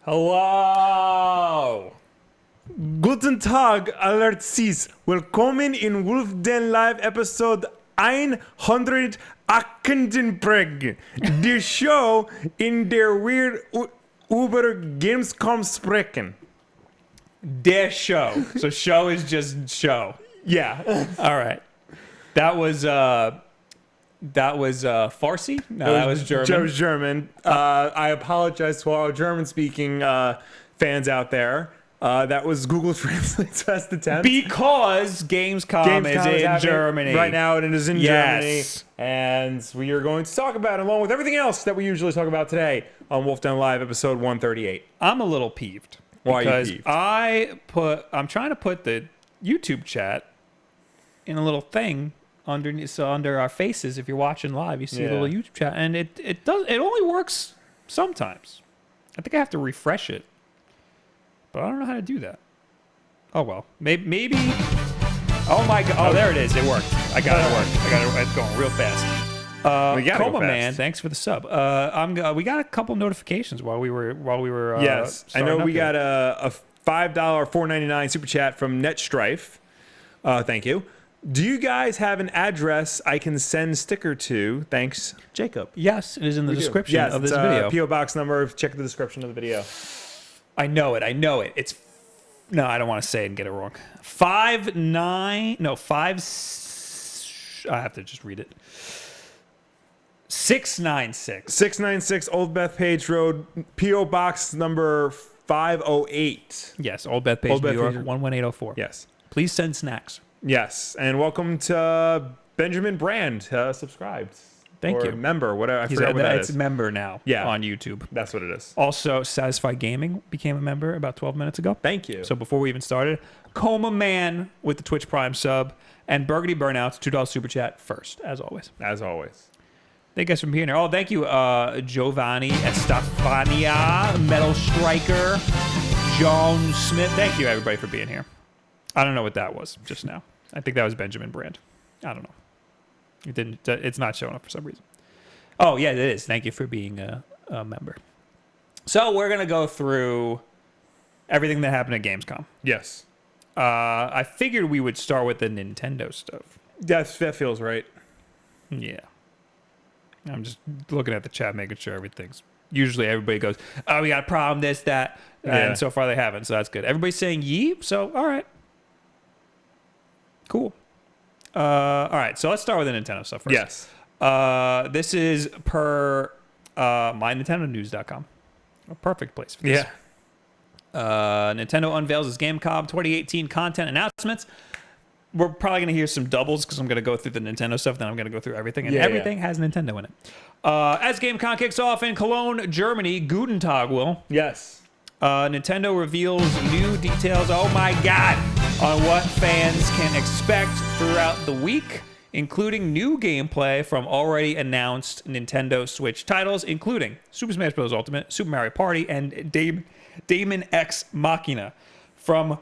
Hello. Guten Tag, alert sis. Willkommen in Wulff Den Live episode 100 Ackendenbreg. The show in der weird über Gamescom sprechen. Der show. So show is just show. Yeah. All right. That was Farsi? No, that was German. That was German. I apologize to all our German-speaking fans out there. That was Google Translate's best attempt. Because Gamescom is in Germany. Right now, it is in Germany. Yes. And we are going to talk about it along with everything else that we usually talk about today on Wulff Den Live, episode 138. I'm a little peeved. Why are because you peeved? I'm trying to put the YouTube chat in a little thing underneath, so under our faces. If you're watching live, you see a little YouTube chat, and it only works sometimes. I think I have to refresh it, but I don't know how to do that. Oh well, maybe. Oh my god! Oh, there it is. It worked. I got it. Worked. I got it. It's going real fast. Coma Man, thanks for the sub. We got a couple notifications while we were. Yes, I know we got a $5 $4.99 super chat from NetStrife. Thank you. Do you guys have an address I can send sticker to? Thanks, Jacob. Yes, it is in the description of this video. PO box number. Check the description of the video. I know it. It's no, I don't want to say it and get it wrong. 5. I have to just read it. 696. 696 Old Bethpage Rd, PO box number 508. Yes, Old Bethpage, New York, 11804. Yes. Please send snacks. Yes, and welcome to Benjamin Brand, subscribed. Thank you. Member, whatever. I forgot what that is. It's member now on YouTube. That's what it is. Also, Satisfied Gaming became a member about 12 minutes ago. Thank you. So before we even started, Coma Man with the Twitch Prime sub, and Burgundy Burnouts, $2 super chat first, as always. As always. Thank you guys for being here. Oh, thank you, Giovanni Estefania, Metal Striker, John Smith. Thank you, everybody, for being here. I don't know what that was just now. I think that was Benjamin Brand. I don't know. It didn't. It's not showing up for some reason. Oh, yeah, it is. Thank you for being a member. So we're going to go through everything that happened at Gamescom. Yes. I figured we would start with the Nintendo stuff. That feels right. Yeah. I'm just looking at the chat, making sure everything's... Usually everybody goes, oh, we got a problem, this, that. And so far they haven't, so that's good. Everybody's saying yeep, so all right. Cool. All right, so let's start with the Nintendo stuff first. Yes. This is per mynintendonews.com. A perfect place for this. Yeah. Nintendo unveils its Gamescom 2018 content announcements. We're probably going to hear some doubles because I'm going to go through the Nintendo stuff, then I'm going to go through everything, and everything has Nintendo in it. As Gamescom kicks off in Cologne, Germany, Guten Tag, Will. Yes. Nintendo reveals new details, oh my god, on what fans can expect throughout the week, including new gameplay from already announced Nintendo Switch titles, including Super Smash Bros. Ultimate, Super Mario Party, and Daemon X Machina from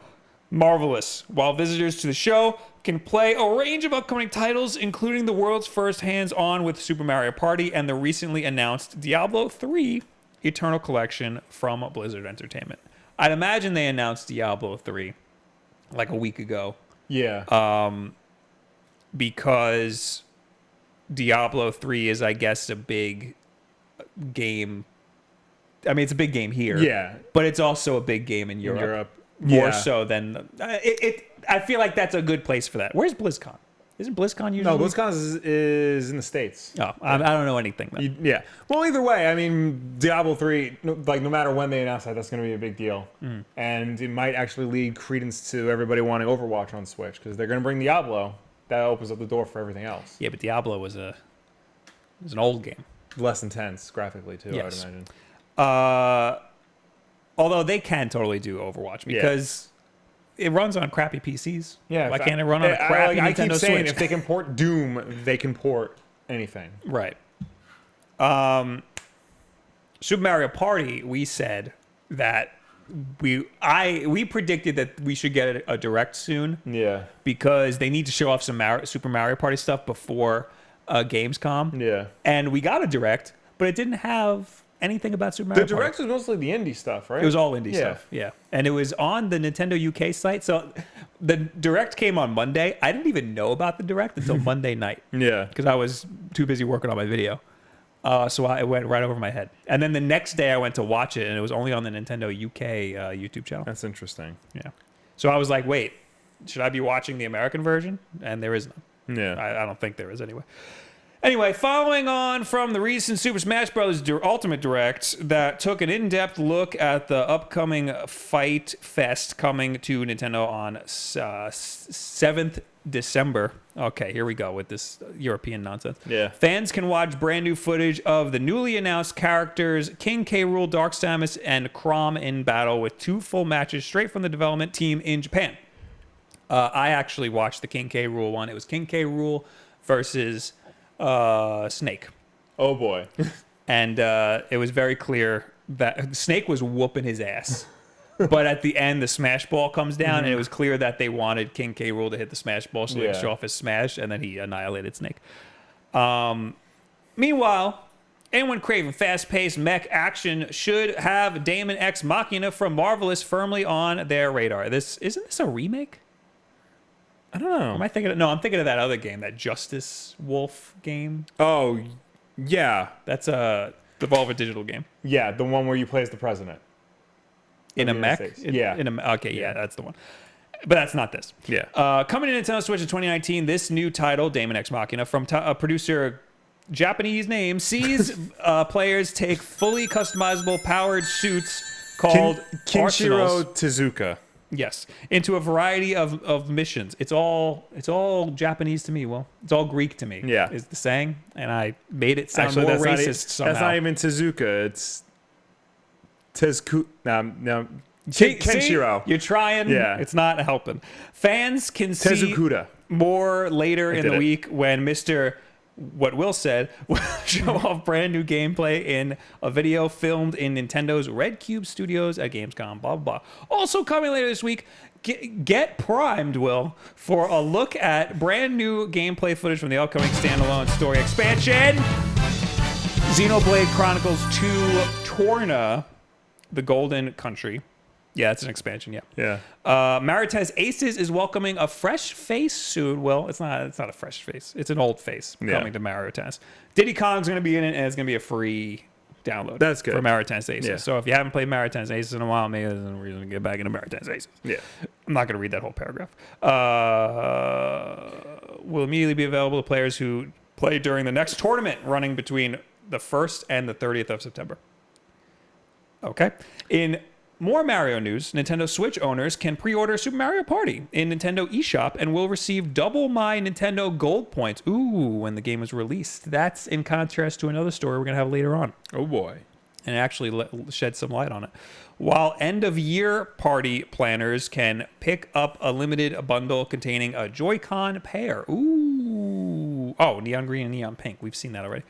Marvelous, while visitors to the show can play a range of upcoming titles, including the world's first hands-on with Super Mario Party and the recently announced Diablo 3 Eternal Collection from Blizzard Entertainment. I'd imagine they announced Diablo 3 like a week ago. Yeah. Because Diablo 3 is, I guess, a big game. I mean, it's a big game here. Yeah. But it's also a big game in Europe. More so than... I feel like that's a good place for that. Where's BlizzCon? Isn't BlizzCon usually... No, BlizzCon is in the States. Oh, I don't know anything then. Yeah. Well, either way, I mean, Diablo 3, like, no matter when they announce that, that's going to be a big deal. And it might actually lead credence to everybody wanting Overwatch on Switch, because they're going to bring Diablo. That opens up the door for everything else. Yeah, but Diablo was an old game. Less intense graphically, too, Yes. I would imagine. Although they can totally do Overwatch, because... It runs on crappy PCs. Yeah, why can't it run on a crappy Nintendo I keep saying Switch? if they can port Doom, they can port anything. Right. Super Mario Party, we said that we predicted that we should get a direct soon. Yeah. Because they need to show off some Super Mario Party stuff before Gamescom. Yeah. And we got a direct, but it didn't have anything about Super Mario The Direct was mostly the indie stuff, right? It was all indie stuff, yeah. And it was on the Nintendo UK site. So the Direct came on Monday. I didn't even know about the Direct until Monday night. Yeah. Because I was too busy working on my video. So it went right over my head. And then the next day I went to watch it, and it was only on the Nintendo UK YouTube channel. That's interesting. Yeah. So I was like, wait, should I be watching the American version? And there is none. Yeah. I don't think there is anyway. Anyway, following on from the recent Super Smash Bros. Ultimate Direct that took an in-depth look at the upcoming Fight Fest coming to Nintendo on 7th December. Okay, here we go with this European nonsense. Yeah. Fans can watch brand new footage of the newly announced characters King K. Rool, Dark Samus, and Chrom in battle with 2 full matches straight from the development team in Japan. I actually watched the King K. Rool one. It was King K. Rool versus Snake. Oh boy. And it was very clear that Snake was whooping his ass. But at the end, the Smash Ball comes down, and it was clear that they wanted King K. Rool to hit the Smash Ball so they could show off his smash, and then he annihilated Snake. Meanwhile, anyone craving fast-paced mech action should have Daemon X Machina from Marvelous firmly on their radar. Isn't this a remake? I don't know. Am I thinking? No, I'm thinking of that other game, that Justice Wolf game. Oh, yeah. That's a Devolver Digital game. Yeah, the one where you play as the president. In a mech? Yeah. Okay, yeah, that's the one. But that's not this. Yeah. Coming to Nintendo Switch in 2019, this new title, Daemon X Machina, from producer Japanese name, sees players take fully customizable powered suits called Kinshiro Arsenals. Tezuka. Yes, into a variety of missions. It's all Japanese to me. Well, it's all Greek to me. Yeah, is the saying, and I made it sound actually, more that's racist somehow. That's not even Tezuka. It's Tezuka. No. Kenshiro. You're trying. Yeah, it's not helping. Fans can see Tezukuda. more later in the week when Mr. What Will said will show off brand new gameplay in a video filmed in Nintendo's Red Cube Studios at Gamescom. Blah, blah, blah. Also coming later this week, get primed, Will, for a look at brand new gameplay footage from the upcoming standalone story expansion, Xenoblade Chronicles 2 Torna, the Golden Country. Yeah, it's an expansion. Yeah. Marites Aces is welcoming a fresh face soon. Well, it's not a fresh face. It's an old face coming to Marites. Diddy Kong's going to be in it, and it's going to be a free download. That's good for Marites Aces. Yeah. So if you haven't played Marites Aces in a while, maybe there's no reason to get back into Marites Aces. Yeah. I'm not going to read that whole paragraph. Will immediately be available to players who play during the next tournament running between the 1st and the 30th of September. Okay. In more Mario news, Nintendo Switch owners can pre-order Super Mario Party in Nintendo eShop and will receive double My Nintendo Gold points. Ooh, when the game is released. That's in contrast to another story we're going to have later on. Oh, boy. And actually shed some light on it. While end-of-year party planners can pick up a limited bundle containing a Joy-Con pair. Ooh. Oh, neon green and neon pink. We've seen that already.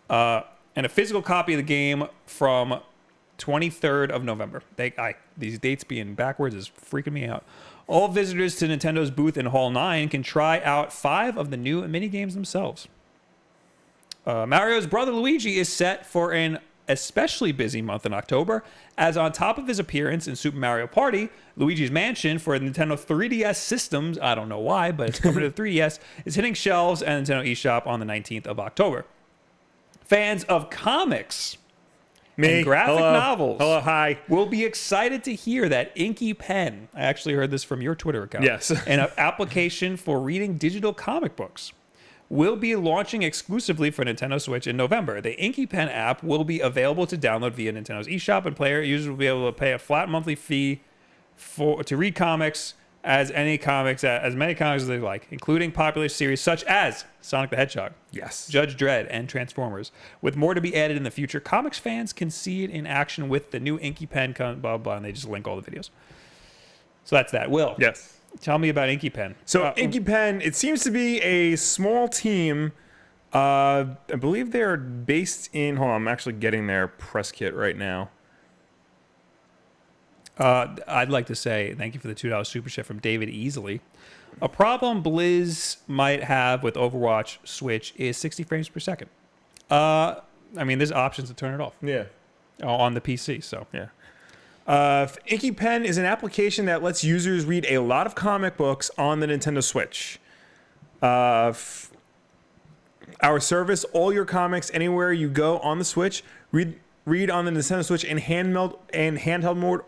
And a physical copy of the game from 23rd of November. These dates being backwards is freaking me out. All visitors to Nintendo's booth in Hall 9 can try out 5 of the new minigames themselves. Mario's brother Luigi is set for an especially busy month in October, as on top of his appearance in Super Mario Party, Luigi's Mansion for Nintendo 3DS systems, I don't know why, but it's coming to the 3DS, is hitting shelves at Nintendo eShop on the 19th of October. Fans of comics and graphic novels will be excited to hear that Inky Pen, I actually heard this from your Twitter account, yes, an application for reading digital comic books, will be launching exclusively for Nintendo Switch in November. The Inky Pen app will be available to download via Nintendo's eShop, and player users will be able to pay a flat monthly fee to read comics as many comics as they like, including popular series such as Sonic the Hedgehog, yes, Judge Dredd, and Transformers. With more to be added in the future, comics fans can see it in action with the new Inky Pen, blah, blah, and they just link all the videos. So that's that. Will. Yes. Tell me about Inky Pen. So Inky Pen, it seems to be a small team. I believe they're based in, hold on, I'm actually getting their press kit right now. I'd like to say thank you for the $2 super chat from David Easily. A problem Blizz might have with Overwatch Switch is 60 frames per second. I mean, there's options to turn it off. Yeah. on the PC. So yeah. Inky Pen is an application that lets users read a lot of comic books on the Nintendo Switch. Our service, all your comics, anywhere you go on the Switch, read on the Nintendo Switch in handheld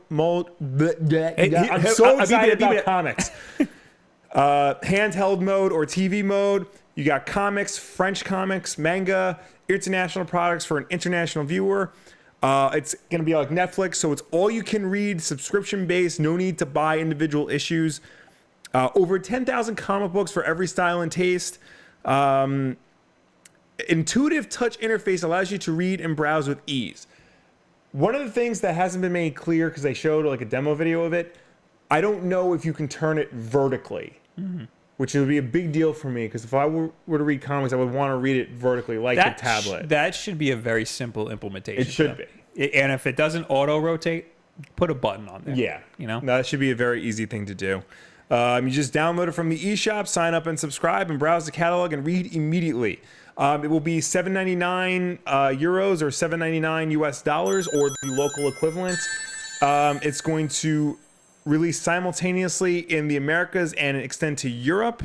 mode. I'm so excited about comics. Handheld mode or TV mode. You got comics, French comics, manga, international products for an international viewer. It's going to be like Netflix, so it's all you can read, subscription based, no need to buy individual issues. Over 10,000 comic books for every style and taste. Intuitive touch interface allows you to read and browse with ease. One of the things that hasn't been made clear, because they showed like a demo video of it, I don't know if you can turn it vertically, which would be a big deal for me, because if I were to read comics, I would want to read it vertically like the tablet. That should be a very simple implementation. It should be. And if it doesn't auto-rotate, put a button on there. Yeah. You know? That should be a very easy thing to do. You just download it from the eShop, sign up and subscribe, and browse the catalog and read immediately. It will be €7.99 euros or $7.99 US dollars, or the local equivalent. It's going to release simultaneously in the Americas and extend to Europe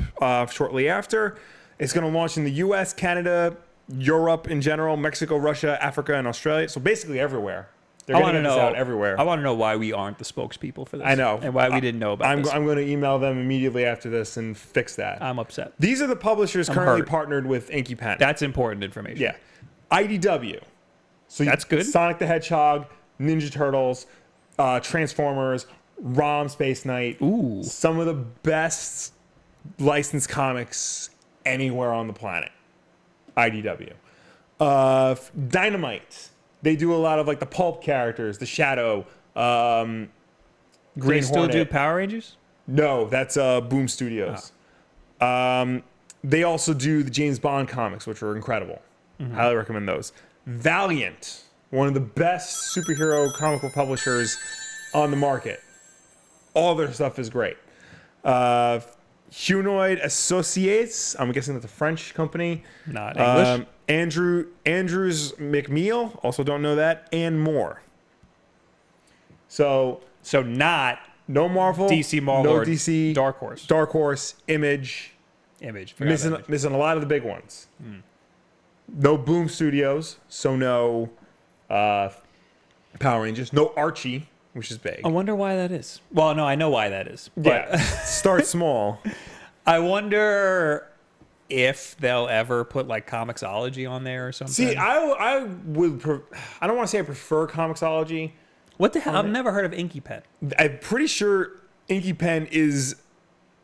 shortly after. It's going to launch in the US, Canada, Europe in general, Mexico, Russia, Africa, and Australia. So basically everywhere. They're going to get this out everywhere. I want to know why we aren't the spokespeople for this. I know. And why we didn't know about this. I'm going to email them immediately after this and fix that. I'm upset. These are the publishers currently partnered with Inky Pen. That's important information. Yeah. IDW. So that's good. Sonic the Hedgehog, Ninja Turtles, Transformers, ROM Space Knight. Ooh. Some of the best licensed comics anywhere on the planet. IDW. Dynamite. They do a lot of like the pulp characters, the Shadow, Green They still Hornet. do Power Rangers? No, that's Boom Studios. They also do the James Bond comics, which are incredible. Highly recommend those. Valiant, one of the best superhero comic book publishers on the market. All their stuff is great. Humanoid Associates, I'm guessing that's a French company. Not English. Andrews McMeel, also don't know that, and more. So not no Marvel, DC Marvel, no or DC, Dark Horse. Dark Horse, Image. Missing a lot of the big ones. No Boom Studios, so no Power Rangers, no Archie, which is big. I wonder why that is. Well, no, I know why that is. But Yeah, start small. I wonder if they'll ever put like Comixology on there or something. See, I would. I don't want to say I prefer Comixology. What the hell? I've never heard of Inky Pen. I'm pretty sure Inky Pen is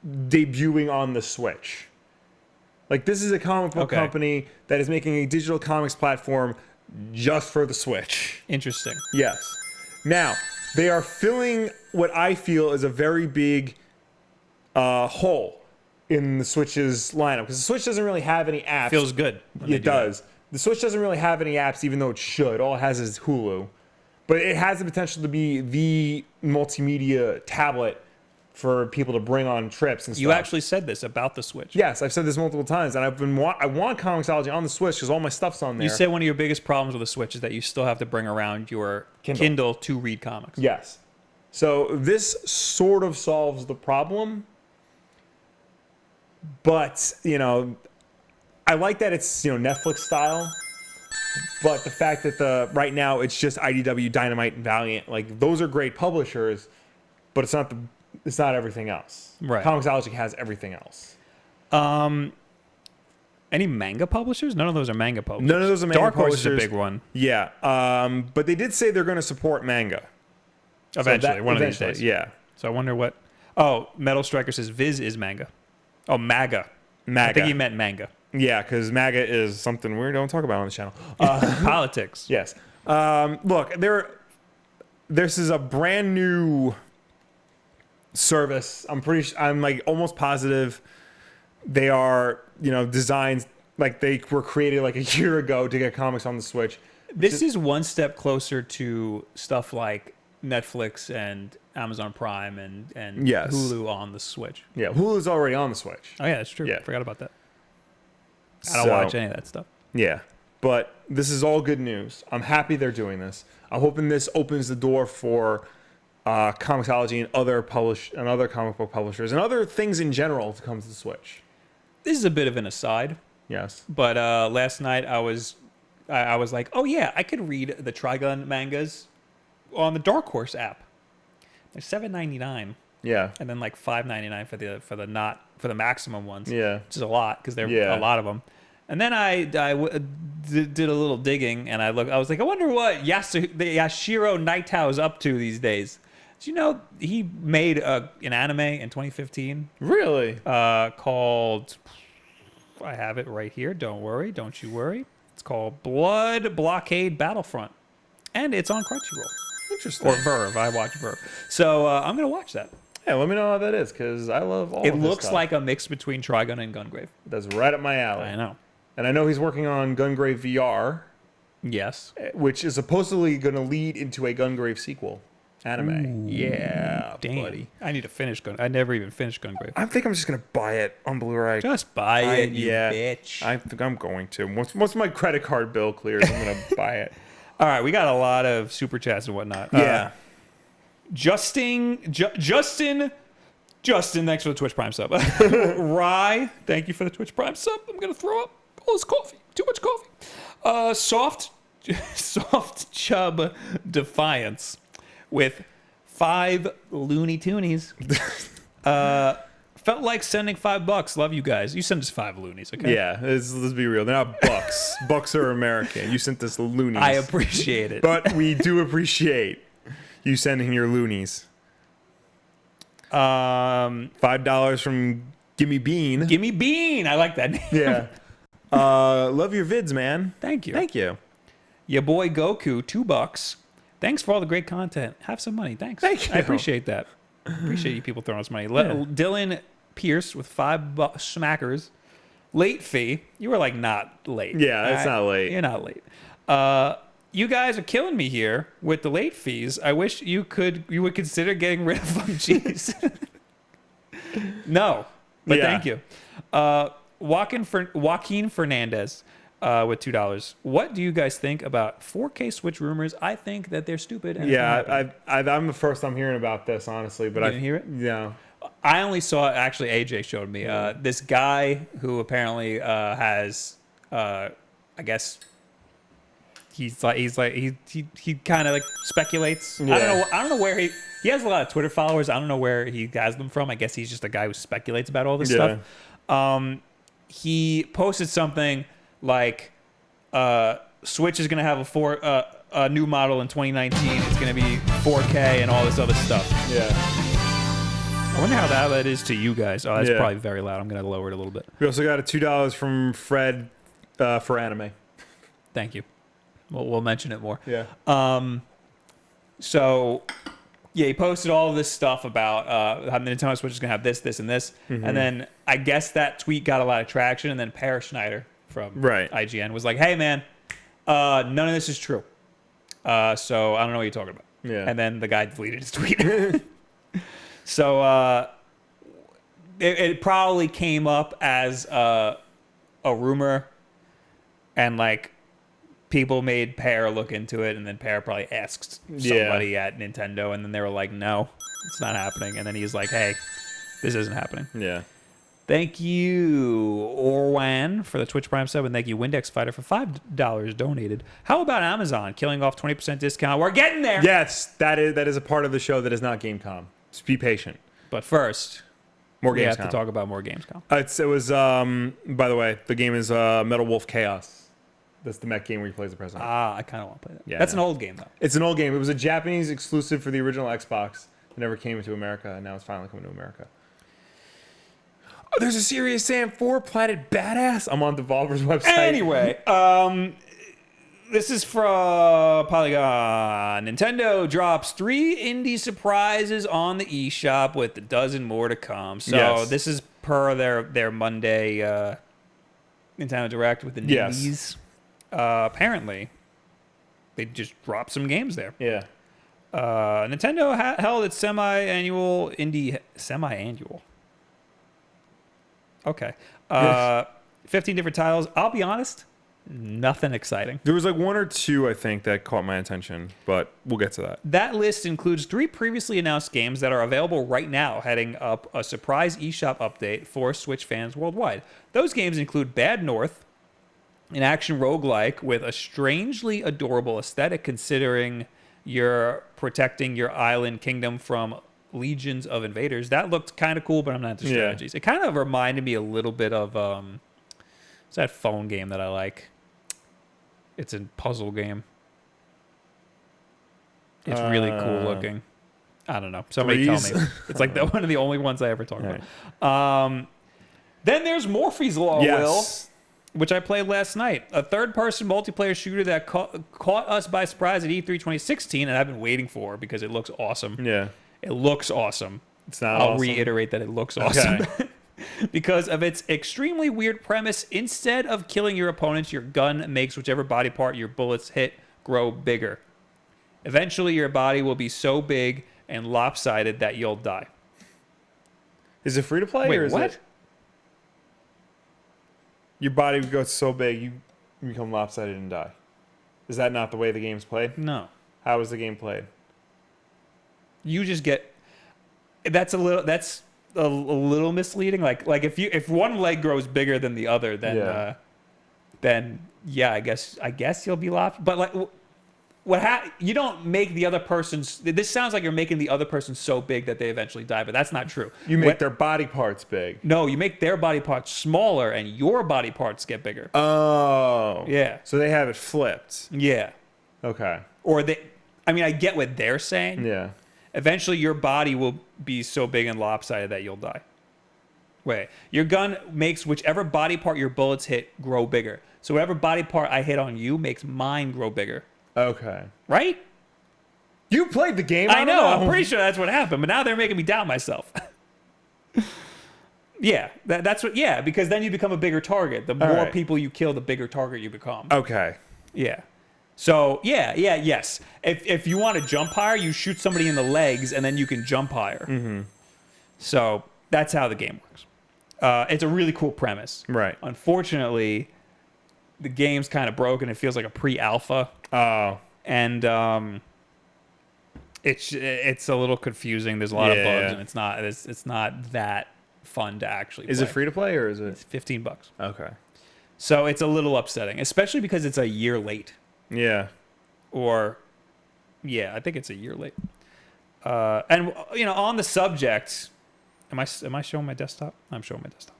debuting on the Switch. Like, this is a comic book company that is making a digital comics platform just for the Switch. Interesting. Yes. Now, they are filling what I feel is a very big hole in the Switch's lineup, because the Switch doesn't really have any apps. Feels good. It does. The Switch doesn't really have any apps, even though it should. All it has is Hulu. But it has the potential to be the multimedia tablet for people to bring on trips and stuff. You actually said this about the Switch. Yes, I've said this multiple times, and I want Comixology on the Switch because all my stuff's on there. You said one of your biggest problems with the Switch is that you still have to bring around your Kindle to read comics. Yes. So this sort of solves the problem. But, I like that it's, Netflix style. But the fact that right now it's just IDW, Dynamite, and Valiant, like, those are great publishers, but it's not everything else. Right. Comixology has everything else. Any manga publishers? None of those are manga publishers. None of those are manga Dark publishers. Horse is a big one. Yeah. But they did say they're going to support manga. Eventually, one of these days. Yeah. So I wonder what... Oh, Metal Striker says Viz is manga. Oh, MAGA. I think he meant manga. Yeah, because MAGA is something we don't talk about on the channel. Politics. Yes. Look, this is a brand new service. I'm like almost positive they are, designs like they were created like a year ago to get comics on the Switch. This is one step closer to stuff like Netflix and Amazon Prime and Yes. Hulu on the Switch. Yeah, Hulu's already on the Switch. Oh, yeah, that's true. Yeah. Forgot about that. I don't watch any of that stuff. Yeah. But this is all good news. I'm happy they're doing this. I'm hoping this opens the door for Comixology and other comic book publishers and other things in general to come to the Switch. This is a bit of an aside, Yes. but last night I was like, oh yeah, I could read the Trigun mangas on the Dark Horse app. They're $7.99. Yeah. And then like $5.99 for the maximum ones. Yeah. Which is a lot because there are a lot of them. And then I did a little digging and I was like, I wonder what Yashiro Naitao is up to these days. Do you know he made an anime in 2015? Really? Called, I have it right here. Don't worry. Don't you worry. It's called Blood Blockade Battlefront. And it's on Crunchyroll. Interesting. Or Verve. I watch Verve. So I'm going to watch that. Yeah, let me know how that is, because I love all of this It looks stuff. like a mix between Trigun and Gungrave. That's right up my alley. I know. And I know he's working on Gungrave VR, Yes. which is supposedly going to lead into a Gungrave sequel anime. Yeah, Damn. buddy. I need to finish Gun. I never even finished Gungrave. I think I'm just going to buy it on Blu-ray. Just buy it, you yeah, bitch. I think I'm going to. Once my credit card bill clears, I'm going to buy it. All right, we got a lot of super chats and whatnot. Yeah. Justin, thanks for the Twitch Prime sub. Rye, thank you for the Twitch Prime sub. I'm gonna throw up all this coffee. Too much coffee. Soft Chub Defiance with 5 Looney Toonies. Felt like sending $5. Love you guys. You send us 5 loonies, okay? Yeah, let's be real. They're not bucks. Bucks are American. You sent us loonies. I appreciate it. But we do appreciate you sending your loonies. $5 from Gimme Bean. Gimme Bean. I like that name. Yeah. Love your vids, man. Thank you. Thank you. Your boy Goku, $2. Thanks for all the great content. Have some money. Thanks. Thank you. I appreciate that. Appreciate you people throwing us money. Dylan Pierce with $5 smackers. Late fee. You were like not late. Yeah, it's not late. You're not late. You guys are killing me here with the late fees. I wish you would consider getting rid of Fun Cheese. No, but thank you. Joaquin Fernandez with $2. What do you guys think about 4K Switch rumors? I think that they're stupid. And I'm the first I'm hearing about this, honestly. But You didn't hear it? Yeah. I only saw it. Actually, AJ showed me. This guy who apparently has, I guess. He kind of like speculates. Yeah. I don't know where he has a lot of Twitter followers. I don't know where he has them from. I guess he's just a guy who speculates about all this stuff. He posted something like Switch is going to have a new model in 2019. It's going to be 4K and all this other stuff. Yeah. I wonder how that is to you guys. Oh, that's probably very loud. I'm going to lower it a little bit. We also got a $2 from Fred for anime. Thank you. We'll mention it more. Yeah. So, he posted all of this stuff about how the Nintendo Switch is going to have this, this, and this. Mm-hmm. And then I guess that tweet got a lot of traction. And then Per Schneider from IGN was like, hey, man, none of this is true. So I don't know what you're talking about. Yeah. And then the guy deleted his tweet. So it probably came up as a rumor. And like, people made Per look into it, and then Per probably asked somebody at Nintendo, and then they were like, no, it's not happening. And then he's like, hey, this isn't happening. Yeah. Thank you, Orwan, for the Twitch Prime sub, and thank you, Windex Fighter, for $5 donated. How about Amazon killing off 20% discount? We're getting there! Yes, that is a part of the show that is not Gamescom. Just be patient. But first, more we Gamescom. have to talk about more Gamescom. It was, by the way, the game is Metal Wolf Chaos. That's the mech game where you play as the president. I kind of want to play that. Yeah, That's an old game, though. It's an old game. It was a Japanese exclusive for the original Xbox. It never came into America, and now it's finally coming to America. Oh, there's a Serious Sam 4 Planet Badass. I'm on Devolver's website. Anyway, this is from Polygon. Nintendo drops 3 indie surprises on the eShop with a dozen more to come. So this is per their Monday Nintendo Direct with the indies. Yes. Apparently, they just dropped some games there. Yeah. Nintendo held its semi-annual indie... Semi-annual? Okay. 15 different titles. I'll be honest, Nothing exciting. There was like one or two, I think, that caught my attention, but we'll get to that. That list includes 3 previously announced games that are available right now, heading up a surprise eShop update for Switch fans worldwide. Those games include Bad North, an action roguelike with a strangely adorable aesthetic considering you're protecting your island kingdom from legions of invaders. That looked kind of cool, but I'm not into strategies. It kind of reminded me a little bit of what's that phone game that I like? It's a puzzle game. It's really cool looking. I don't know. Somebody tell me. It's like one of the only ones I ever talk about. Then there's Morphe's Law, Will, which I played last night. A third-person multiplayer shooter that caught us by surprise at E3 2016, and I've been waiting for because it looks awesome. Yeah. It looks awesome. It's not I'll awesome. reiterate that it looks awesome. Okay. Because of its extremely weird premise, instead of killing your opponents, your gun makes whichever body part your bullets hit grow bigger. Eventually, your body will be so big and lopsided that you'll die. Is it free to play Wait, or is what? it? Your body goes so big you become lopsided and die. Is that not the way the game's played? No. How is the game played? You just get... That's a little misleading. Like if one leg grows bigger than the other, then I guess you'll be lopsided. But like you don't make the other person's. This sounds like you're making the other person so big that they eventually die, but that's not true. You make their body parts big. No, you make their body parts smaller and your body parts get bigger. Oh. Yeah. So they have it flipped. Yeah. Okay. Or I get what they're saying. Yeah. Eventually, your body will be so big and lopsided that you'll die. Wait, your gun makes whichever body part your bullets hit grow bigger. So whatever body part I hit on you makes mine grow bigger. Okay. Right? You played the game. I know. I'm pretty sure that's what happened, but now they're making me doubt myself. Yeah, that's what. Yeah, because then you become a bigger target. The more people you kill, the bigger target you become. Okay. Yeah. So, yes. If you want to jump higher, you shoot somebody in the legs, and then you can jump higher. Mm-hmm. So, that's how the game works. It's a really cool premise. Right. Unfortunately, the game's kind of broken. It feels like a pre-alpha. Oh. And it's a little confusing. There's a lot of bugs, and it's not that fun to actually play. Is it free to play, or is it? It's $15. Okay. So, it's a little upsetting, especially because it's a year late. Yeah. I think it's a year late. And on the subject, am I showing my desktop? I'm showing my desktop.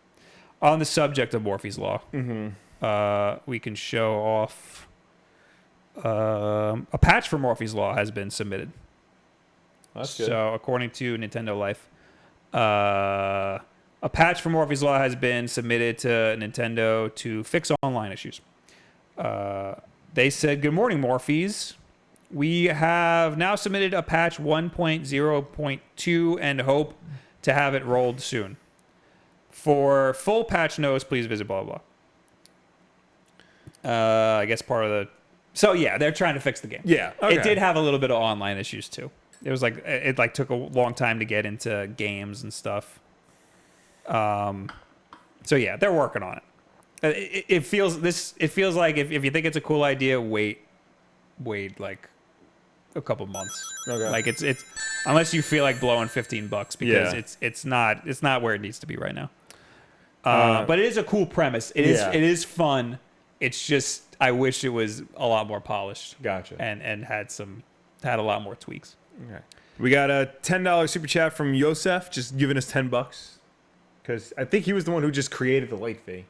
On the subject of Morphe's Law, we can show off a patch for Morphe's Law has been submitted. That's good. So according to Nintendo Life, a patch for Morphe's Law has been submitted to Nintendo to fix online issues. They said, "Good morning, Morphes. We have now submitted a patch 1.0.2 and hope to have it rolled soon. For full patch notes, please visit blah, blah, blah." I guess part of the... So, yeah, they're trying to fix the game. Yeah, okay. It did have a little bit of online issues, too. It was like... It took a long time to get into games and stuff. So, yeah, they're working on it. It feels like if you think it's a cool idea, wait like a couple months. Okay. Like it's unless you feel like blowing $15 because it's not where it needs to be right now. But it is a cool premise. It is fun. It's just I wish it was a lot more polished. Gotcha. And had a lot more tweaks. Okay. We got a $10 super chat from Yosef, just giving us $10 because I think he was the one who just created the late fee.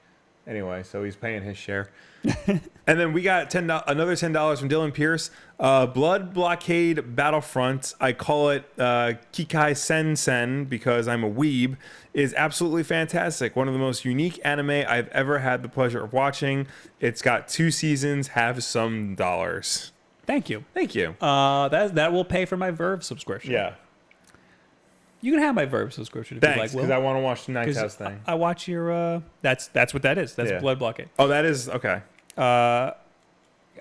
Anyway, so he's paying his share. And then we got another $10 from Dylan Pierce. Blood Blockade Battlefront, I call it Kikai Sen because I'm a weeb, is absolutely fantastic. One of the most unique anime I've ever had the pleasure of watching. It's got 2 seasons, have some dollars. Thank you. Thank you. That will pay for my Verve subscription. Yeah. You can have my Verve subscription if Thanks, you like. because I want to watch the Night House thing. I watch your. That's what that is. That's Blood Blockade. Oh, that is okay. I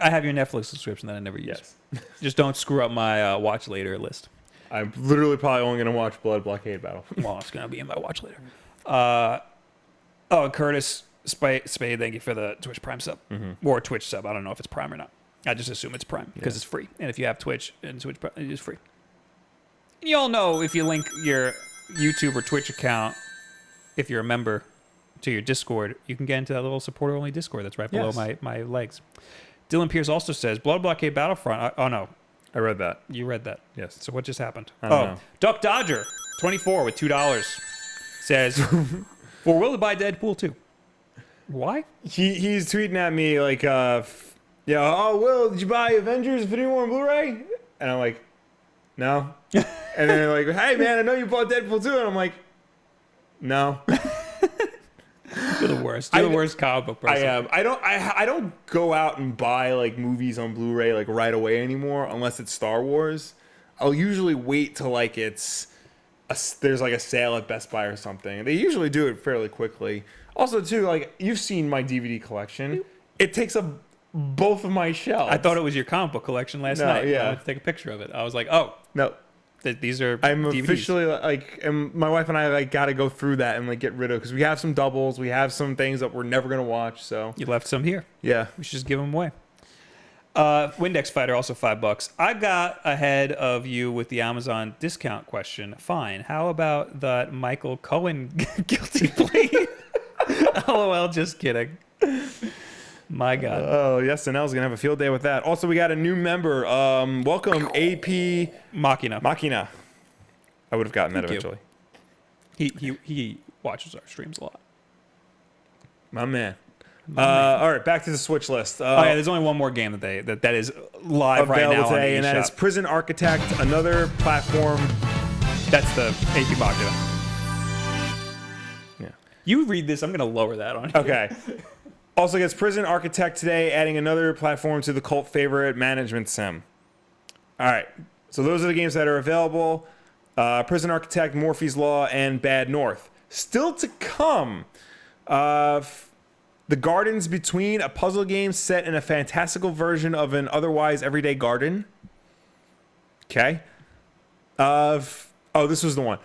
have your Netflix subscription that I never use. Yes. Just don't screw up my watch later list. I'm literally probably only going to watch Blood Blockade Battle. Well, it's going to be in my watch later. And Curtis Spade, thank you for the Twitch Prime sub. Or Twitch sub. I don't know if it's Prime or not. I just assume it's Prime because it's free. And if you have Twitch and Twitch Prime, it is free. And you all know if you link your YouTube or Twitch account, if you're a member, to your Discord, you can get into that little supporter-only Discord that's right below my legs. Dylan Pierce also says, Blood Blockade Battlefront. Oh, no. I read that. You read that. Yes. So what just happened? I don't know. Duck Dodger, 24 with $2, says, or will to buy Deadpool 2? Why? He's tweeting at me like, Will, did you buy Avengers Infinity War on Blu-ray? And I'm like, no. And then they're like, hey, man, I know you bought Deadpool 2. And I'm like, no. You're the worst. You're the worst comic book person. I am. I don't go out and buy like movies on Blu-ray like right away anymore unless it's Star Wars. I'll usually wait till like there's like a sale at Best Buy or something. They usually do it fairly quickly. Also, too, like you've seen my DVD collection. It takes up both of my shelves. I thought it was your comic book collection last night. Yeah. I went to take a picture of it. I was like, oh. No. These are I'm DVDs. officially like, and my wife and I like got to go through that and like get rid of, because we have some doubles, we have some things that we're never gonna watch. So You left some here. yeah, We should just give them away. Windex Fighter, also $5. I got ahead of you with the Amazon discount question. Fine. How about that Michael Cohen guilty plea? LOL, just kidding. My God. Oh, yes, SNL's gonna have a field day with that. Also, we got a new member. Welcome, AP Machina. I would have gotten that Thank eventually. He watches our streams a lot. My man. All right, back to the Switch list. There's only one more game that is live right now available today, on and the that is Prison Architect, another platform. That's the AP Machina. Yeah. You read this, I'm going to lower that on you. Okay. Also gets Prison Architect today, adding another platform to the cult favorite management sim. All right. So those are the games that are available. Prison Architect, Morphe's Law, and Bad North. Still to come, The Gardens Between, a puzzle game set in a fantastical version of an otherwise everyday garden. Okay. This was the one.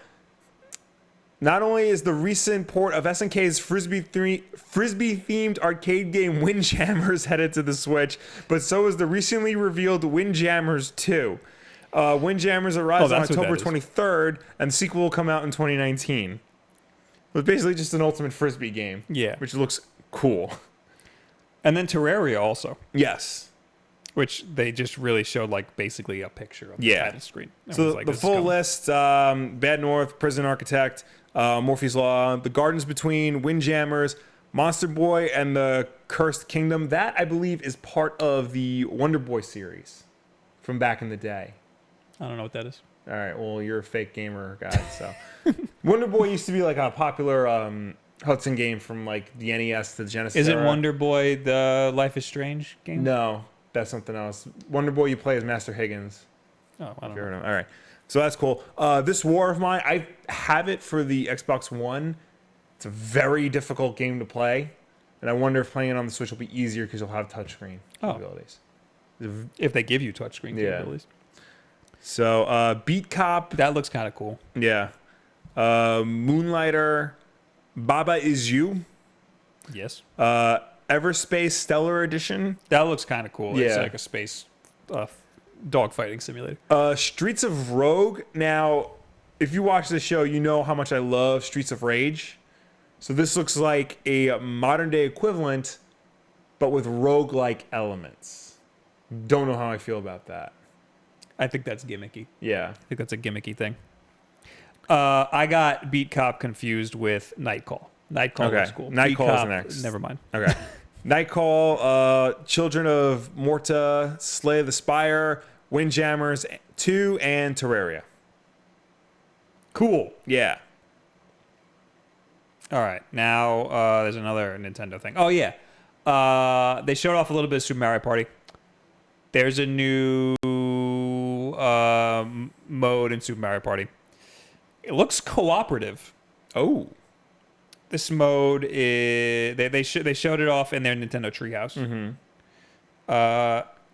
Not only is the recent port of SNK's Frisbee-themed arcade game Windjammers headed to the Switch, but so is the recently revealed Windjammers 2. Windjammers arrives on October 23rd, and the sequel will come out in 2019. It's basically just an ultimate Frisbee game. Yeah. Which looks cool. And then Terraria also, Yes. which they just really showed like basically a picture of the title screen. It So was like, the this is full coming. list, Bad North, Prison Architect, Morphe's Law, The Gardens Between, Windjammers, Monster Boy, and the Cursed Kingdom. That, I believe, is part of the Wonder Boy series from back in the day. I don't know what that is. All right, well, you're a fake gamer guy, so. Wonder Boy used to be like a popular Hudson game from like the NES to the Genesis Isn't era. Wonder Boy the Life is Strange game? No, that's something else. Wonder Boy you play as Master Higgins. Oh, I don't know. All right. So that's cool. This War of Mine, I have it for the Xbox One. It's a very difficult game to play. And I wonder if playing it on the Switch will be easier because you'll have touchscreen capabilities. If they give you touchscreen Yeah. capabilities. So Beat Cop. That looks kind of cool. Yeah. Moonlighter. Baba Is You. Yes. Everspace Stellar Edition. That looks kind of cool. It's Yeah. like a space dogfighting simulator. Streets of Rogue. Now, if you watch this show, you know how much I love Streets of Rage. So this looks like a modern day equivalent, but with rogue-like elements. Don't know how I feel about that. I think that's gimmicky. Yeah. I think that's a gimmicky thing. I got Beat Cop confused with Night Call. Night Call looks cool. Night Beat Call Cop, is next. Never mind. Okay. Night Call, Children of Morta, Slay the Spire, Windjammers 2, and Terraria. Cool. Yeah. All right. Now there's another Nintendo thing. Oh, yeah. They showed off a little bit of Super Mario Party. There's a new mode in Super Mario Party. It looks cooperative. Oh. This mode is they showed it off in their Nintendo Treehouse.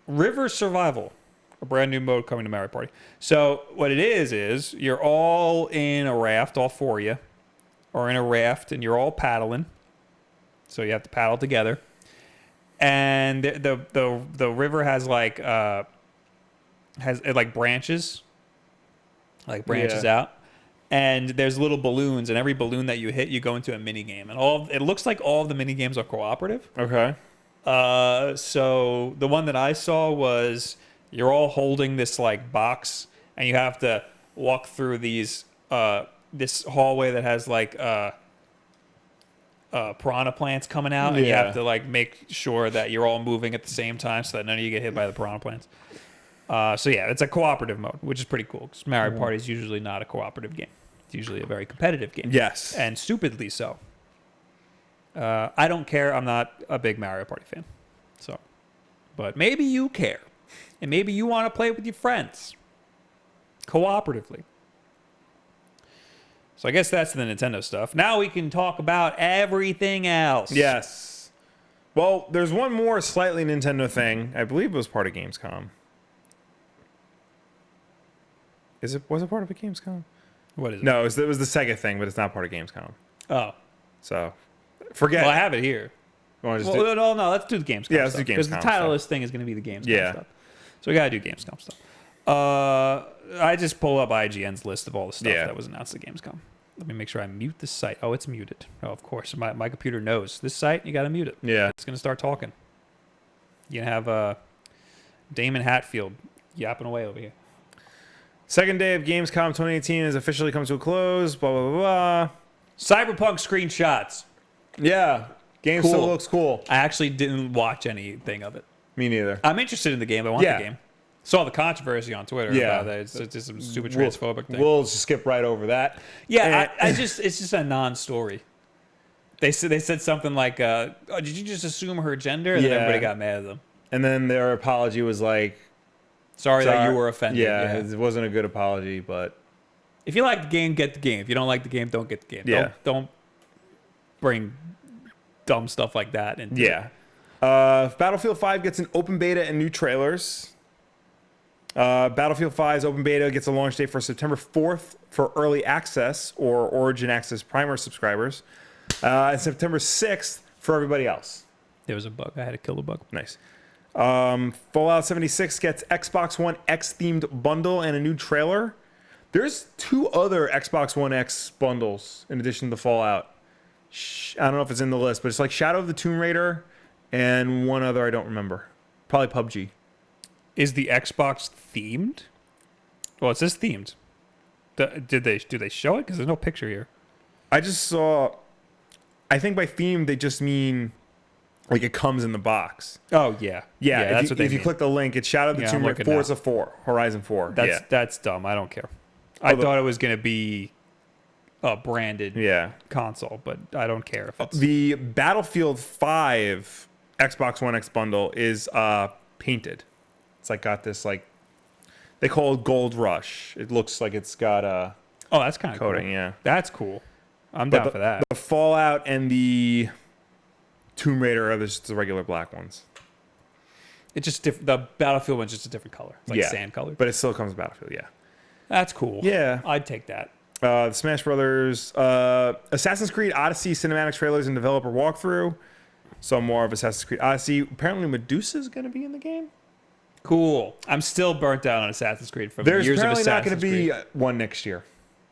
River Survival, a brand new mode coming to Mario Party. So what it is you're all in a raft, all four of you, or in a raft, and you're all paddling, So you have to paddle together. And the river has like branches. Like branches out. And there's little balloons, and every balloon that you hit, you go into a mini game. And it looks like all of the mini games are cooperative. Okay. So the one that I saw was you're all holding this like box, and you have to walk through these this hallway that has like piranha plants coming out, and you have to like make sure that you're all moving at the same time so that none of you get hit by the piranha plants. So yeah, it's a cooperative mode, which is pretty cool because Mario Party is usually not a cooperative game. It's usually a very competitive game. Yes. And stupidly so. I don't care. I'm not a big Mario Party fan. So, but maybe you care. And maybe you want to play with your friends. Cooperatively. So I guess that's the Nintendo stuff. Now we can talk about everything else. Yes. Well, there's one more slightly Nintendo thing. I believe it was part of Gamescom. Was it part of a Gamescom? What is it? No, it was the Sega thing, but it's not part of Gamescom. Oh. So, forget. Well, I have it here. No, let's do the Gamescom stuff. Yeah, let's do Gamescom because the title of this thing is going to be the Gamescom stuff. So we got to do Gamescom stuff. I just pull up IGN's list of all the stuff that was announced at Gamescom. Let me make sure I mute this site. Oh, it's muted. Oh, of course. My computer knows. This site, you got to mute it. Yeah. It's going to start talking. You have Damon Hatfield yapping away over here. Second day of Gamescom 2018 has officially come to a close. Blah, blah, blah, blah. Cyberpunk screenshots. Yeah. Game still looks cool. I actually didn't watch anything of it. Me neither. I'm interested in the game. I want the game. Saw the controversy on Twitter about that. It's just some stupid transphobic thing. We'll just skip right over that. Yeah, it's just a non-story. They said something like, oh, did you just assume her gender? And then everybody got mad at them. And then their apology was like, Sorry that you were offended. Yeah, it wasn't a good apology, but if you like the game, get the game. If you don't like the game, don't get the game. Yeah. Don't bring dumb stuff like that into it. Battlefield 5 gets an open beta and new trailers. Battlefield 5's open beta gets a launch date for September 4th for early access or Origin Access Primer subscribers, and September 6th for everybody else. There was a bug. I had to kill the bug. Nice. Fallout 76 gets Xbox One X themed bundle and a new trailer. There's 2 other Xbox One X bundles in addition to Fallout. I don't know if it's in the list, but it's like Shadow of the Tomb Raider and one other I don't remember. Probably PUBG. Is the Xbox themed? Well, it says themed. Do they show it? Because there's no picture here. I just saw. I think by themed they just mean like it comes in the box. Oh yeah, that's what they mean. If you click the link, it's Shadow of the Tomb Raider, Forza 4, Horizon 4. That's dumb. I don't care. I thought it was gonna be a branded console, but I don't care if it's the Battlefield 5 Xbox One X bundle is painted. It's like got this like they call it Gold Rush. It looks like it's got a that's kind of coating. Cool. Yeah, that's cool. I'm down for that. The Fallout and the Tomb Raider are just the regular black ones. It's just the Battlefield one's just a different color. It's like sand color, but it still comes with Battlefield. Yeah, that's cool. Yeah, I'd take that. The Smash Brothers, Assassin's Creed Odyssey cinematic trailers and developer walkthrough. So more of Assassin's Creed Odyssey. Apparently Medusa's going to be in the game. Cool. I'm still burnt out on Assassin's Creed from years of Assassin's Creed. There's apparently not going to be one next year.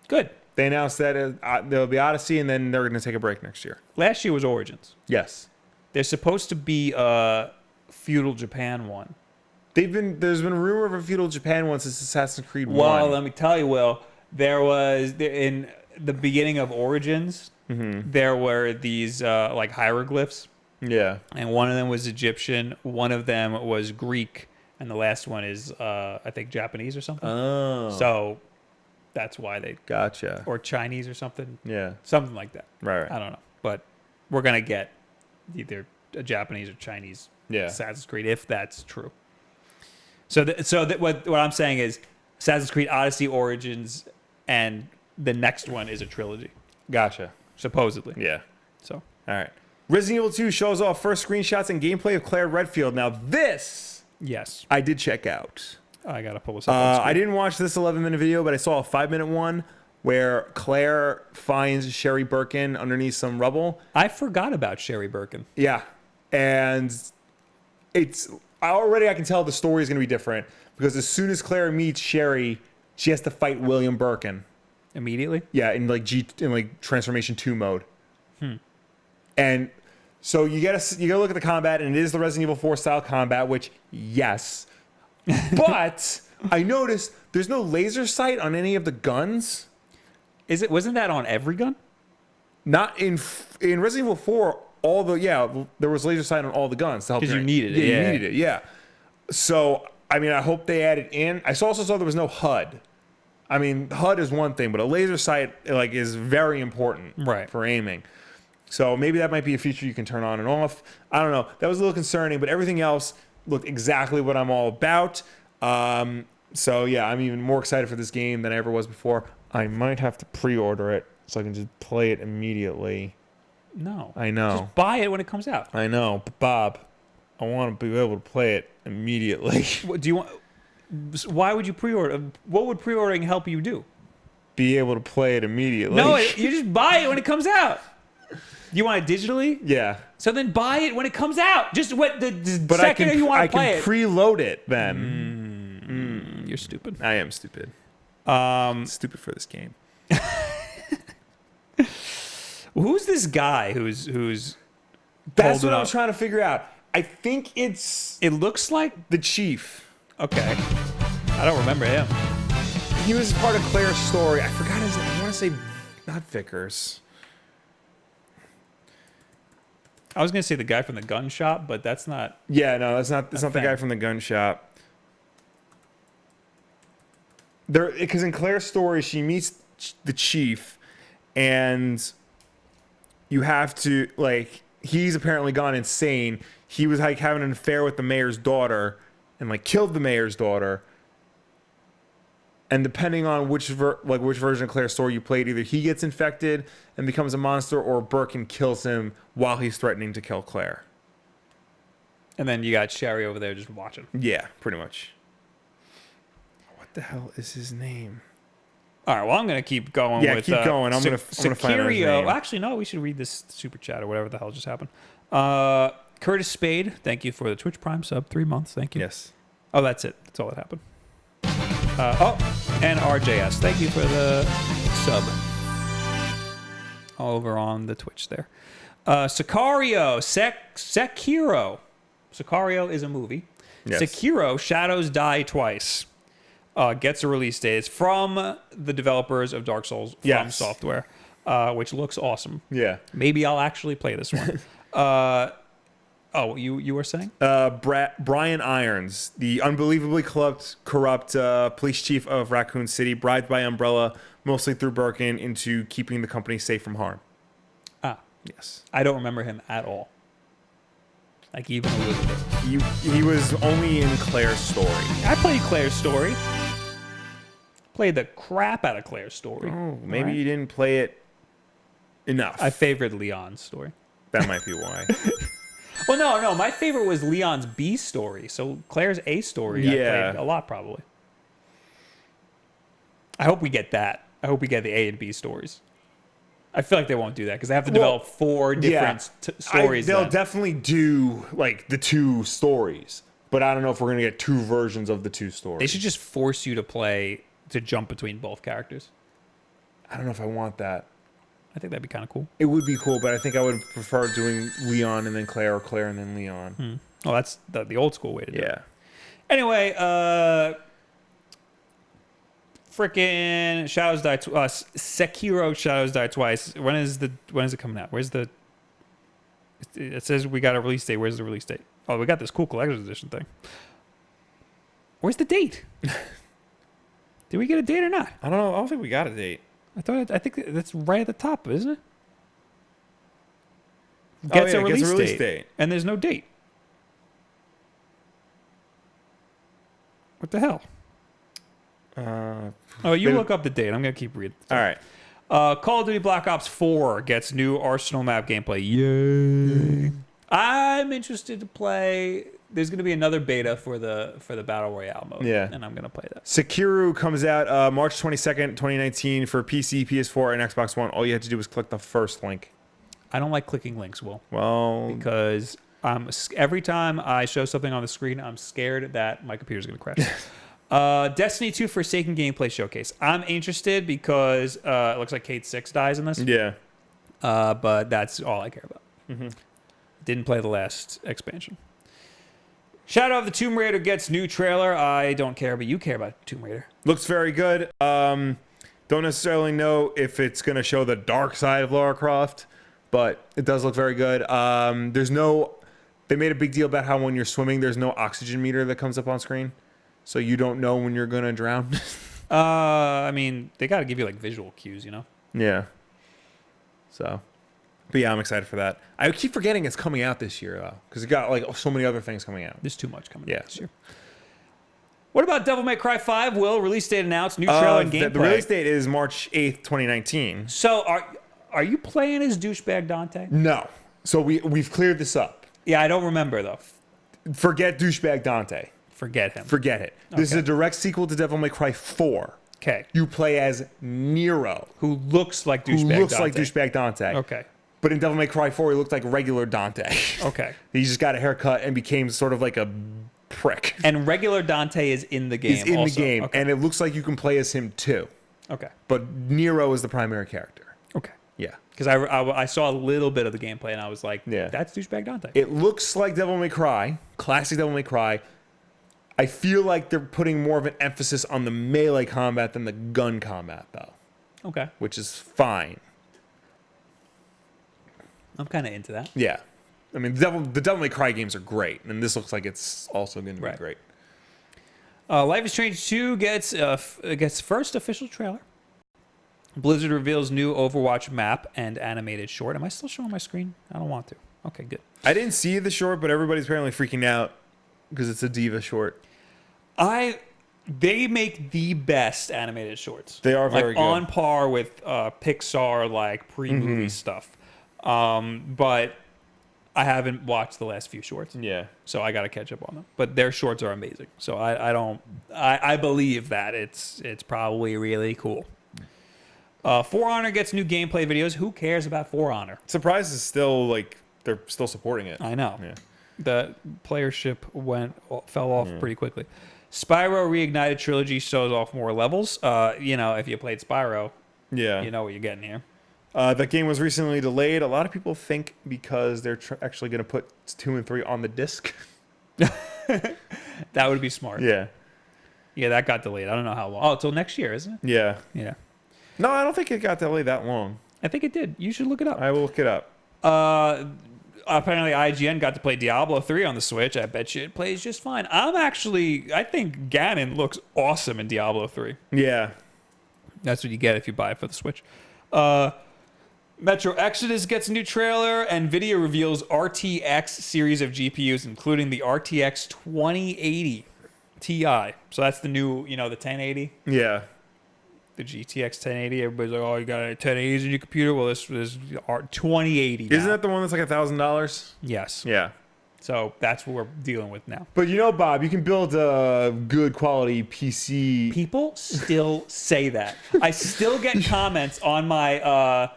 Good. They announced that there'll be Odyssey, and then they're going to take a break next year. Last year was Origins. Yes. There's supposed to be a Feudal Japan one. There's been a rumor of a Feudal Japan one since Assassin's Creed 1. Well, let me tell you, Will. There was in the beginning of Origins, there were these like hieroglyphs. Yeah. And one of them was Egyptian, one of them was Greek, and the last one is I think Japanese or something. Oh. So that's why they gotcha. Or Chinese or something. Yeah. Something like that. Right. I don't know, but we're gonna get either a Japanese or Chinese Assassin's Creed if that's true. So what I'm saying is Assassin's Creed Odyssey, Origins, and the next one is a trilogy. Gotcha. Supposedly. Yeah. So. All right. Resident Evil 2 shows off first screenshots and gameplay of Claire Redfield. Now this, yes, I did check out. I gotta pull this up. I didn't watch this 11-minute video, but I saw a 5-minute one. where Claire finds Sherry Birkin underneath some rubble. I forgot about Sherry Birkin. Yeah, and I can tell the story is going to be different because as soon as Claire meets Sherry, she has to fight William Birkin Immediately? Yeah, in like Transformation 2 mode. And so you gotta look at the combat, and it is the Resident Evil 4 style combat, which yes, but I noticed there's no laser sight on any of the guns. Wasn't that on every gun? Not in Resident Evil 4. There was laser sight on all the guns to help. Because you needed it. Yeah, you needed it. Yeah. So I mean, I hope they added in. I also saw there was no HUD. I mean, HUD is one thing, but a laser sight is very important for aiming. So maybe that might be a feature you can turn on and off. I don't know. That was a little concerning, but everything else looked exactly what I'm all about. So yeah, I'm even more excited for this game than I ever was before. I might have to pre-order it so I can just play it immediately. No. I know. Just buy it when it comes out. I know, but Bob, I want to be able to play it immediately. Do you want? Why would you pre-order? What would pre-ordering help you do? Be able to play it immediately. No, you just buy it when it comes out. You want it digitally? Yeah. So then buy it when it comes out. Just the but second you want to play it. I can preload it then. You're stupid. I am stupid. Stupid for this game. Who's this guy who's That's what I was trying to figure out. I think it looks like the chief. Okay. I don't remember him. He was part of Claire's story. I forgot his name. I want to say not Vickers. I was gonna say the guy from the gun shop, but that's not. Yeah, no, that's not the guy from the gun shop. Because in Claire's story, she meets the chief, and you have to he's apparently gone insane. He was having an affair with the mayor's daughter, and killed the mayor's daughter. And depending on which version of Claire's story you played, either he gets infected and becomes a monster, or Birkin kills him while he's threatening to kill Claire. And then you got Sherry over there just watching. Yeah, pretty much. What the hell is his name? All right, well, I'm going to keep going. Yeah, keep going. I'm going to find out his name. Actually, no, we should read this super chat or whatever the hell just happened. Curtis Spade, thank you for the Twitch Prime sub, 3 months. Thank you. Yes. Oh, that's it. That's all that happened. And RJS, thank you for the sub. All over on the Twitch there. Sicario, Sekiro. Sicario is a movie. Yes. Sekiro, Shadows Die Twice. Gets a release date. It's from the developers of Dark Souls from Software, which looks awesome. Yeah. Maybe I'll actually play this one. You were saying? Brian Irons, the unbelievably corrupt police chief of Raccoon City, bribed by Umbrella, mostly through Birkin, into keeping the company safe from harm. Ah. Yes. I don't remember him at all. Even a little bit. He was only in Claire's story. I played Claire's story. Played the crap out of Claire's story. Oh, maybe you didn't play it enough. I favored Leon's story. That might be why. Well, no. My favorite was Leon's B story. So Claire's A story, I played a lot, probably. I hope we get that. I hope we get the A and B stories. I feel like they won't do that because they have to develop 4 different stories. They'll definitely do the 2 stories, but I don't know if we're gonna get 2 versions of the 2 stories. They should just force you to jump between both characters. I don't know if I want that. I think that'd be kind of cool. It would be cool, but I think I would prefer doing Leon and then Claire, or Claire and then Leon. Well, that's the old school way to do it. Yeah. Anyway, freaking Shadows Die Twice. Sekiro Shadows Die Twice. When is it coming out? It says we got a release date. Where's the release date? Oh, we got this cool collector's edition thing. Where's the date? Did we get a date or not? I don't know. I don't think we got a date. I think that's right at the top, isn't it? Gets a release date. And there's no date. What the hell? You look up the date. I'm going to keep reading. All right. Call of Duty Black Ops 4 gets new Arsenal map gameplay. Yay. I'm interested to play there's gonna be another beta for the Battle Royale mode. Yeah. And I'm gonna play that. Sekiro comes out March 22nd, 2019 for PC, PS4, and Xbox One. All you had to do was click the first link. I don't like clicking links, Will. Well, Because every time I show something on the screen, I'm scared that my computer's gonna crash. Destiny 2 Forsaken gameplay showcase. I'm interested because it looks like Kate 6 dies in this. yeah. But that's all I care about. Didn't play the last expansion. Shadow of the Tomb Raider gets new trailer. I don't care, but you care about Tomb Raider. Looks very good. Don't necessarily know if it's going to show the dark side of Lara Croft, but it does look very good. They made a big deal about how when you're swimming, there's no oxygen meter that comes up on screen. So you don't know when you're going to drown. I mean, they got to give you like visual cues, you know? Yeah. So, but yeah, I'm excited for that. I keep forgetting it's coming out this year, though, because it got like so many other things coming out. There's too much coming Yeah. out this year. What about Devil May Cry 5? Will release date announced, new trailer and gameplay. The release date is March 8th, 2019. So are you playing as douchebag Dante? No. So we've cleared this up. Yeah, I don't remember though. Forget douchebag Dante. Forget him. Forget it. This is Okay. a direct sequel to Devil May Cry 4. Okay. You play as Nero, Who looks like douchebag who looks Dante. like douchebag Dante. Okay. But in Devil May Cry 4, he looked like regular Dante. Okay. He just got a haircut and became sort of like a prick. And regular Dante is in the game. He's in also. the game, Okay. and it looks like you can play as him too. Okay. But Nero is the primary character. Okay. Yeah. Because I saw a little bit of the gameplay and I was like, Yeah. that's douchebag Dante. It looks like Devil May Cry, classic Devil May Cry. I feel like they're putting more of an emphasis on the melee combat than the gun combat, though, Okay. which is fine. I'm kind of into that. Yeah. I mean, the Devil May Cry games are great, and this looks like it's also going to be Right. great. Life is Strange 2 gets first official trailer. Blizzard reveals new Overwatch map and animated short. Am I still showing my screen? I don't want to. Okay, good. I didn't see the short, but everybody's apparently freaking out because it's a Diva short. They make the best animated shorts. They are very like good. on par with Pixar like pre-movie stuff. But I haven't watched the last few shorts. Yeah. So I got to catch up on them. But their shorts are amazing. So I believe that it's probably really cool. For Honor gets new gameplay videos. Who cares about For Honor? Surprise is still like they're still supporting it. I know. Yeah. The playership fell off pretty quickly. Spyro Reignited Trilogy shows off more levels. If you played Spyro, Yeah. you know what you're getting here. That game was recently delayed. A lot of people think because they're actually going to put 2 and 3 on the disc. That would be smart. Yeah. Yeah, that got delayed. I don't know how long. Oh, until next year, isn't it? Yeah. Yeah. No, I don't think it got delayed that long. I think it did. You should look it up. I will look it up. Apparently, IGN got to play Diablo 3 on the Switch. I bet you it plays just fine. I think Ganon looks awesome in Diablo 3. Yeah. That's what you get if you buy it for the Switch. Metro Exodus gets a new trailer. NVIDIA reveals RTX series of GPUs, including the RTX 2080 Ti. So that's the new, the 1080. Yeah. The GTX 1080. Everybody's like, oh, you got a 1080s in your computer? Well, this is 2080 now. Isn't that the one that's like $1,000? Yes. Yeah. So that's what we're dealing with now. But Bob, you can build a good quality PC. People still say that. I still get comments on my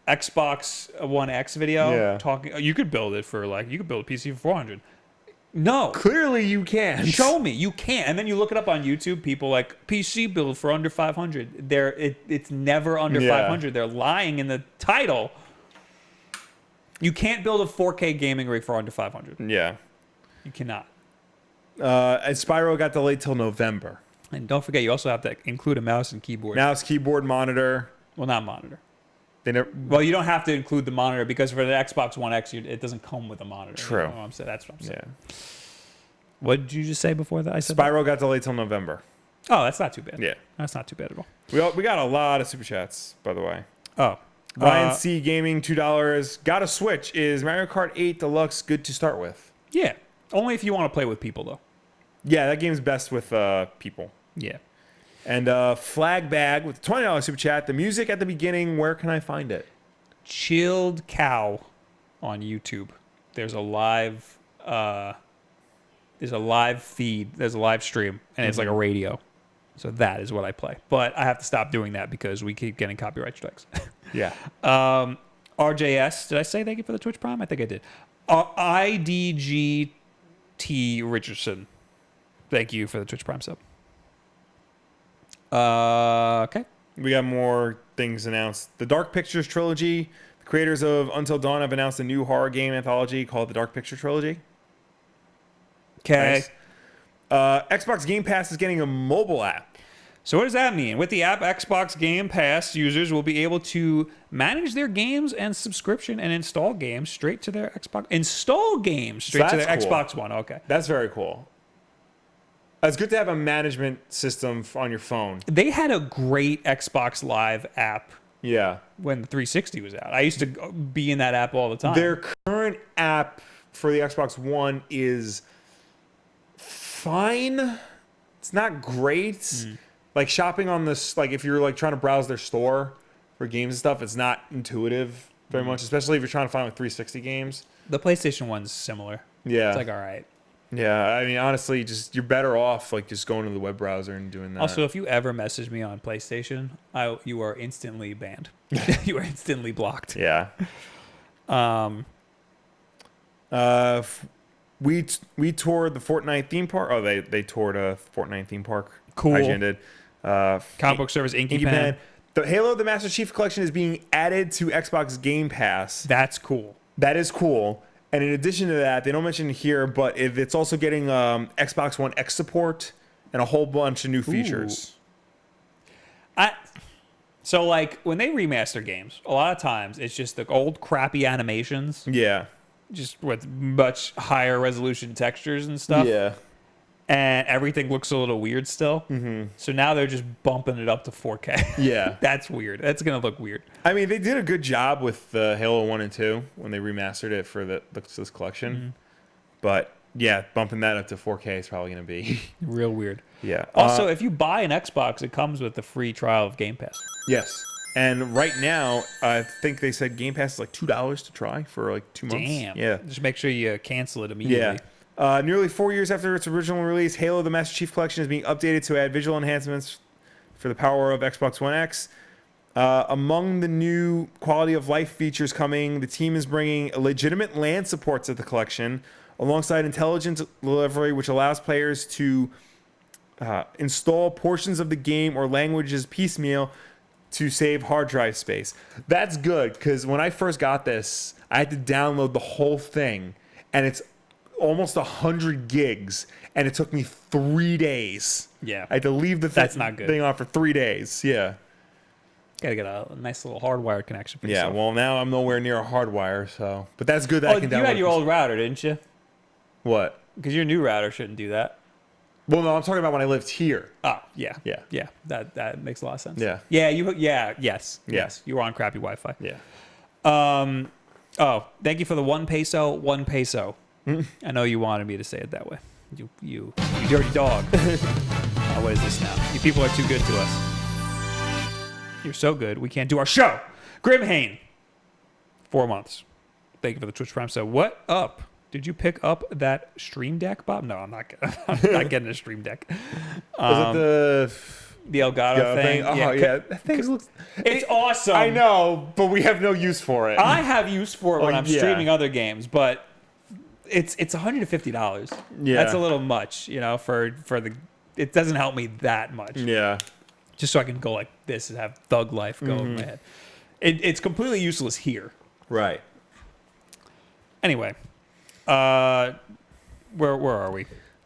Xbox One X video talking. You could build it for you could build a PC for 400. No. Clearly you can. Show me. You can't. And then you look it up on YouTube. People like PC build for under 500. It's never under 500. They're lying in the title. You can't build a 4K gaming rig for under 500. Yeah. You cannot. And Spyro got delayed till November. And don't forget, you also have to include a mouse and keyboard. Mouse, keyboard, monitor. Well, not monitor. They never. Well, you don't have to include the monitor because for the Xbox One X, it doesn't come with a monitor. True. You know what I'm saying? That's what I'm saying. Yeah. What did you just say before that? I said that? Spyro got delayed till November. Oh, that's not too bad. Yeah. That's not too bad at all. We got a lot of super chats, by the way. Oh. Ryan C. Gaming, $2. Got a Switch. Is Mario Kart 8 Deluxe good to start with? Yeah. Only if you want to play with people, though. Yeah, that game's best with people. Yeah. And Flag Bag with a $20 super chat. The music at the beginning, where can I find it? Chilled Cow on YouTube. There's a live There's a live feed. There's a live stream, and it's like a radio. So that is what I play. But I have to stop doing that because we keep getting copyright strikes. Yeah. RJS, did I say thank you for the Twitch Prime? I think I did. IDGT Richardson, thank you for the Twitch Prime sub. Okay. We got more things announced. The Dark Pictures trilogy. The creators of Until Dawn have announced a new horror game anthology called the Dark Picture Trilogy. Okay. Nice. Xbox Game Pass is getting a mobile app. So what does that mean? With the app, Xbox Game Pass users will be able to manage their games and subscription and install games straight to their Xbox. Install games straight to their Xbox One. Okay. That's very cool. It's good to have a management system on your phone. They had a great Xbox Live app Yeah. when the 360 was out. I used to be in that app all the time. Their current app for the Xbox One is fine. It's not great. Like shopping on this, like if you're like trying to browse their store for games and stuff, it's not intuitive very much, especially if you're trying to find like 360 games. The PlayStation one's similar. Yeah. It's like, all right. Yeah, I mean, honestly, just you're better off like just going to the web browser and doing that. Also, if you ever message me on PlayStation, you are instantly banned. You are instantly blocked. Yeah. We toured the Fortnite theme park. Oh, they toured a Fortnite theme park. Cool. IGN did. Comic book service Inky Pen. The Halo the Master Chief Collection is being added to Xbox Game Pass. That's cool. That is cool. And in addition to that, they don't mention it here, but it's also getting Xbox One X support and a whole bunch of new features. So like when they remaster games, a lot of times it's just the old crappy animations, Yeah. just with much higher resolution textures and stuff. Yeah. And everything looks a little weird still. So now they're just bumping it up to 4K. Yeah. That's weird. That's going to look weird. I mean, they did a good job with the Halo 1 and 2 when they remastered it for this collection. But yeah, bumping that up to 4K is probably going to be Real weird. Yeah. Also, if you buy an Xbox, it comes with the free trial of Game Pass. Yes. And right now, I think they said Game Pass is like $2 to try for like 2 months. Damn. Yeah. Just make sure you cancel it immediately. Yeah. Nearly 4 years after its original release, Halo the Master Chief Collection is being updated to add visual enhancements for the power of Xbox One X. Among the new quality of life features coming, the team is bringing legitimate LAN support to the collection, alongside intelligent delivery, which allows players to install portions of the game or languages piecemeal to save hard drive space. That's good, because when I first got this, I had to download the whole thing, and it's almost 100 gigs, and it took me 3 days. Yeah. I had to leave the That's not good. thing on for 3 days. Yeah. Gotta get a nice little hardwired connection for Yeah, yourself. well, now I'm nowhere near a hardwire, so. But that's good that I can download. You had your this. old router, didn't you? What? Because your new router shouldn't do that. Well, no, I'm talking about when I lived here. Oh, yeah. Yeah. Yeah. That makes a lot of sense. Yeah. Yeah, yes. Yeah. Yes. You were on crappy Wi-Fi. Yeah. Oh, thank you for the 1 peso, 1 peso. I know you wanted me to say it that way. You dirty dog. What is this now? You people are too good to us. You're so good, we can't do our show. Grimhane, 4 months. Thank you for the Twitch Prime. So, what up? Did you pick up that Stream Deck, Bob? No, I'm not. I'm not getting a Stream Deck. Was it The Elgato thing? Oh, yeah. That thing looks... It's awesome. I know, but we have no use for it. I have use for it when I'm yeah. streaming other games, but it's $150. Yeah. That's a little much, for the. It doesn't help me that much. Yeah. Just so I can go like this and have Thug Life go in my head. It's completely useless here. Right. Anyway, where are we?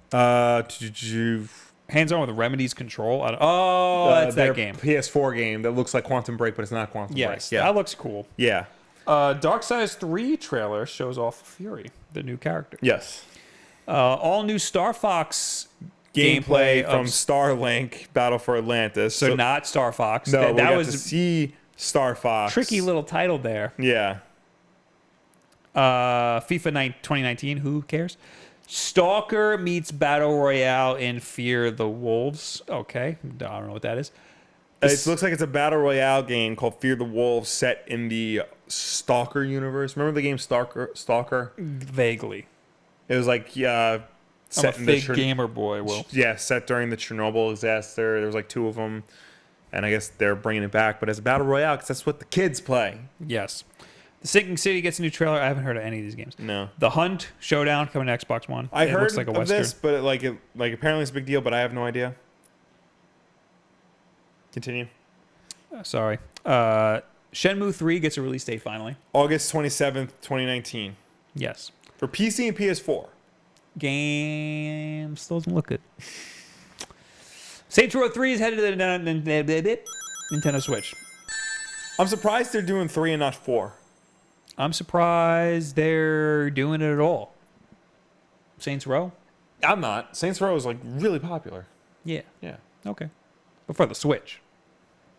Did you... Hands on with Remedy's Control. That's their that game. PS4 game that looks like Quantum Break, but it's not Quantum Yes, Break. Yeah. that looks cool. Yeah. Darksiders 3 trailer shows off Fury, the new character. Yes. All new Star Fox Gameplay of- from Starlink Battle for Atlantis. So not Star Fox. No, that we got was to see Star Fox. tricky little title there. Yeah. FIFA 2019. Who cares? Stalker meets Battle Royale in Fear the Wolves. Okay, I don't know what that is. It looks like it's a battle royale game called Fear the Wolves, set in the Stalker universe. Remember the game Stalker? Vaguely. It was like I'm a Set in the fake gamer boy, Will. Yeah, set during the Chernobyl disaster. There was like 2 of them, and I guess they're bringing it back, but as a battle royale because that's what the kids play. Yes. The Sinking City gets a new trailer. I haven't heard of any of these games. No. The Hunt Showdown coming to Xbox One. I heard looks like a of Western. this, but apparently it's a big deal, but I have no idea. Continue. Sorry. Shenmue 3 gets a release date finally. August 27th, 2019. Yes. For PC and PS4. Game still doesn't look good. Saints Row 3 is headed to the Nintendo Switch. I'm surprised they're doing 3 and not 4. I'm surprised they're doing it at all. Saints Row? I'm not. Saints Row is like really popular. Yeah. Yeah. Okay. But for the Switch.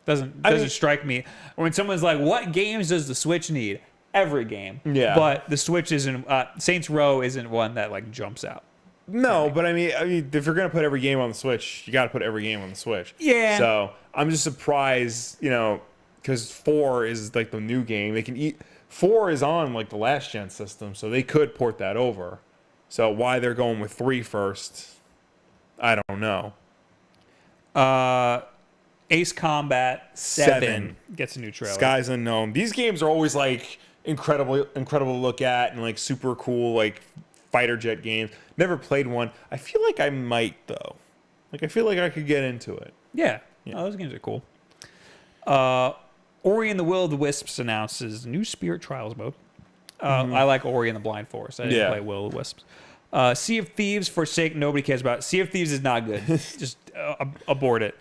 Doesn't strike me. When someone's like, what games does the Switch need? Every game. Yeah. But the Switch isn't, Saints Row isn't one that like jumps out. No, but I mean, if you're gonna put every game on the Switch, you got to put every game on the Switch. Yeah. So I'm just surprised, because 4 is like the new game. They can 4 is on like the last gen system, so they could port that over. So why they're going with 3 first, I don't know. Ace Combat 7 gets a new trailer. Skies Unknown. These games are always like incredible to look at and like super cool like fighter jet games. Never played one. I feel like I might though. Like I feel like I could get into it. Yeah. Oh, those games are cool. Ori and the Will of the Wisps announces new Spirit Trials mode. I like Ori and the Blind Forest. I didn't play Will of the Wisps. Sea of Thieves, Forsake, nobody cares about. Sea of Thieves is not good. Just abort it.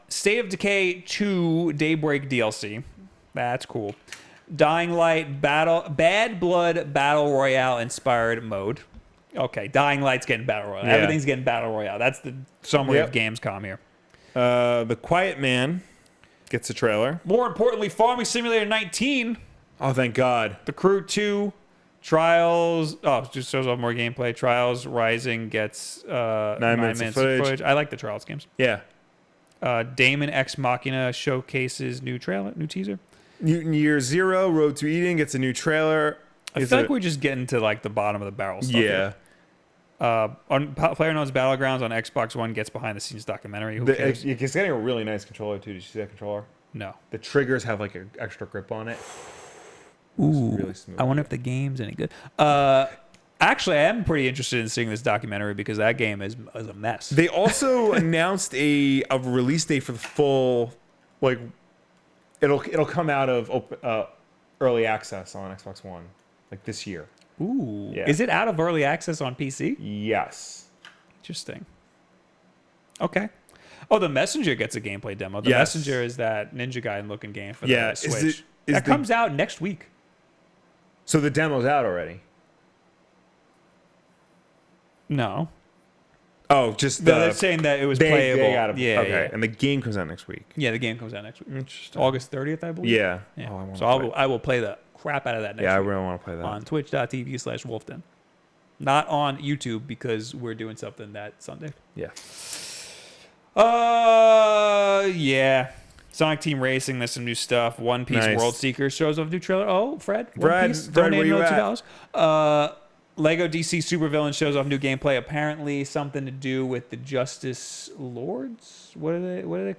State of Decay 2 Daybreak DLC. That's cool. Dying Light Bad Blood Battle Royale inspired mode. Okay, Dying Light's getting Battle Royale. Yeah. Everything's getting Battle Royale. That's the summary of Gamescom here. The Quiet Man gets a trailer. More importantly, Farming Simulator 19. Oh, thank God. The Crew 2. Trials. Oh, just shows off more gameplay. Trials Rising gets 9 minutes of footage. I like the Trials games. Yeah. Damon Ex Machina showcases new teaser. Mutant Year Zero, Road to Eden gets a new trailer. I feel like we're just getting to like the bottom of the barrel stuff. Yeah. On PlayerUnknown's Battlegrounds on Xbox One gets behind the scenes documentary. Who cares? It's getting a really nice controller too. Did you see that controller? No. The triggers have like an extra grip on it. Ooh. Really smooth. I wonder if the game's any good. Actually, I am pretty interested in seeing this documentary because that game is a mess. They also announced a release date for the full, like, it'll come out of early access on Xbox One, like this year. Ooh. Yeah. Is it out of early access on PC? Yes. Interesting. Okay. Oh, The Messenger gets a gameplay demo. The Yes. Messenger is that Ninja Gaiden looking game for the Switch. That comes out next week. So the demo's out already. No. Oh, just They're saying that it was playable. Okay. Yeah. And the game comes out next week. Yeah, the game comes out next week. Interesting. August 30th, I believe. Yeah. Yeah. Oh, I wanna So play. I will play the crap out of that next Yeah, I week really want to play that. on twitch.tv/Wulff Den. Not on YouTube because we're doing something that Sunday. Yeah. Yeah. Sonic Team Racing, there's some new stuff. One Piece Nice. World Seekers shows off new trailer. Oh, Fred. Fred, Piece. where Donate you another at? $2. Lego DC Supervillain shows off new gameplay. Apparently something to do with the Justice Lords. What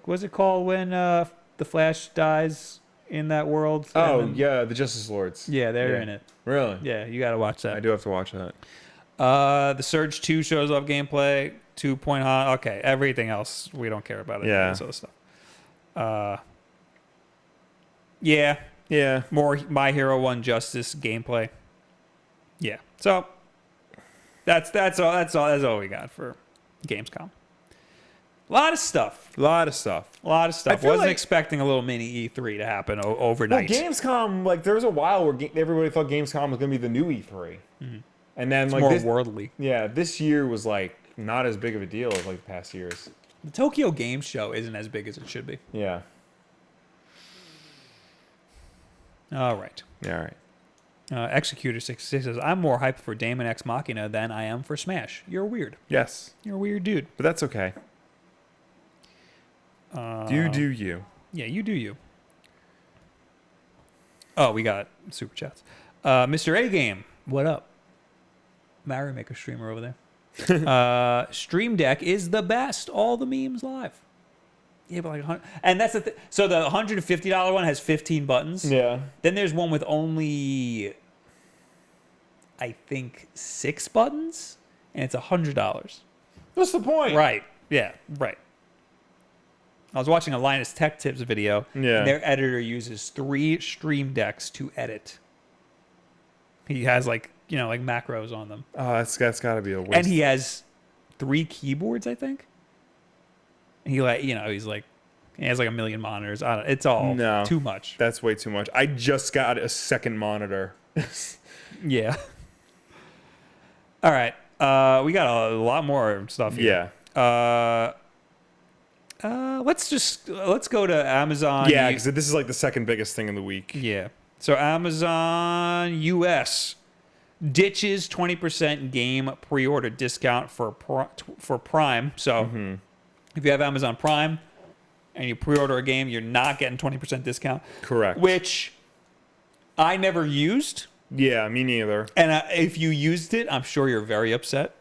what's it called when the Flash dies in that world? Oh, And then- yeah, the Justice Lords. Yeah, they're in it. Really? Yeah, you got to watch that. I do have to watch that. The Surge 2 shows off gameplay. 2 Hot. Okay, everything else we don't care about. Yeah. This other stuff. Yeah. Yeah. More My Hero 1 Justice gameplay. Yeah. So that's all we got for Gamescom. A lot of stuff. I feel Wasn't like- expecting a little mini E3 to happen Well, overnight. Gamescom, like there was a while where everybody thought Gamescom was going to be the new E3, and then like More this, worldly. this year was like not as big of a deal as like the past years. The Tokyo Game Show isn't as big as it should be. Yeah. All right. Yeah. All right. Executor 66 says, I'm more hyped for Damon Ex Machina than I am for Smash. You're weird. Yes, You're a weird dude. but that's okay. Do you? Yeah, you do you. Oh, we got super chats. Mr. A Game, what up? Mario Maker streamer over there. Stream Deck is the best. All the memes live. Yeah, but like 100, and that's the thing. So the $150 one has 15 buttons. Yeah. Then there's one with only, I think, 6 buttons, and it's $100. What's the point? Right. Yeah. Right. I was watching a Linus Tech Tips video. Yeah. And their editor uses 3 Stream Decks to edit. He has like macros on them. Oh, that's got to be a waste. And he has 3 keyboards, I think. And he he's like, he has like 1 million monitors. I don't. It's all too much. That's way too much. I just got a second monitor. Yeah. All right. We got a lot more stuff here. Yeah. Let's go to Amazon. Yeah, because this is like the second biggest thing in the week. Yeah. So Amazon US ditches 20% game pre-order discount for Prime. So if you have Amazon Prime and you pre-order a game, you're not getting 20% discount. Correct. Which I never used. Yeah, me neither. And if you used it, I'm sure you're very upset.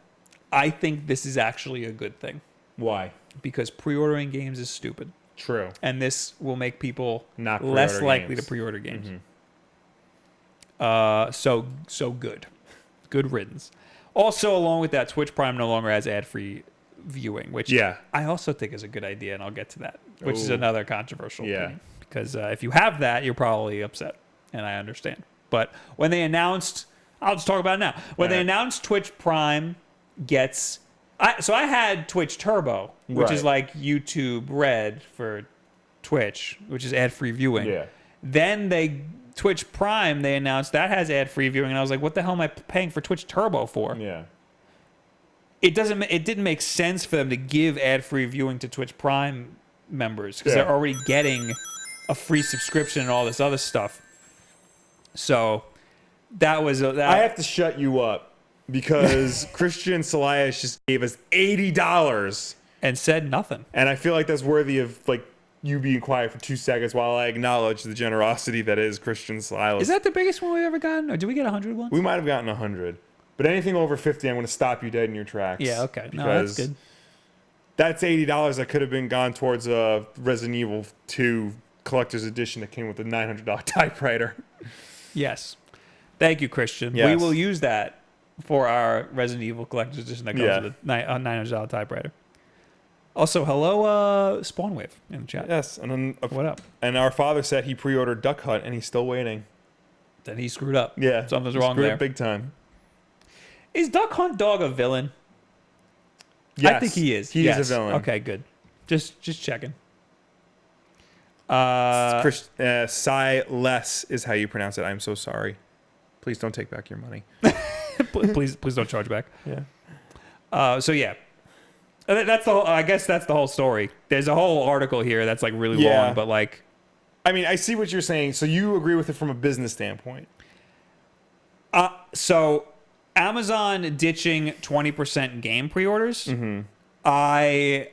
I think this is actually a good thing. Why? Because pre-ordering games is stupid. True. And this will make people Not less pre-order likely games. to pre-order games. So good. Good riddance. Also, along with that, Twitch Prime no longer has ad-free viewing, which I also think is a good idea, and I'll get to that, which is another controversial thing. Because if you have that, you're probably upset, and I understand. But when they announced, I'll just talk about it now. When they announced Twitch Prime gets... So I had Twitch Turbo, which is like YouTube Red for Twitch, which is ad-free viewing. Yeah. Then Twitch Prime, they announced that has ad-free viewing, and I was like, what the hell am I paying for Twitch Turbo for? Yeah. It didn't make sense for them to give ad-free viewing to Twitch Prime members because they're already getting a free subscription and all this other stuff. So that was I have to shut you up because Christian Salias just gave us $80 and said nothing. And I feel like that's worthy of like you being quiet for 2 seconds while I acknowledge the generosity that is Christian Salias. Is that the biggest one we've ever gotten, or did we get 100 once? We might have gotten 100. But anything over 50, I'm going to stop you dead in your tracks. Yeah, okay. No, that's good. That's $80 that could have been gone towards a Resident Evil 2 collector's edition that came with a $900 typewriter. Yes. Thank you, Christian. Yes. We will use that for our Resident Evil collector's edition that comes with a $900 typewriter. Also, hello, Spawnwave in the chat. Yes. And then, what up? And our father said he pre-ordered Duck Hunt and he's still waiting. Then he screwed up. Yeah. Something's wrong there. Big time. Is Duck Hunt Dog a villain? Yes. I think he is. He is a villain. Okay, good. Just checking. Silas is how you pronounce it. I'm so sorry. Please don't take back your money. please don't charge back. Yeah. So yeah. That's the whole, I guess that's the whole story. There's a whole article here that's like really long, but like, I mean, I see what you're saying. So you agree with it from a business standpoint. So Amazon ditching 20% game pre-orders. I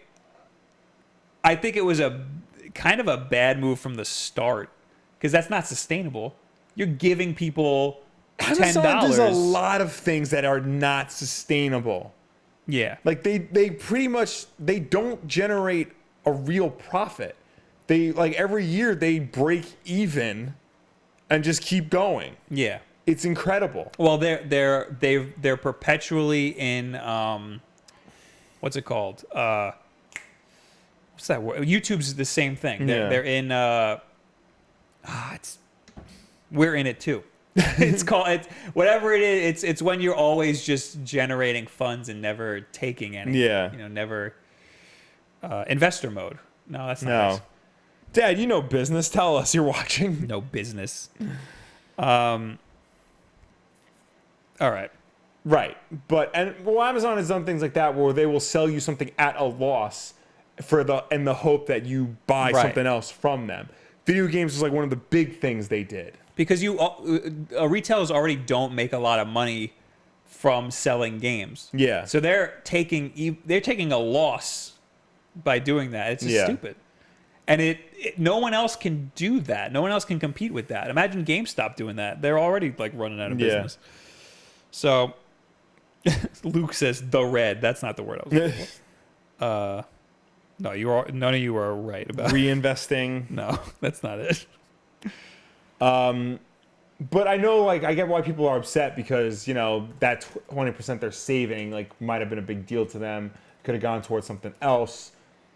think it was a kind of a bad move from the start because that's not sustainable. You're giving people $10. Amazon does a lot of things that are not sustainable. Yeah. Like they pretty much, they don't generate a real profit. They like every year they break even and just keep going. Yeah. It's incredible. Well, they're perpetually in what's it called? What's that word? YouTube's the same thing. They're in we're in it too. It's called whatever it is. It's when you're always just generating funds and never taking any. Yeah. You know, never investor mode. No, that's not nice. Dad, you know business. Tell us you're watching. No business. All right. Right. But Amazon has done things like that where they will sell you something at a loss in the hope that you buy something else from them. Video games is like one of the big things they did. Because retailers already don't make a lot of money from selling games. Yeah. So they're taking a loss by doing that. It's just stupid. And no one else can do that. No one else can compete with that. Imagine GameStop doing that. They're already like running out of business. So Luke says the red. That's not the word I was looking for. No, none of you are right about Reinvesting. No, that's not it. But I know, like, I get why people are upset because, you know, that 20% they're saving, like, might have been a big deal to them. Could have gone towards something else.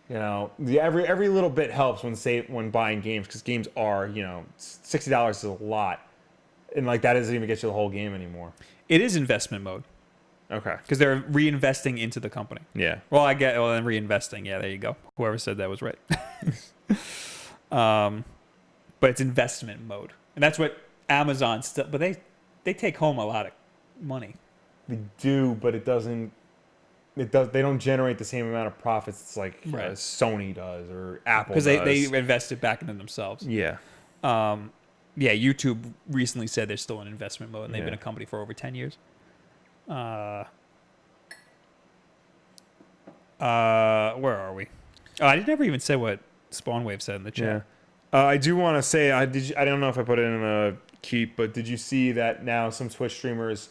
You know, every little bit helps when buying games, because games are, you know, $60 is a lot. And, like, that doesn't even get you the whole game anymore. It is investment mode. Okay. Because they're reinvesting into the company. Yeah. Well, then reinvesting. Yeah, there you go. Whoever said that was right. But it's investment mode. And that's what Amazon still, but they take home a lot of money. They do, but they don't generate the same amount of profits like Sony does or Apple does. Because they invest it back into themselves. Yeah. YouTube recently said they're still in investment mode, and they've been a company for over 10 years. Where are we? Oh, I never even say what Spawnwave said in the chat. Yeah. I do want to say, I don't know if I put it in a keep, but did you see that now some Twitch streamers,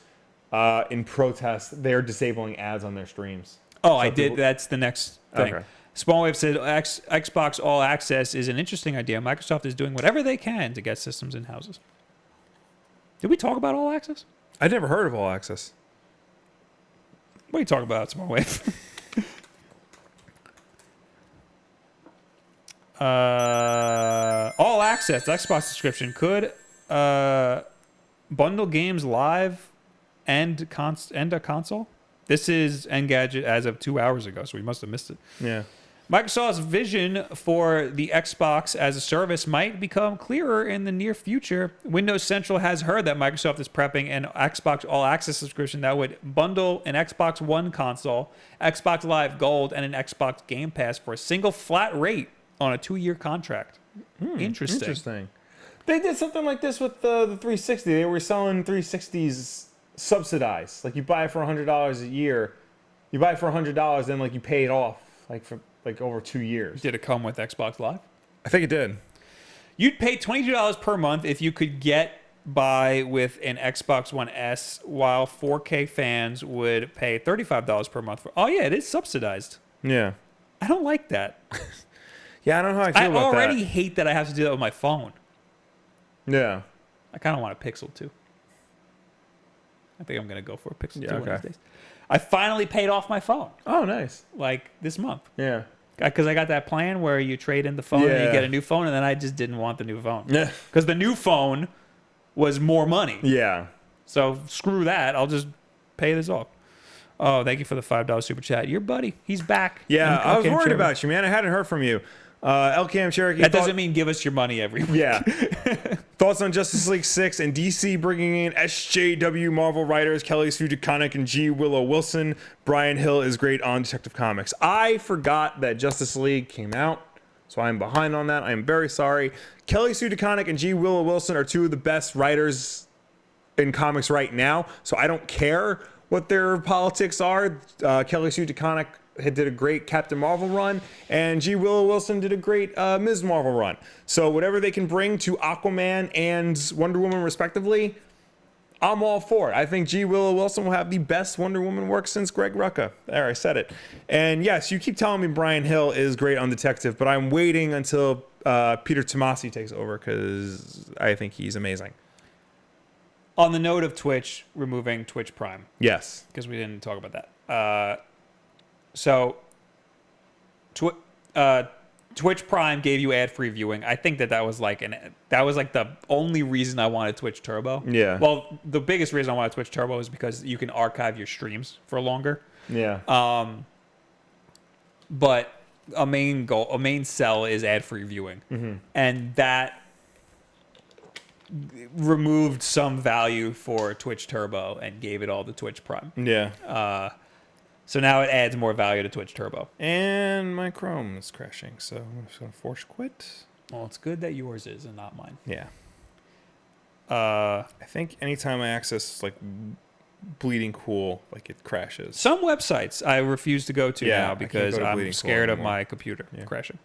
in protest, they're disabling ads on their streams? Oh, I did. That's the next thing. Okay. Spawnwave said Xbox All Access is an interesting idea. Microsoft is doing whatever they can to get systems in houses. Did we talk about All Access? I'd never heard of All Access. What are you talking about, Spawnwave? All Access Xbox subscription could bundle games live and a console. This is Engadget as of 2 hours ago, so we must have missed it. Yeah. Microsoft's vision for the Xbox as a service might become clearer in the near future. Windows Central has heard that Microsoft is prepping an Xbox All Access subscription that would bundle an Xbox One console, Xbox Live Gold, and an Xbox Game Pass for a single flat rate on a 2-year contract. Interesting. They did something like this with the 360. They were selling 360s subsidized. Like, you buy it for $100 a year. You buy it for $100, then like you pay it off for over 2 years. Did it come with Xbox Live? I think it did. You'd pay $22 per month if you could get by with an Xbox One S, while 4K fans would pay $35 per month. Oh yeah, it is subsidized. Yeah. I don't like that. Yeah, I don't know how I feel about that. I already hate that I have to do that with my phone. Yeah. I kind of want a Pixel 2. I think I'm going to go for a Pixel 2 one of these days. I finally paid off my phone. Oh, nice. Like this month. Yeah. Because I got that plan where you trade in the phone and you get a new phone, and then I just didn't want the new phone. Yeah. Because the new phone was more money. Yeah. So screw that. I'll just pay this off. Oh, thank you for the $5 super chat. Your buddy, he's back. Yeah, I was worried about you, man. I hadn't heard from you. LKM Cherokee. That doesn't mean give us your money every week. Yeah. Thoughts on Justice League 6 and DC bringing in SJW Marvel writers Kelly Sue DeConnick and G. Willow Wilson. Brian Hill is great on Detective Comics. I forgot that Justice League came out, so I'm behind on that. I am very sorry. Kelly Sue DeConnick and G. Willow Wilson are two of the best writers in comics right now, so I don't care what their politics are. Kelly Sue DeConnick did a great Captain Marvel run, and G. Willow Wilson did a great Ms. Marvel run. So whatever they can bring to Aquaman and Wonder Woman respectively, I'm all for it. I think G. Willow Wilson will have the best Wonder Woman work since Greg Rucka. There, I said it. And yes, you keep telling me Brian Hill is great on Detective, but I'm waiting until Peter Tomasi takes over because I think he's amazing. On the note of Twitch removing Twitch Prime. Yes. Because we didn't talk about that. So, Twitch Prime gave you ad-free viewing. I think that was like the only reason I wanted Twitch Turbo. Yeah. Well, the biggest reason I wanted Twitch Turbo is because you can archive your streams for longer. Yeah. But a main sell is ad-free viewing, and that removed some value for Twitch Turbo and gave it all to Twitch Prime. Yeah. So now it adds more value to Twitch Turbo. And my Chrome is crashing, so I'm just going to force quit. Well, it's good that yours is and not mine. Yeah. I think anytime I access like Bleeding Cool, like it crashes. Some websites I refuse to go to now because I'm scared of anymore. my computer crashing.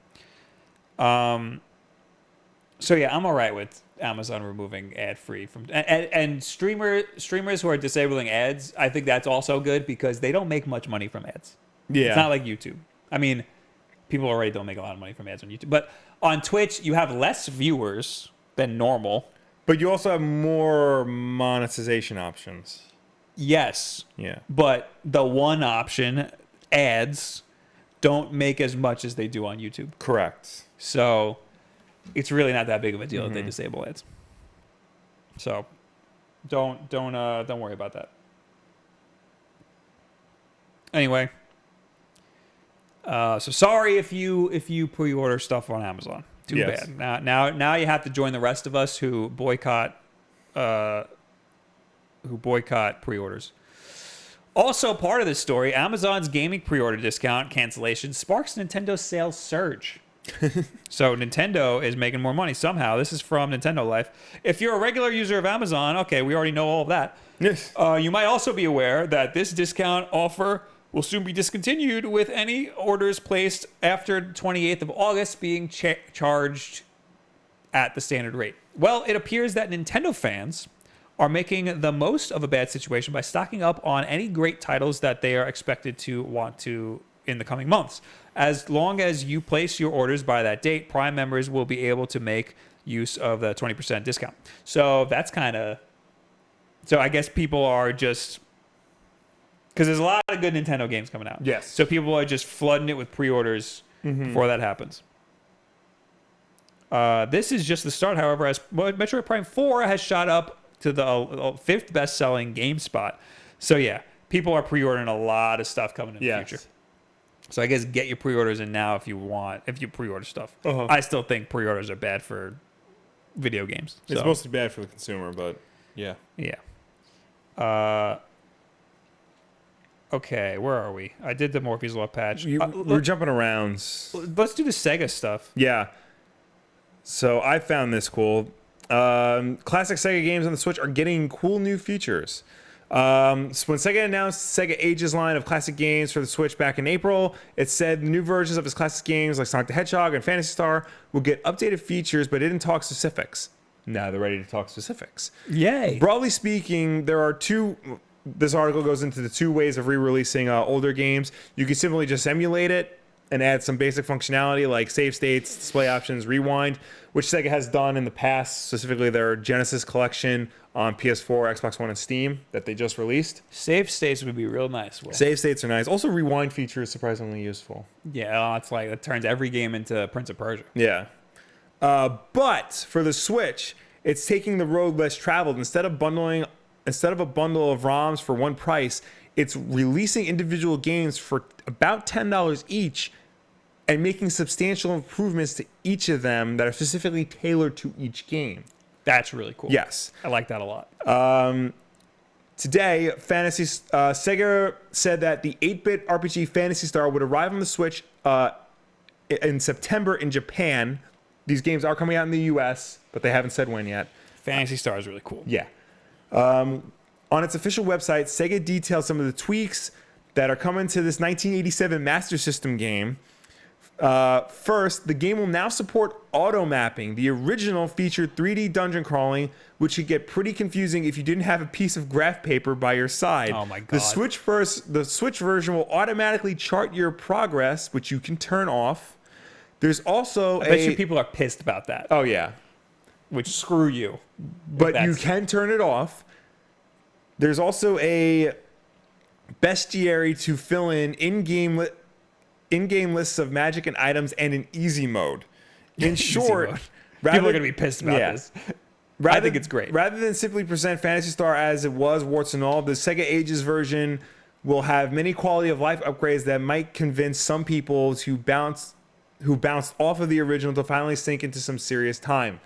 So yeah, I'm all right with Amazon removing ad-free from and streamers who are disabling ads. I think that's also good because they don't make much money from ads. Yeah. It's not like YouTube. I mean, people already don't make a lot of money from ads on YouTube, but on Twitch you have less viewers than normal. But you also have more monetization options. Yes. Yeah. But the one option, ads, don't make as much as they do on YouTube. Correct. So it's really not that big of a deal that they disable ads. So don't worry about that. Anyway, so sorry if you pre-order stuff on Amazon. Too bad. Now you have to join the rest of us who boycott pre-orders. Also, part of this story, Amazon's gaming pre-order discount cancellation sparks Nintendo's sales surge. So Nintendo is making more money somehow. This is from Nintendo Life. If you're a regular user of Amazon, okay, we already know all of that. Yes. You might also be aware that this discount offer will soon be discontinued, with any orders placed after 28th of August being charged at the standard rate. Well, it appears that Nintendo fans are making the most of a bad situation by stocking up on any great titles that they are expected to want to in the coming months. As long as you place your orders by that date, Prime members will be able to make use of the 20% discount. So that's kind of... So I guess people are just... Because there's a lot of good Nintendo games coming out. Yes. So people are just flooding it with pre-orders before that happens. This is just the start, however, as Metroid Prime 4 has shot up to the fifth best-selling game spot. So yeah, people are pre-ordering a lot of stuff coming in the future. So I guess get your pre-orders in now if you pre-order stuff. I still think pre-orders are bad for video games. It's mostly bad for the consumer, but yeah. Yeah. Okay, where are we? I did the Morphe's Law patch. We're jumping around. Let's do the Sega stuff. Yeah. So I found this cool. Classic Sega games on the Switch are getting cool new features. So when Sega announced Sega Ages line of classic games for the Switch back in April, it said the new versions of its classic games like Sonic the Hedgehog and Phantasy Star will get updated features, but it didn't talk specifics. Now they're ready to talk specifics. Yay. Broadly speaking, there are two... This article goes into the two ways of re-releasing older games. You can simply just emulate it and add some basic functionality like save states, display options, rewind, which Sega has done in the past, specifically their Genesis collection on PS4, Xbox One, and Steam that they just released. Save states would be real nice. Will. Save states are nice. Also, rewind feature is surprisingly useful. Yeah, it's like it turns every game into Prince of Persia. Yeah. But for the Switch, it's taking the road less traveled. Instead of a bundle of ROMs for one price, it's releasing individual games for about $10 each and making substantial improvements to each of them that are specifically tailored to each game. That's really cool. Yes. I like that a lot. Today, Sega said that the 8-bit RPG Phantasy Star would arrive on the Switch in September in Japan. These games are coming out in the US, but they haven't said when yet. Phantasy Star is really cool. Yeah. On its official website, Sega details some of the tweaks that are coming to this 1987 Master System game. First, the game will now support auto mapping. The original featured 3D dungeon crawling, which could get pretty confusing if you didn't have a piece of graph paper by your side. Oh my god. The Switch version will automatically chart your progress, which you can turn off. There's also I bet you people are pissed about that. Oh yeah. Which screw you. But you can turn it off. There's also a bestiary to fill in-game lists of magic and items and an easy mode. In short, people are going to be pissed about this. I think it's great. Rather than simply present Phantasy Star as it was, warts and all, the Sega Ages version will have many quality of life upgrades that might convince some people who bounced off of the original to finally sink into some serious time.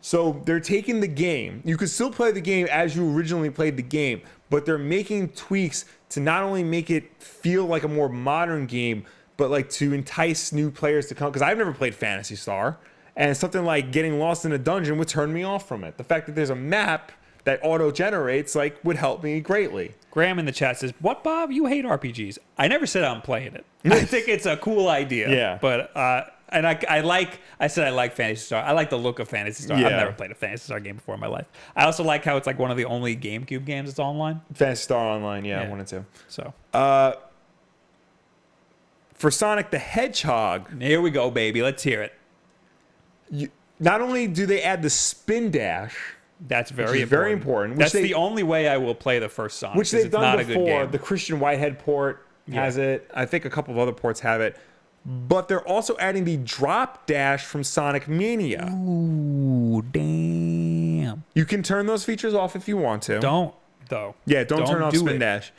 So they're taking the game. You could still play the game as you originally played the game, but they're making tweaks to not only make it feel like a more modern game, but like to entice new players to come. Because I've never played Phantasy Star, and something like getting lost in a dungeon would turn me off from it. The fact that there's a map that auto-generates would help me greatly. Graham in the chat says, "What, Bob? You hate RPGs?" I never said I'm playing it. I think it's a cool idea. Yeah. But And I said I like Phantasy Star. I like the look of Phantasy Star. Yeah. I've never played a Phantasy Star game before in my life. I also like how it's like one of the only GameCube games that's online. Phantasy Star Online, yeah, I wanted to. So For Sonic the Hedgehog, here we go, baby. Let's hear it. not only do they add the spin dash, That's which is very important. That's the only way I will play the first Sonic. Which they've done not a before. good game. The Christian Whitehead port has it. I think a couple of other ports have it. But they're also adding the drop dash from Sonic Mania. Ooh, damn. You can turn those features off if you want to. Don't, though. Yeah, don't turn off spin it. dash.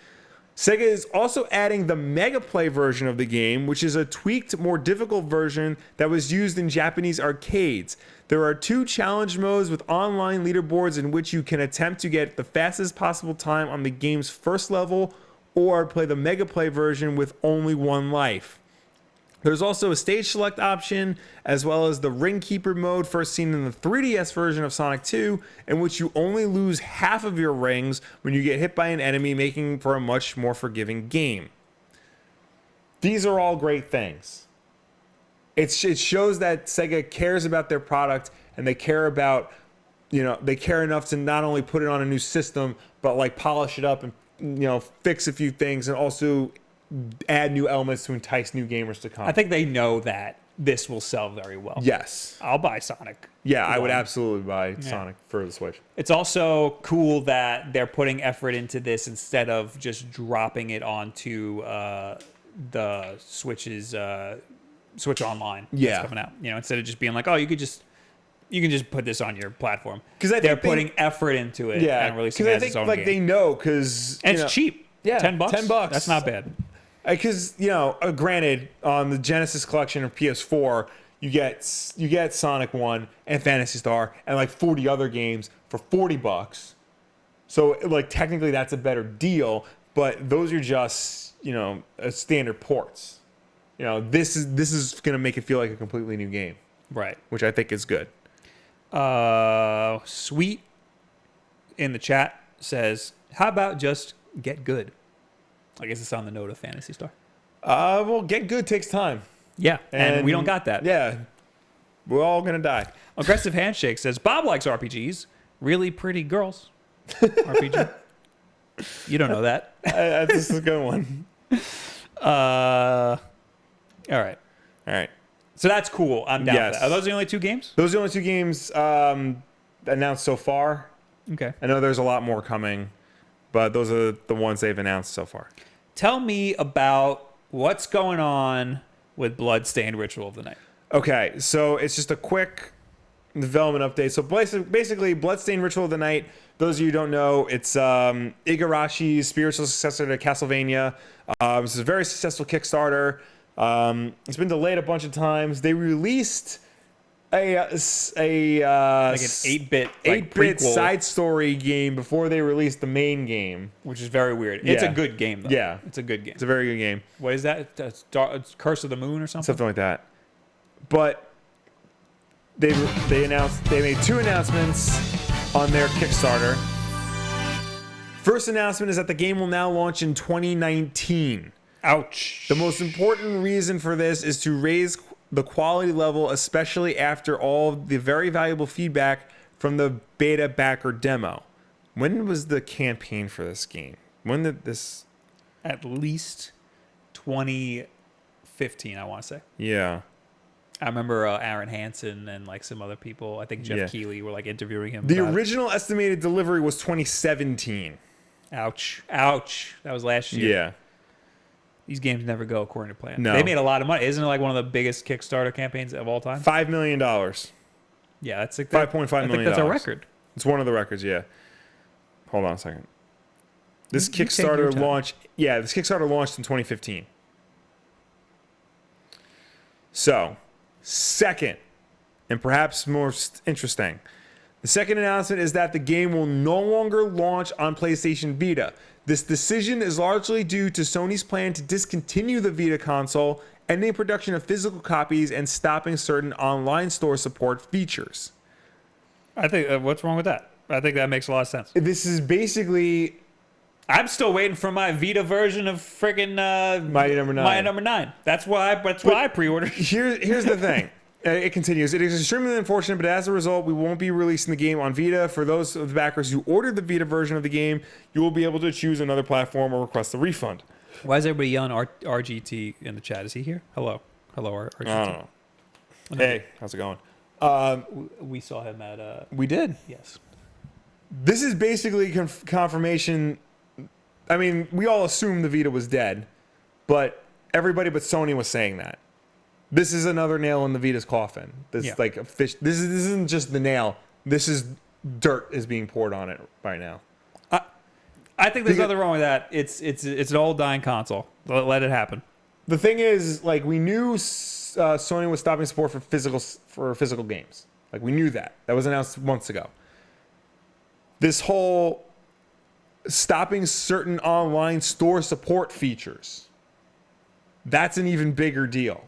Sega is also adding the Mega Play version of the game, which is a tweaked, more difficult version that was used in Japanese arcades. There are 2 challenge modes with online leaderboards in which you can attempt to get the fastest possible time on the game's first level or play the Mega Play version with only 1 life. There's also a stage select option, as well as the Ring Keeper mode first seen in the 3DS version of Sonic 2, in which you only lose half of your rings when you get hit by an enemy, making for a much more forgiving game. These are all great things. It shows that Sega cares about their product, and they care about, they care enough to not only put it on a new system, but like polish it up and, fix a few things, and also add new elements to entice new gamers to come. I think they know that this will sell very well. Yes. I'll buy Sonic. Yeah, I would absolutely buy Sonic for the Switch. It's also cool that they're putting effort into this instead of just dropping it onto the Switch's Switch Online that's coming out. Instead of just being like, oh, you can just put this on your platform. Because they're putting effort into it and releasing it as its own game. They know because it's cheap. Yeah, $10. $10. That's not bad. Because granted, on the Genesis collection of PS4, you get Sonic 1 and Phantasy Star and like 40 other games for $40. So like technically that's a better deal, but those are just standard ports. This is gonna make it feel like a completely new game, right? Which I think is good. Sweet in the chat says, "How about just get good?" I guess it's on the note of Phantasy Star. Well, get good takes time. Yeah, and we don't got that. Yeah, we're all gonna die. Aggressive Handshake says, Bob likes RPGs. Really pretty girls. RPG. You don't know that. This is a good one. All right. So that's cool. I'm down for that. Are those the only 2 games? Those are the only 2 games announced so far. Okay. I know there's a lot more coming, but those are the ones they've announced so far. Tell me about what's going on with Bloodstained Ritual of the Night. Okay, so it's just a quick development update. So basically, Bloodstained Ritual of the Night, those of you who don't know, it's Igarashi's spiritual successor to Castlevania. This is a very successful Kickstarter. It's been delayed a bunch of times. They released like an 8-bit prequel side story game before they released the main game, which is very weird. It's a good game, though. Yeah, it's a good game. It's a very good game. What is that? It's Curse of the Moon or something like that. But they made 2 announcements on their Kickstarter. First announcement is that the game will now launch in 2019. Ouch. The most important reason for this is to raise the quality level, especially after all the very valuable feedback from the beta backer demo. When was the campaign for this game? When did this? At least 2015, I want to say. Yeah. I remember Aaron Hansen and like some other people. I think Jeff Keighley were like interviewing him. The original estimated delivery was 2017. Ouch. That was last year. Yeah. These games never go according to plan. No. They made a lot of money. Isn't it like one of the biggest Kickstarter campaigns of all time? $5 million. Yeah, that's like $5.5 million. I think that's a record. It's one of the records, yeah. Hold on a second. This Kickstarter launched in 2015. So, second, and perhaps most interesting, the second announcement is that the game will no longer launch on PlayStation Vita. This decision is largely due to Sony's plan to discontinue the Vita console, ending production of physical copies, and stopping certain online store support features. I think, what's wrong with that? I think that makes a lot of sense. This is basically, I'm still waiting for my Vita version of friggin' Mighty Number 9. Mighty Number 9. That's why I pre-ordered. Here's the thing. It continues. It is extremely unfortunate, but as a result, we won't be releasing the game on Vita. For those of the backers who ordered the Vita version of the game, you will be able to choose another platform or request a refund. Why is everybody yelling RGT in the chat? Is he here? Hello, RGT. I don't know. Hey, how's it going? We saw him at. We did. Yes. This is basically confirmation. I mean, we all assumed the Vita was dead, but everybody but Sony was saying that. This is another nail in the Vita's coffin. This like a fish. This isn't just the nail. This is dirt is being poured on it right now. I think there's nothing wrong with that. It's an old dying console. Let it happen. The thing is, like, we knew Sony was stopping support for physical games. Like, we knew that. That was announced months ago. This whole stopping certain online store support features, that's an even bigger deal.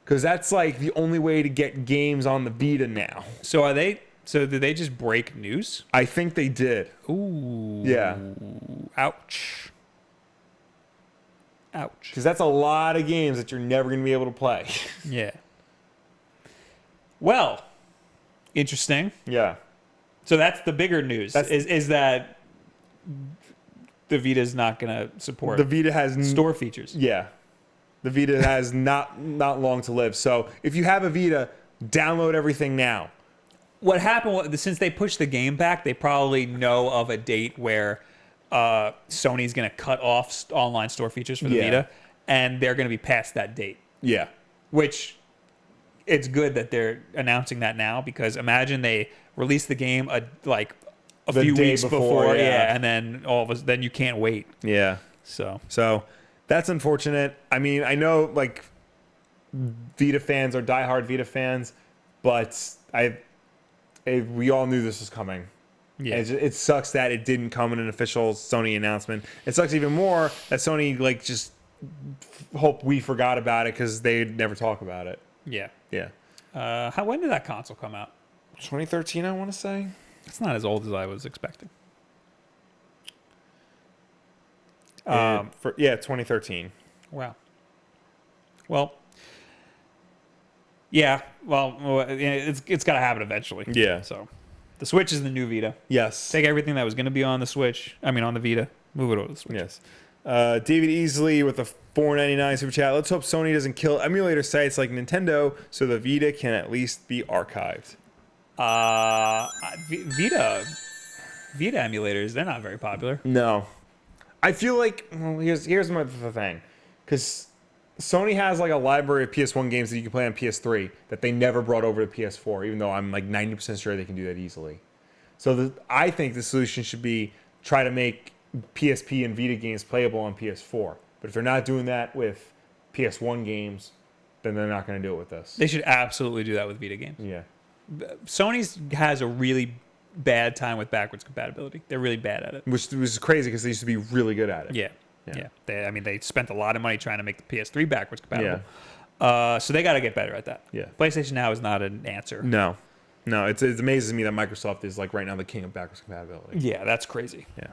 Because that's like the only way to get games on the Vita now. So did they just break news? I think they did. Ooh. Yeah. Ouch. Because that's a lot of games that you're never going to be able to play. Yeah. Well, interesting. Yeah. So that's the bigger news. Is that the Vita's not going to support the Vita has store features. Yeah. The Vita has not long to live. So if you have a Vita, download everything now. What happened, since they pushed the game back, they probably know of a date where Sony's going to cut off online store features for the Vita, and they're going to be past that date. Yeah. Which, it's good that they're announcing that now, because imagine they release the game a few weeks before, and then then you can't wait. Yeah. So that's unfortunate. I mean, I know like Vita fans are diehard Vita fans, but we all knew this was coming. Yeah. It sucks that it didn't come in an official Sony announcement. It sucks even more that Sony like just hope we forgot about it because they never talk about it. Yeah. Yeah. When did that console come out? 2013, I want to say. It's not as old as I was expecting. 2013. Wow. Well, yeah. Well, it's got to happen eventually. Yeah. So, the Switch is the new Vita. Yes. Take everything that was going to be on the Switch. I mean, on the Vita. Move it over to the Switch. Yes. David Easley with a $4.99 super chat. Let's hope Sony doesn't kill emulator sites like Nintendo, so the Vita can at least be archived. Vita emulators, they're not very popular. No. I feel like, well, here's the thing. Because Sony has like a library of PS1 games that you can play on PS3 that they never brought over to PS4, even though I'm like 90% sure they can do that easily. So I think the solution should be try to make PSP and Vita games playable on PS4. But if they're not doing that with PS1 games, then they're not going to do it with this. They should absolutely do that with Vita games. Yeah. Sony's has a really bad time with backwards compatibility. They're really bad at it. Which was crazy because they used to be really good at it. Yeah. They spent a lot of money trying to make the PS3 backwards compatible. Yeah. So they got to get better at that. Yeah. PlayStation Now is not an answer. No. It amazes me that Microsoft is like right now the king of backwards compatibility. Yeah, that's crazy. Yeah.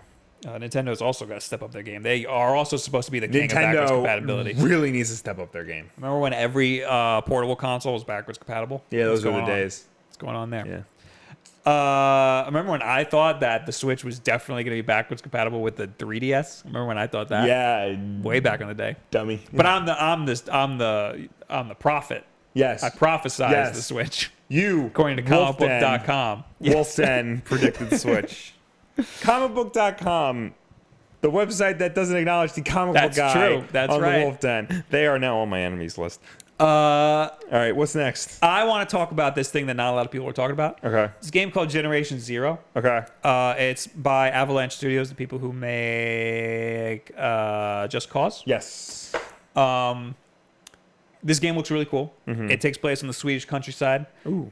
Nintendo's also got to step up their game. They are also supposed to be the king of backwards compatibility. Really needs to step up their game. Remember when every portable console was backwards compatible? Yeah, those were the days. What's going on there? Yeah. I remember when I thought that the Switch was definitely going to be backwards compatible with the 3DS. Remember when I thought that? Yeah. Way back in the day. Dummy. But I'm the prophet. Yes. I prophesized the Switch. You, according to comicbook.com. Wulff Den predicted the Switch. Comicbook.com, the website that doesn't acknowledge the comic book guy. That's true. That's on right. The Wulff Den. They are now on my enemies list. All right, what's next? I want to talk about this thing that not a lot of people are talking about. Okay. It's a game called Generation Zero. Okay. It's by Avalanche Studios, the people who make Just Cause. Yes. This game looks really cool. Mm-hmm. It takes place in the Swedish countryside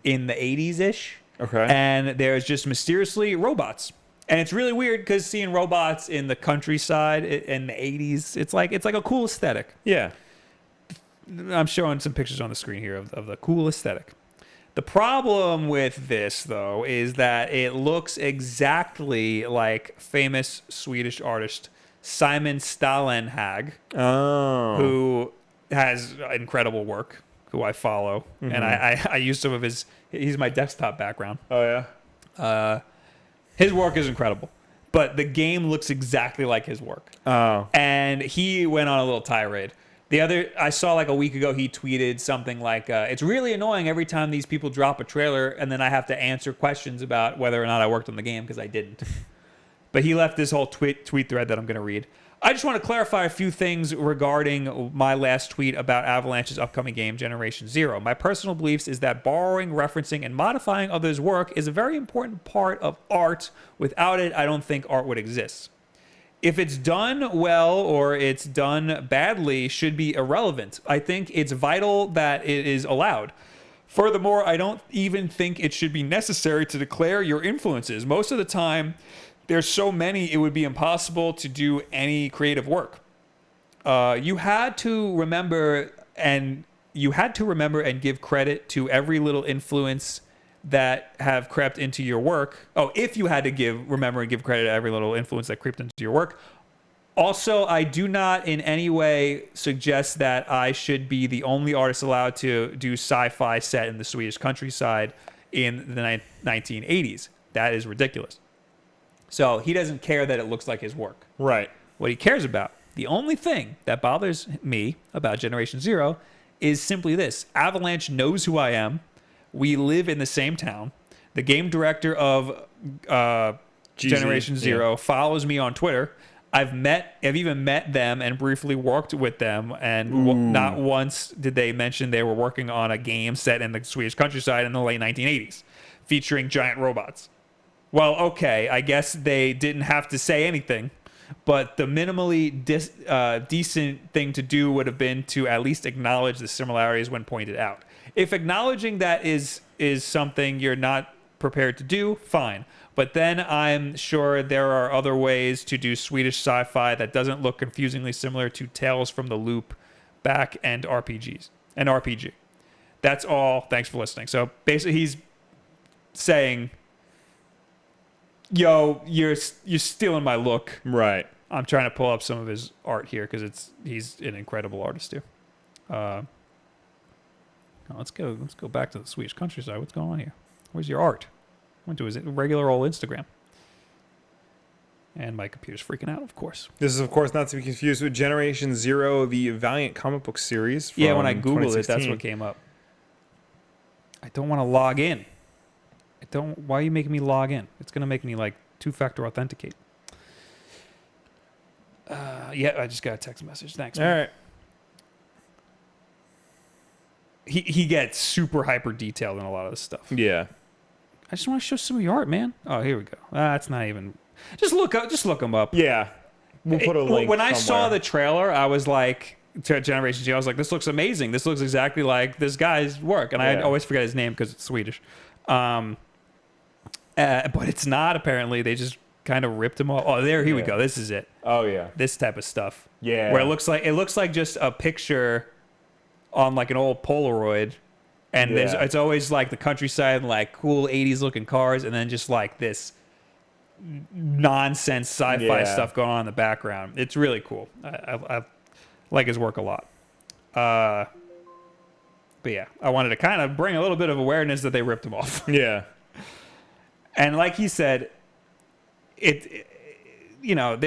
in the 80s-ish. Okay. And there's just mysteriously robots. And it's really weird because seeing robots in the countryside in the 80s, it's like a cool aesthetic. Yeah. I'm showing some pictures on the screen here of the cool aesthetic. The problem with this, though, is that it looks exactly like famous Swedish artist Simon Stalenhag, Oh. who has incredible work, who I follow. And I use some of his, he's my desktop background. Oh, yeah? His work is incredible, but the game looks exactly like his work. Oh. And he went on a little tirade. I saw like a week ago, he tweeted something like, it's really annoying every time these people drop a trailer and then I have to answer questions about whether or not I worked on the game because I didn't. But he left this whole tweet thread that I'm going to read. I just want to clarify a few things regarding my last tweet about Avalanche's upcoming game, Generation Zero. My personal beliefs is that borrowing, referencing, and modifying others' work is a very important part of art. Without it, I don't think art would exist. If it's done well or it's done badly should be irrelevant. I think it's vital that it is allowed. Furthermore, I don't even think it should be necessary to declare your influences. Most of the time, there's so many, it would be impossible to do any creative work. You had to remember and give credit to every little influence that have crept into your work. Oh, if you had to remember and give credit to every little influence that crept into your work. Also, I do not in any way suggest that I should be the only artist allowed to do sci-fi set in the Swedish countryside in the 1980s. That is ridiculous. So he doesn't care that it looks like his work. Right. What he cares about, the only thing that bothers me about Generation Zero is simply this. Avalanche knows who I am. We live in the same town. The game director of Generation Zero follows me on Twitter. I've even met them and briefly worked with them. And not once did they mention they were working on a game set in the Swedish countryside in the late 1980s featuring giant robots. Well, okay, I guess they didn't have to say anything, but the minimally decent thing to do would have been to at least acknowledge the similarities when pointed out. If acknowledging that is something you're not prepared to do, fine. But then I'm sure there are other ways to do Swedish sci-fi that doesn't look confusingly similar to Tales from the Loop back-end RPGs. An RPG. That's all. Thanks for listening. So basically he's saying, yo, you're stealing my look. Right. I'm trying to pull up some of his art here because he's an incredible artist too. Let's go back to the Swedish countryside. What's going on here? Where's your art? Went to his regular old Instagram. And my computer's freaking out, of course. This is, of course, not to be confused with Generation Zero, the Valiant comic book series from when I Googled it, that's what came up. I don't want to log in. Why are you making me log in? It's going to make me, two-factor authenticate. I just got a text message. Thanks, man. All right. He gets super hyper detailed in a lot of this stuff. Yeah. I just want to show some of your art, man. Oh, here we go. That's not even. Just look him up. Yeah. We'll put a link When I somewhere. saw the trailer, I was like, to Generation Z, I was like, this looks amazing. This looks exactly like this guy's work. And I always forget his name because it's Swedish. But it's not, apparently. They just kind of ripped him off. Oh, here we go. This is it. Oh, yeah. This type of stuff. Yeah. Where it looks like just a picture on like an old Polaroid. And it's always like the countryside and like cool 80s looking cars. And then just like this nonsense sci-fi stuff going on in the background. It's really cool. I like his work a lot. But yeah, I wanted to kind of bring a little bit of awareness that they ripped him off. Yeah. And like he said, they don't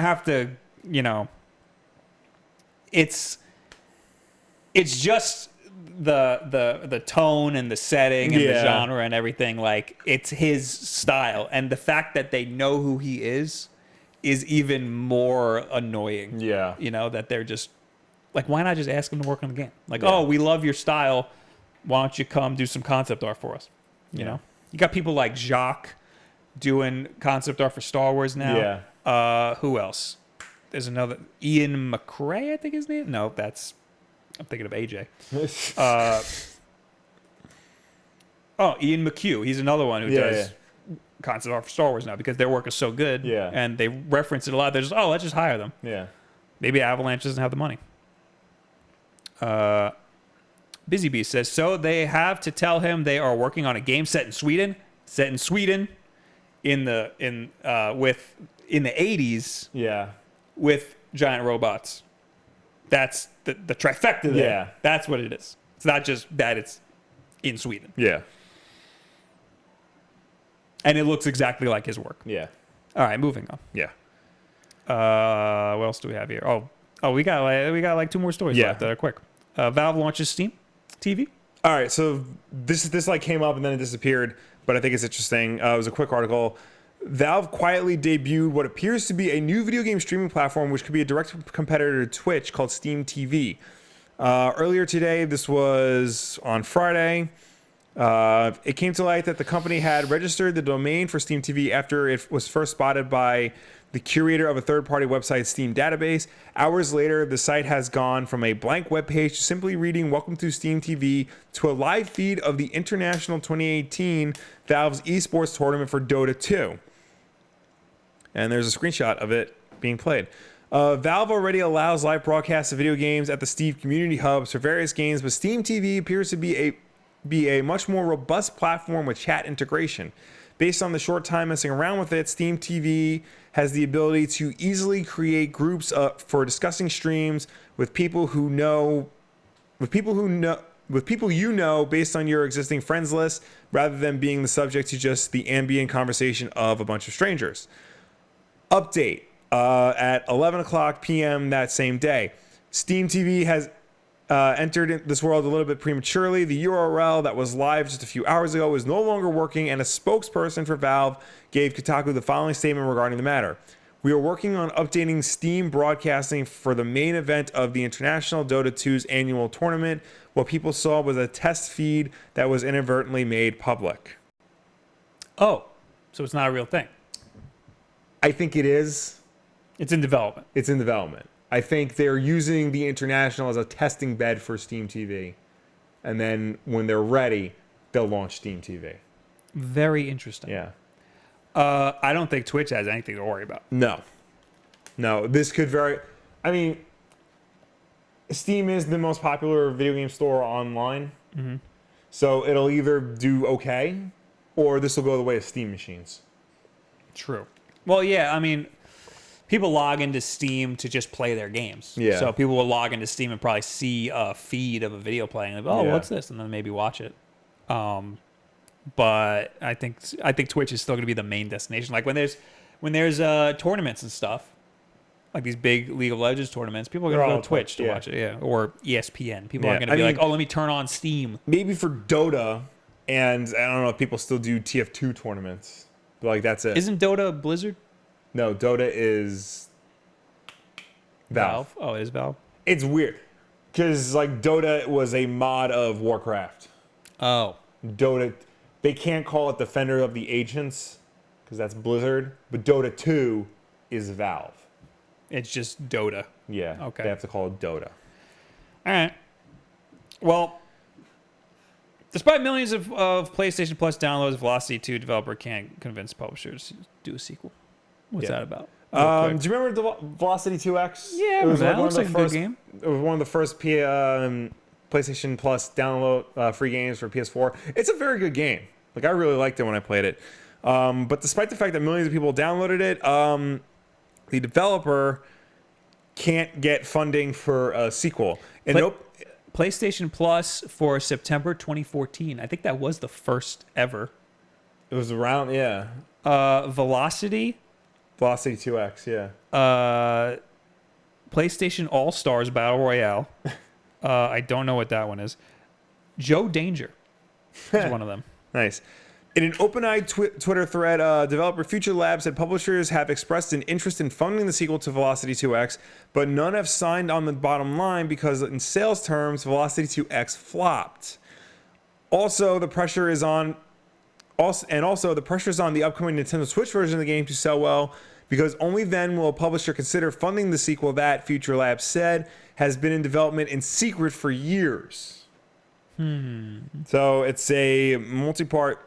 have to, it's just the tone and the setting and the genre and everything. Like, it's his style, and the fact that they know who he is even more annoying. Yeah. That they're just like, why not just ask him to work on the game? Like, oh, we love your style. Why don't you come do some concept art for us? You know, you got people like Jacques doing concept art for Star Wars now. Yeah. Who else? There's another Ian McRae, I think his name. No, I'm thinking of AJ. Ian McHugh. He's another one who does concept art for Star Wars now because their work is so good. Yeah. And they reference it a lot. They're just, let's just hire them. Yeah. Maybe Avalanche doesn't have the money. Busy Bee says, so they have to tell him they are working on a game set in Sweden. Set in Sweden. in the 80s Yeah. with giant robots. That's the trifecta there. Yeah. That's what it is. It's not just that it's in Sweden. Yeah. And it looks exactly like his work. Yeah. All right, moving on. Yeah. What else do we have here? Oh, we got like 2 more stories left that are quick. Valve launches Steam TV. All right, so this like came up and then it disappeared, but I think it's interesting. It was a quick article. Valve quietly debuted what appears to be a new video game streaming platform, which could be a direct competitor to Twitch, called Steam TV. Earlier today, this was on Friday, it came to light that the company had registered the domain for Steam TV after it was first spotted by the curator of a third-party website, Steam Database. Hours later, the site has gone from a blank webpage to simply reading "Welcome to Steam TV" to a live feed of the International 2018 Valve's esports tournament for Dota 2. And there's a screenshot of it being played. Valve already allows live broadcasts of video games at the Steam community hubs for various games, but Steam TV appears to be a much more robust platform with chat integration. Based on the short time messing around with it, Steam TV has the ability to easily create groups for discussing streams with people you know based on your existing friends list, rather than being the subject to just the ambient conversation of a bunch of strangers. Update at 11 o'clock p.m. that same day. Steam TV has entered this world a little bit prematurely. The URL that was live just a few hours ago is no longer working, and a spokesperson for Valve gave Kotaku the following statement regarding the matter. We are working on updating Steam broadcasting for the main event of the International Dota 2's annual tournament. What people saw was a test feed that was inadvertently made public. Oh, so it's not a real thing. I think it is. It's in development. It's in development. I think they're using the International as a testing bed for Steam TV. And then when they're ready, they'll launch Steam TV. Very interesting. Yeah. I don't think Twitch has anything to worry about. No, this could I mean, Steam is the most popular video game store online. Mm-hmm. So it'll either do okay, or this will go the way of Steam machines. True. Well, yeah, I mean, people log into Steam to just play their games. Yeah. So people will log into Steam and probably see a feed of a video playing. And they'll be, what's this? And then maybe watch it. But I think Twitch is still going to be the main destination. Like when there's tournaments and stuff, like these big League of Legends tournaments, people are going to go to Twitch to watch it. Yeah. Or ESPN. People aren't going to be like, oh, let me turn on Steam. Maybe for Dota, and I don't know if people still do TF2 tournaments. But like that's it. Isn't Dota Blizzard? No, Dota is Valve. Oh, it is Valve? It's weird. Because like Dota was a mod of Warcraft. Oh. Dota, they can't call it Defender of the Ancients because that's Blizzard, but Dota 2 is Valve. It's just Dota. Yeah. Okay. They have to call it Dota. All right. Well, despite millions of PlayStation Plus downloads, Velocity 2 developer can't convince publishers to do a sequel. What's that about? Do you remember the Velocity 2X? Yeah, it was like one of the first game. It was one of the first PlayStation Plus download free games for PS4. It's a very good game. Like I really liked it when I played it. But despite the fact that millions of people downloaded it, the developer can't get funding for a sequel. And PlayStation Plus for September 2014. I think that was the first ever. It was around, yeah. Velocity 2X, yeah. PlayStation All-Stars Battle Royale. I don't know what that one is. Joe Danger is one of them. Nice. In an open-eyed Twitter thread, developer Future Labs said publishers have expressed an interest in funding the sequel to Velocity 2X, but none have signed on the bottom line because in sales terms, Velocity 2X flopped. Also, the pressure is on the upcoming Nintendo Switch version of the game to sell well, because only then will a publisher consider funding the sequel that, Future Labs said, has been in development in secret for years. So it's a multi-part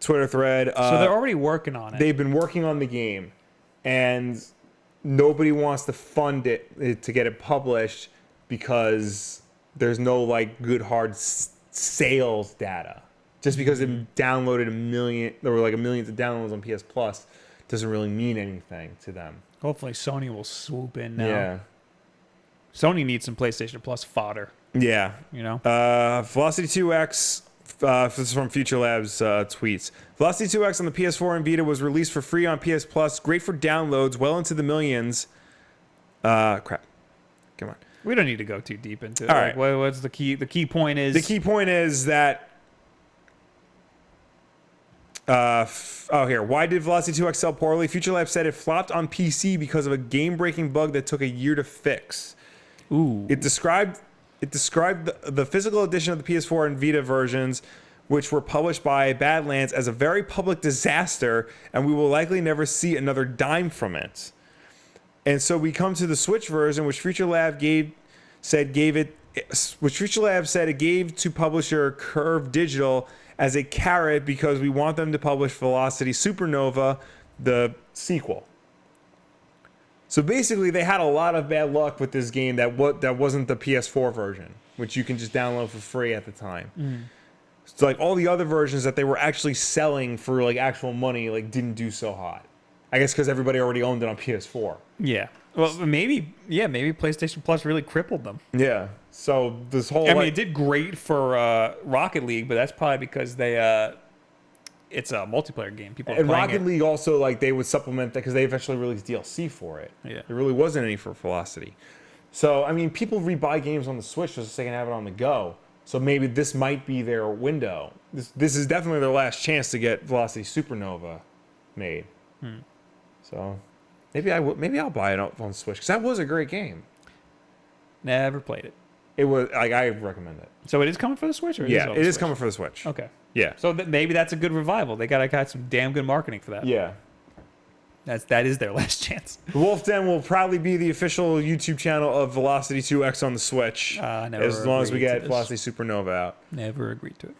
Twitter thread. So they're already working on it. They've been working on the game, and nobody wants to fund it to get it published because there's no like good hard sales data. Just because it downloaded a million, there were like a millions of downloads on PS Plus, doesn't really mean anything to them. Hopefully Sony will swoop in now. Yeah. Sony needs some PlayStation Plus fodder. Yeah. You know? Velocity 2X, this is from Future Labs tweets. Velocity 2X on the PS4 and Vita was released for free on PS Plus. Great for downloads, well into the millions. Crap. Come on. We don't need to go too deep into it. All right. What's the key? The key point is... The key point is that... here. Why did Velocity 2X sell poorly? Future Labs said it flopped on PC because of a game-breaking bug that took a year to fix. Ooh. It described the physical edition of the PS4 and Vita versions, which were published by Badlands, as a very public disaster, and we will likely never see another dime from it. And so we come to the Switch version, which Future Lab said it gave to publisher Curve Digital as a carrot because we want them to publish Velocity Supernova, the sequel. So basically, they had a lot of bad luck with this game that wasn't the PS4 version, which you can just download for free at the time. So like all the other versions that they were actually selling for like actual money, like didn't do so hot. I guess because everybody already owned it on PS4. Yeah. Well, maybe PlayStation Plus really crippled them. Yeah. So this whole... I mean, it did great for Rocket League, but that's probably because it's a multiplayer game. People are and playing Rocket League also, like, they would supplement that because they eventually released DLC for it. Yeah. There really wasn't any for Velocity. So, I mean, people rebuy games on the Switch just so they can have it on the go. So maybe this might be their window. This is definitely their last chance to get Velocity Supernova made. So maybe I'll buy it on Switch because that was a great game. Never played it. It was like I recommend it. So it is coming for the Switch, or it is coming for the Switch. Okay. Yeah. So maybe that's a good revival. They got some damn good marketing for that. Yeah. That is their last chance. Wulff Den will probably be the official YouTube channel of Velocity 2X on the Switch as long as we get Velocity Supernova out. Never agreed to it.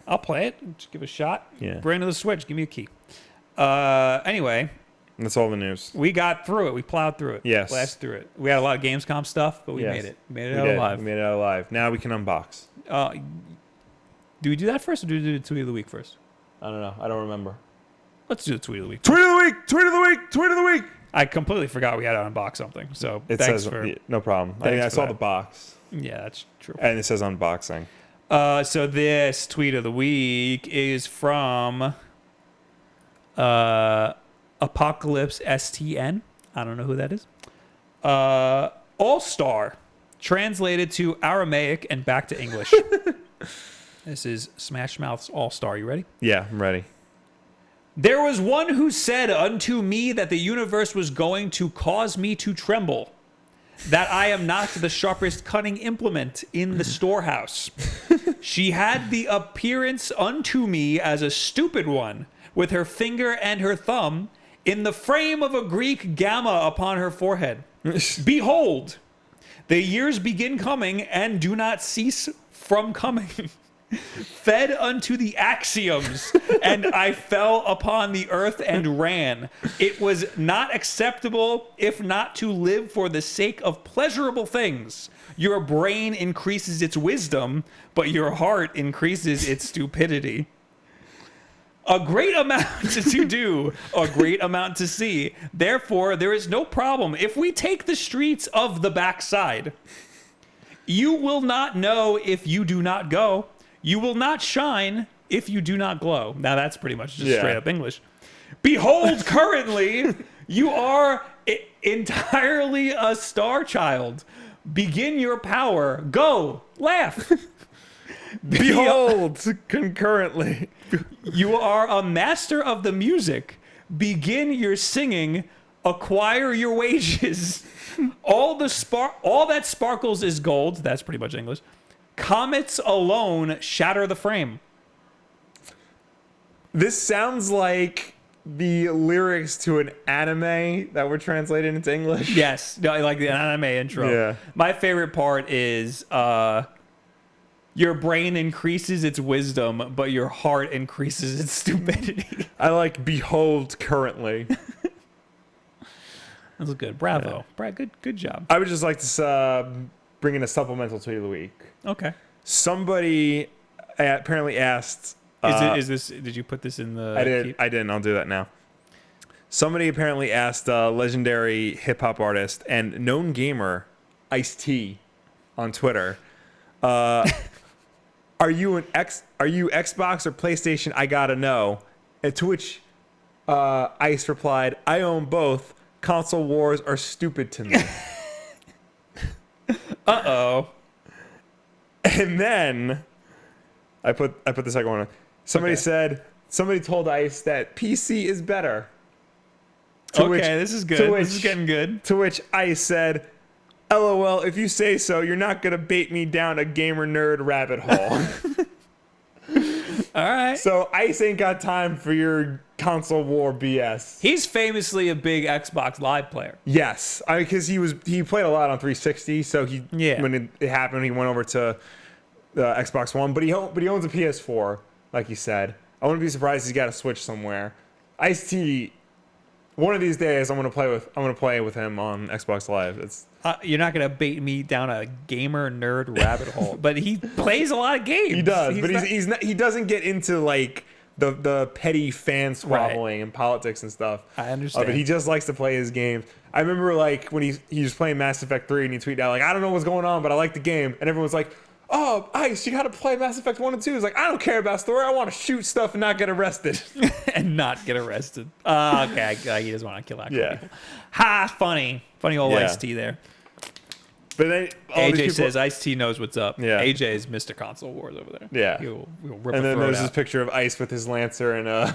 I'll play it. Just give it a shot. Yeah. Bring it to the Switch. Give me a key. Anyway. That's all the news. We got through it. We plowed through it. Yes. Blasted through it. We had a lot of Gamescom stuff, but we made it. We made it out alive. We made it out alive. Now we can unbox. Do we do that first, or do we do the tweet of the week first? I don't know. I don't remember. Let's do the tweet of the week. Tweet of the week! Tweet of the week! Tweet of the week! I completely forgot we had to unbox something. So no problem. I saw the box. Yeah, that's true. And it says unboxing. So this tweet of the week is from Apocalypse STN. I don't know who that is. All-Star, translated to Aramaic and back to English. This is Smash Mouth's All-Star. You ready? Yeah, I'm ready. There was one who said unto me that the universe was going to cause me to tremble, that I am not the sharpest cutting implement in the storehouse. She had the appearance unto me as a stupid one, with her finger and her thumb in the frame of a Greek gamma upon her forehead. Behold, the years begin coming and do not cease from coming. Fed unto the axioms, and I fell upon the earth and ran. It was not acceptable, if not to live for the sake of pleasurable things. Your brain increases its wisdom, but your heart increases its stupidity. A great amount to do, a great amount to see. Therefore, there is no problem if we take the streets of the backside. You will not know if you do not go. You will not shine if you do not glow. Now that's pretty much just straight up English. Behold, currently, you are entirely a star child. Begin your power. Go, laugh. Behold, concurrently. You are a master of the music. Begin your singing. Acquire your wages. All that sparkles is gold. That's pretty much English. Comets alone shatter the frame. This sounds like the lyrics to an anime that were translated into English. Yes, like the anime intro. Yeah. My favorite part is your brain increases its wisdom, but your heart increases its stupidity. I like behold currently. That's good. Bravo. Yeah. Brad, good job. I would just like to bring in a supplemental tweet of the week. Okay. Somebody apparently asked. Is this? Did you put this in the? I didn't. I'll do that now. Somebody apparently asked legendary hip hop artist and known gamer Ice-T on Twitter, "Are you Xbox or PlayStation? I gotta know." And to which Ice replied, "I own both. Console wars are stupid to me." Uh-oh. And then I put the second one on. Somebody said, somebody told Ice that PC is better. This is good. This is getting good. To which Ice said, "LOL, if you say so, you're not going to bait me down a gamer nerd rabbit hole." All right. So Ice ain't got time for your console war BS. He's famously a big Xbox Live player. Yes, because he played a lot on 360. So when it happened, he went over to Xbox One. But he owns a PS4, like you said. I wouldn't be surprised he's got a Switch somewhere. Ice-T, one of these days, I'm gonna play with him on Xbox Live. It's you're not gonna bait me down a gamer nerd rabbit hole, but he plays a lot of games. He does, he doesn't get into like the petty fan squabbling and politics and stuff. I understand. But he just likes to play his games. I remember like when he was playing Mass Effect 3 and he tweeted out like, "I don't know what's going on, but I like the game," and everyone's like, "Oh, Ice, you got to play Mass Effect 1 and 2. He's like, "I don't care about story. I want to shoot stuff and not get arrested." And not get arrested. Okay, he doesn't want to kill actual people. Ha, funny old Ice-T there. But then AJ says Ice-T knows what's up. Yeah. AJ is Mr. Console Wars over there. Yeah. He'll rip and a then throat there's out. this picture of Ice with his Lancer and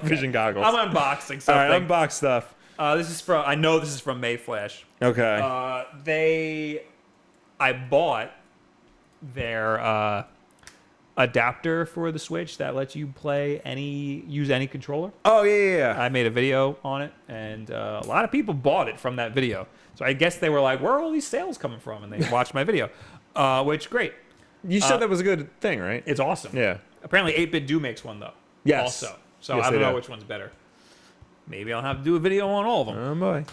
vision goggles. I'm unboxing something. All right, unbox stuff. This is from Mayflash. Okay. I bought their adapter for the Switch that lets you use any controller. Oh yeah. I made a video on it, and a lot of people bought it from that video. So I guess they were like, "Where are all these sales coming from?" And they watched my video, which great. You said that was a good thing, right? It's awesome. Yeah. Apparently, 8-Bit Do makes one though. Yes. Also, so Yes, I don't they know do. which one's better. Maybe I'll have to do a video on all of them. Oh boy.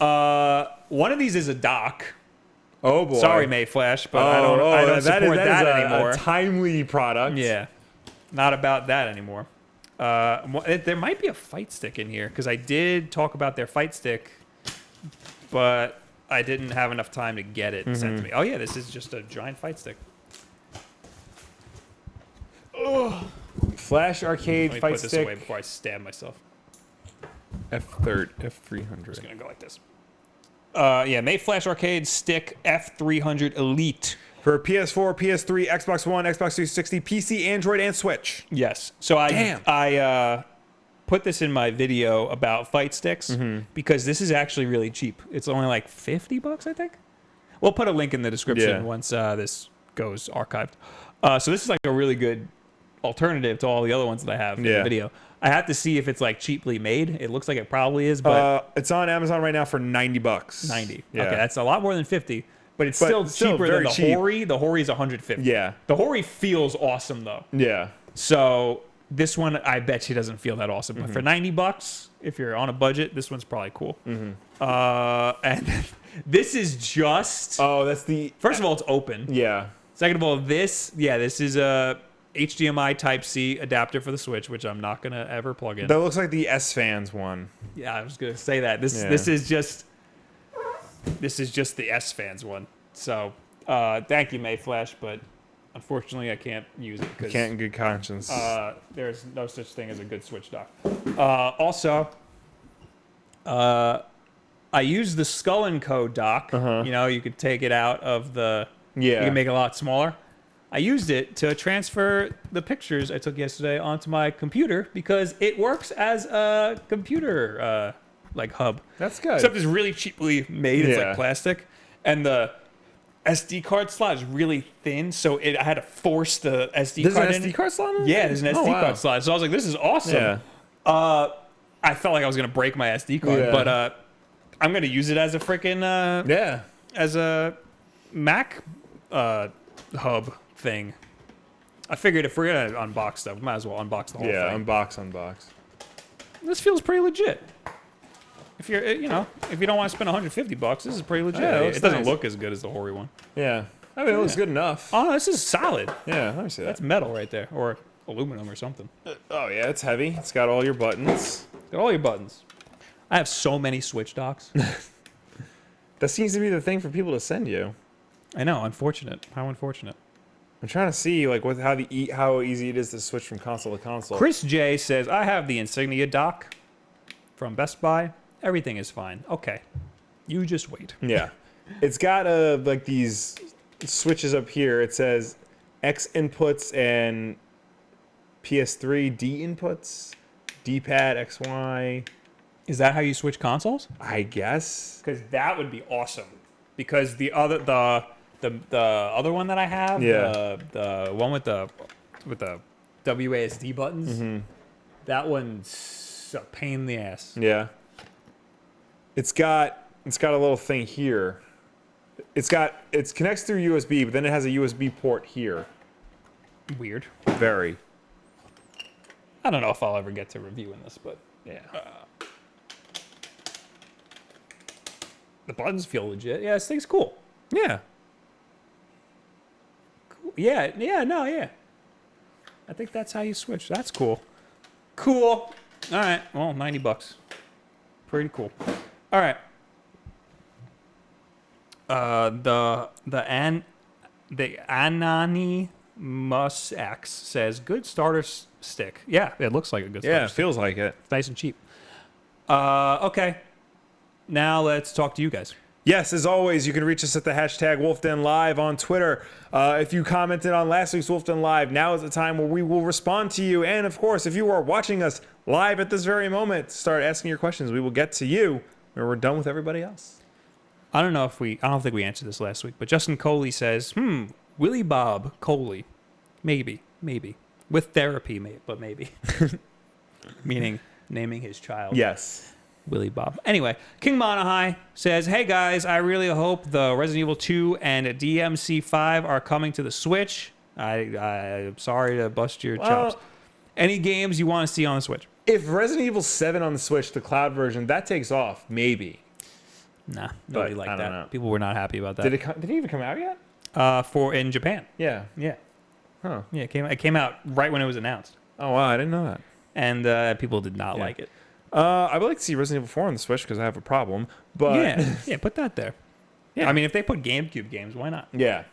One of these is a dock. Oh boy. Sorry, Mayflash, but I don't support that anymore. A timely product. Yeah, not about that anymore. There might be a fight stick in here because I did talk about their fight stick, but I didn't have enough time to get it sent to me. Oh yeah, this is just a giant fight stick. Flash Arcade Let me fight put this stick. away before I stab myself. F300. Just gonna go like this. Mayflash Arcade Stick F300 Elite. For PS4, PS3, Xbox One, Xbox 360, PC, Android, and Switch. Yes. So I put this in my video about fight sticks because this is actually really cheap. It's only like $50, I think. We'll put a link in the description once this goes archived. So this is like a really good alternative to all the other ones that I have in the video. I have to see if it's like cheaply made. It looks like it probably is, but it's on Amazon right now for $90. 90. Yeah. Okay, that's a lot more than 50, but it's still cheaper than the Hori. The Hori is 150. Yeah. The Hori feels awesome though. Yeah. So this one, I bet you doesn't feel that awesome. But for $90, if you're on a budget, this one's probably cool. And this is just. Oh, that's the. First of all, it's open. Yeah. Second of all, this is a HDMI Type-C adapter for the Switch, which I'm not gonna ever plug in. That looks like the S-Fans one. Yeah, I was gonna say that. This is just the S-Fans one. So thank you, Mayflash, but unfortunately I can't use it because Can't in good conscience. there's no such thing as a good Switch dock. Also, I use the Skull and Co dock. You know, you could take it out of the. You can make it a lot smaller. I used it to transfer the pictures I took yesterday onto my computer because it works as a computer like hub. That's good. Except it's really cheaply made. It's like plastic, and the SD card slot is really thin, so I had to force the SD card in. There's an SD card slot in it? Yeah, there's an SD card slot. So I was like, this is awesome. Yeah. I felt like I was gonna break my SD card, but I'm gonna use it as a freaking as a Mac hub thing. I figured if we're gonna unbox stuff, we might as well unbox the whole thing. Yeah, unbox. This feels pretty legit. If you're, if you don't want to spend $150, this is pretty legit. Yeah, it doesn't nice. look as good as the Hori one. Yeah. I mean, it looks good enough. Oh, this is solid. Yeah, let me see that. That's metal right there, or aluminum or something. Oh yeah, it's heavy. It's got all your buttons. Got all your buttons. I have so many Switch docks. That seems to be the thing for people to send you. I know. Unfortunate. How unfortunate. I'm trying to see like how easy it is to switch from console to console. Chris J says, I have the Insignia dock from Best Buy. Everything is fine. Okay. You just wait. Yeah. It's got like these switches up here. It says X inputs and PS3 D inputs, D-pad, XY. Is that how you switch consoles? I guess. Because that would be awesome. Because the other one that I have, the one with the WASD buttons, that one's a pain in the ass. Yeah. It's got a little thing here. It connects through USB, but then it has a USB port here. Weird. Very. I don't know if I'll ever get to reviewing this, but Yeah. The buttons feel legit. Yeah, this thing's cool. Yeah. Cool. Yeah. I think that's how you switch. That's cool. Cool. All right. Well, $90. Pretty cool. All right. The Anani Mus X says good starter stick. Yeah, it looks like a good starter Yeah, it feels like it. It's nice and cheap. Okay. Now let's talk to you guys. Yes, as always, you can reach us at the hashtag Wulff Den Live on Twitter. If you commented on last week's Wulff Den Live, now is the time where we will respond to you. And of course, if you are watching us live at this very moment, start asking your questions. We will get to you when we're done with everybody else. I don't think we answered this last week, but Justin Coley says, Willie Bob Coley. Maybe. With therapy, but maybe. Meaning naming his child. Yes. Willie Bob. Anyway, King Monahai says, hey guys, I really hope the Resident Evil 2 and DMC5 are coming to the Switch. I'm sorry to bust your chops. Any games you want to see on the Switch? If Resident Evil 7 on the Switch, the cloud version, that takes off, maybe. Nah, nobody But liked I don't that. know. People were not happy about that. Did it even come out yet? In Japan. Yeah. Yeah. Huh. Yeah, it came out right when it was announced. Oh, wow, I didn't know that. And people did not like it. I would like to see Resident Evil 4 on the Switch because I have a problem. But Yeah, put that there. Yeah. I mean, if they put GameCube games, why not? Yeah.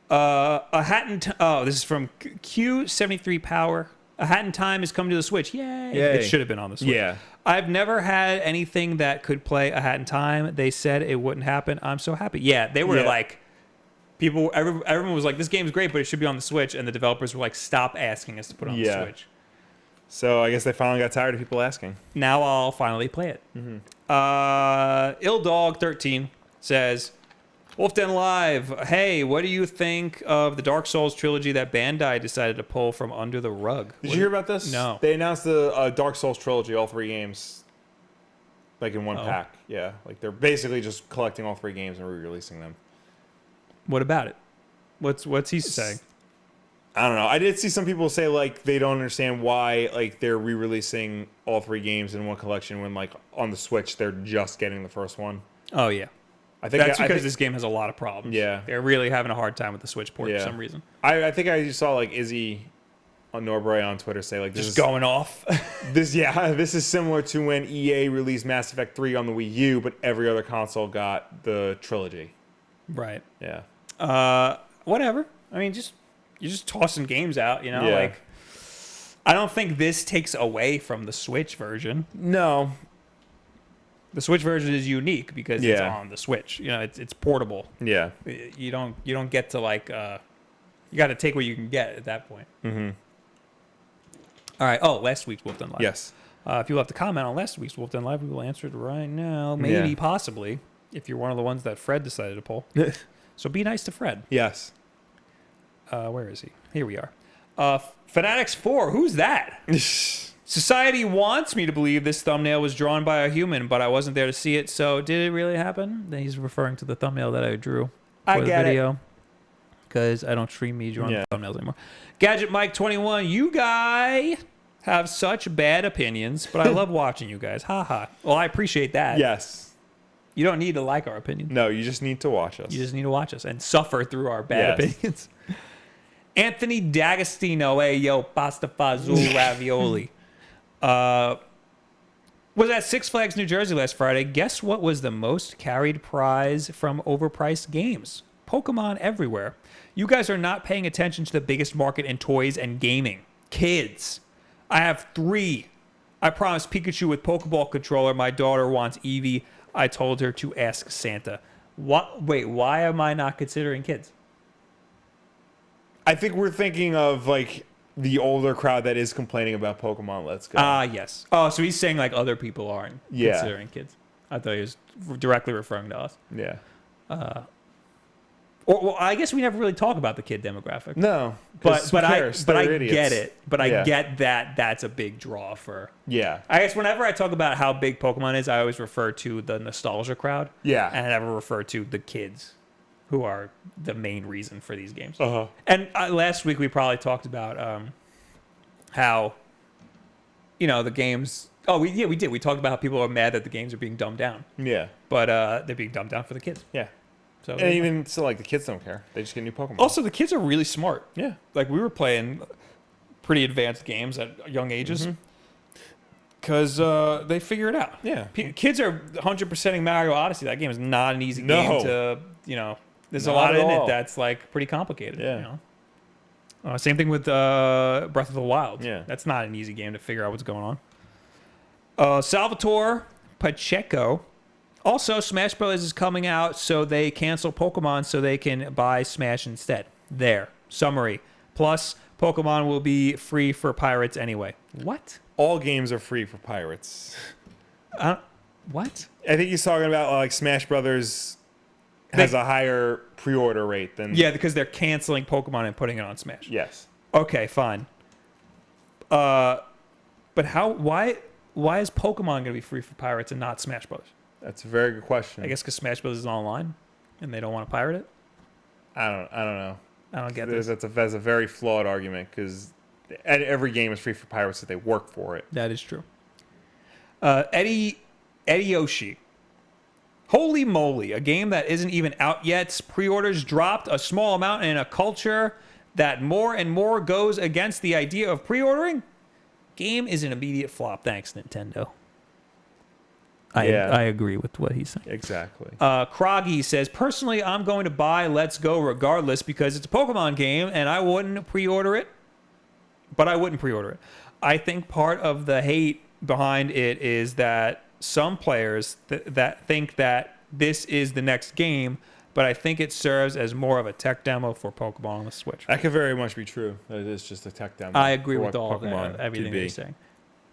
This is from Q73 Power. A Hat in Time is coming to the Switch. Yay. It should have been on the Switch. Yeah. I've never had anything that could play A Hat in Time. They said it wouldn't happen. I'm so happy. Yeah, they were like, everyone was like, this game's great, but it should be on the Switch. And the developers were like, stop asking us to put it on the Switch. So I guess they finally got tired of people asking. Now I'll finally play it. IllDog13 says, Wulff Den Live, hey, what do you think of the Dark Souls trilogy that Bandai decided to pull from under the rug? Did you hear about this? No. They announced the Dark Souls trilogy, all 3 games, like in one pack. Yeah, like they're basically just collecting all 3 games and re-releasing them. What about it? What's he saying? I don't know. I did see some people say like they don't understand why like they're re-releasing all 3 games in one collection when like on the Switch they're just getting the first one. Oh yeah, I think that's because this game has a lot of problems. Yeah, they're really having a hard time with the Switch port for some reason. I think I just saw like Izzy on Norbury on Twitter say like this is going off. This is similar to when EA released Mass Effect 3 on the Wii U, but every other console got the trilogy. Right. Yeah. Whatever. I mean, you're just tossing games out, you know? Yeah. Like, I don't think this takes away from the Switch version. No. The Switch version is unique because it's on the Switch. You know, it's portable. Yeah. You don't get to like you got to take what you can get at that point. Mm-hmm. All right. Oh, last week's Wulff Den Live. Yes. If you'll have to comment on last week's Wulff Den Live, we will answer it right now. Maybe, possibly, if you're one of the ones that Fred decided to pull. So be nice to Fred. Yes. Where is he? Here we are. Fanatics 4. Who's that? Society wants me to believe this thumbnail was drawn by a human, but I wasn't there to see it. So did it really happen? Then he's referring to the thumbnail that I drew for the video. Because I don't stream me drawing thumbnails anymore. Gadget Mike 21. You guy have such bad opinions, but I love watching you guys. Ha ha. Well, I appreciate that. Yes. You don't need to like our opinion. No, you just need to watch us. You just need to watch us and suffer through our bad opinions. Anthony D'Agostino, hey, yo, pasta fazool ravioli. Was at Six Flags New Jersey last Friday. Guess what was the most carried prize from overpriced games? Pokemon everywhere. You guys are not paying attention to the biggest market in toys and gaming. Kids. I have 3. I promised Pikachu with Pokeball controller. My daughter wants Eevee. I told her to ask Santa. What? Wait, why am I not considering kids? I think we're thinking of like the older crowd that is complaining about Pokemon Let's Go. Yes. Oh, so he's saying like other people aren't considering kids. I thought he was directly referring to us. Yeah. Well, I guess we never really talk about the kid demographic. No, but I idiots. get it. But I get that that's a big draw for. Yeah. I guess whenever I talk about how big Pokemon is, I always refer to the nostalgia crowd. Yeah. And I never refer to the kids, who are the main reason for these games. Uh-huh. And last week we probably talked about how, the games. Oh, we did. We talked about how people are mad that the games are being dumbed down. Yeah. But they're being dumbed down for the kids. Yeah. So and even so, like the kids don't care. They just get new Pokemon. also, the kids are really smart. Yeah. Like we were playing pretty advanced games at young ages because they figure it out. Yeah. Kids are 100%ing Mario Odyssey. That game is not an easy game to, there's a Not lot at in all. it that's like pretty complicated. Yeah. Same thing with Breath of the Wild. Yeah. That's not an easy game to figure out what's going on. Salvatore Pacheco. Also, Smash Bros. Is coming out, so they cancel Pokemon so they can buy Smash instead. There. Summary. Plus, Pokemon will be free for pirates anyway. What? All games are free for pirates. What? I think he's talking about like Smash Brothers has a higher pre-order rate than. Yeah, because they're canceling Pokemon and putting it on Smash. Yes. Okay, fine. But why is Pokemon going to be free for pirates and not Smash Bros.? That's a very good question. I guess because Smash Bros. Is online and they don't want to pirate it? I don't know. I don't get this. That's a very flawed argument because every game is free for pirates if they work for it. That is true. Eddie Yoshi. Holy moly, a game that isn't even out yet. Pre-orders dropped a small amount in a culture that more and more goes against the idea of pre-ordering. Game is an immediate flop. Thanks, Nintendo. I agree with what he's saying. Exactly. Kroggy says, personally, I'm going to buy Let's Go regardless because it's a Pokemon game and I wouldn't pre-order it. But I wouldn't pre-order it. I think part of the hate behind it is that some players that think that this is the next game, but I think it serves as more of a tech demo for Pokemon on the Switch. That could very much be true. That it is just a tech demo. I agree with all of that, everything they're saying.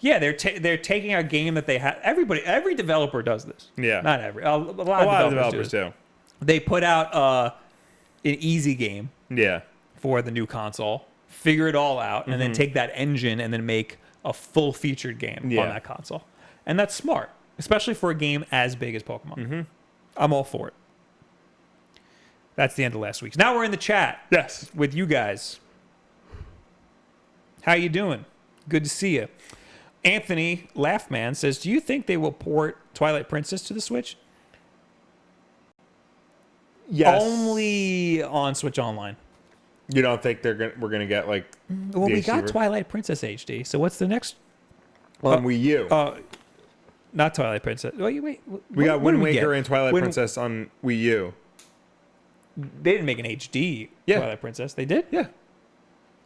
Yeah, they're taking a game that they have. Every developer does this. Yeah, not every. A lot of developers do. They put out an easy game. Yeah. For the new console, figure it all out, and then take that engine and then make a full-featured game on that console, and that's smart, especially for a game as big as Pokemon. I'm all for it. That's the end of last week's. Now we're in the chat. Yes, with you guys. How you doing? Good to see you. Anthony Laughman says, do you think they will port Twilight Princess to the Switch? Yes. Only on Switch Online. You don't think we're gonna get like? Well, we got Twilight Princess HD. So what's the next? On Wii U. Not Twilight Princess. Wait. We got Wind Waker and Twilight Princess on Wii U. They didn't make an HD Twilight Princess. They did? Yeah.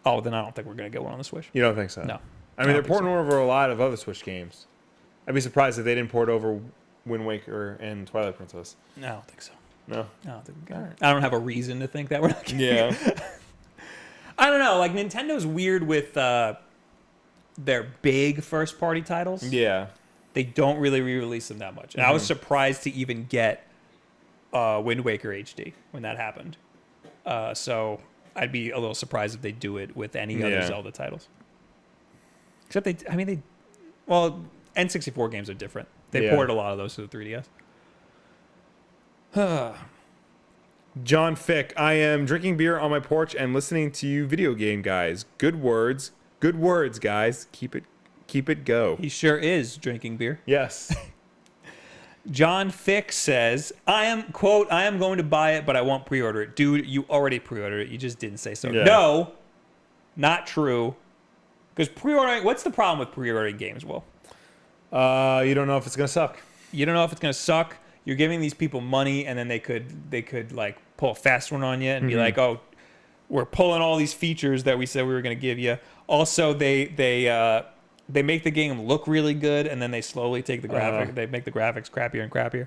Oh, then I don't think we're gonna get one on the Switch. You don't think so? No. I mean, they're porting over a lot of other Switch games. I'd be surprised if they didn't port over Wind Waker and Twilight Princess. No, I don't think so. No. I don't think. I don't have a reason to think that we're not getting it. I don't know. Like, Nintendo's weird with their big first-party titles. Yeah. They don't really re-release them that much. And I was surprised to even get Wind Waker HD when that happened. So I'd be a little surprised if they do it with any other Zelda titles. Except N64 games are different. They ported a lot of those to the 3DS. John Fick, I am drinking beer on my porch and listening to you video game guys. Good words, guys. Keep it go. He sure is drinking beer. Yes. John Fick says, I am going to buy it, but I won't pre-order it. Dude, you already pre-ordered it. You just didn't say so. Yeah. No, not true. Because pre-ordering, what's the problem with pre-ordering games, Will? You don't know if it's going to suck. You don't know if it's going to suck. You're giving these people money, and then they could like pull a fast one on you and be like, oh, we're pulling all these features that we said we were going to give you. Also, they make the game look really good, and then they slowly take the graphic. They make the graphics crappier and crappier.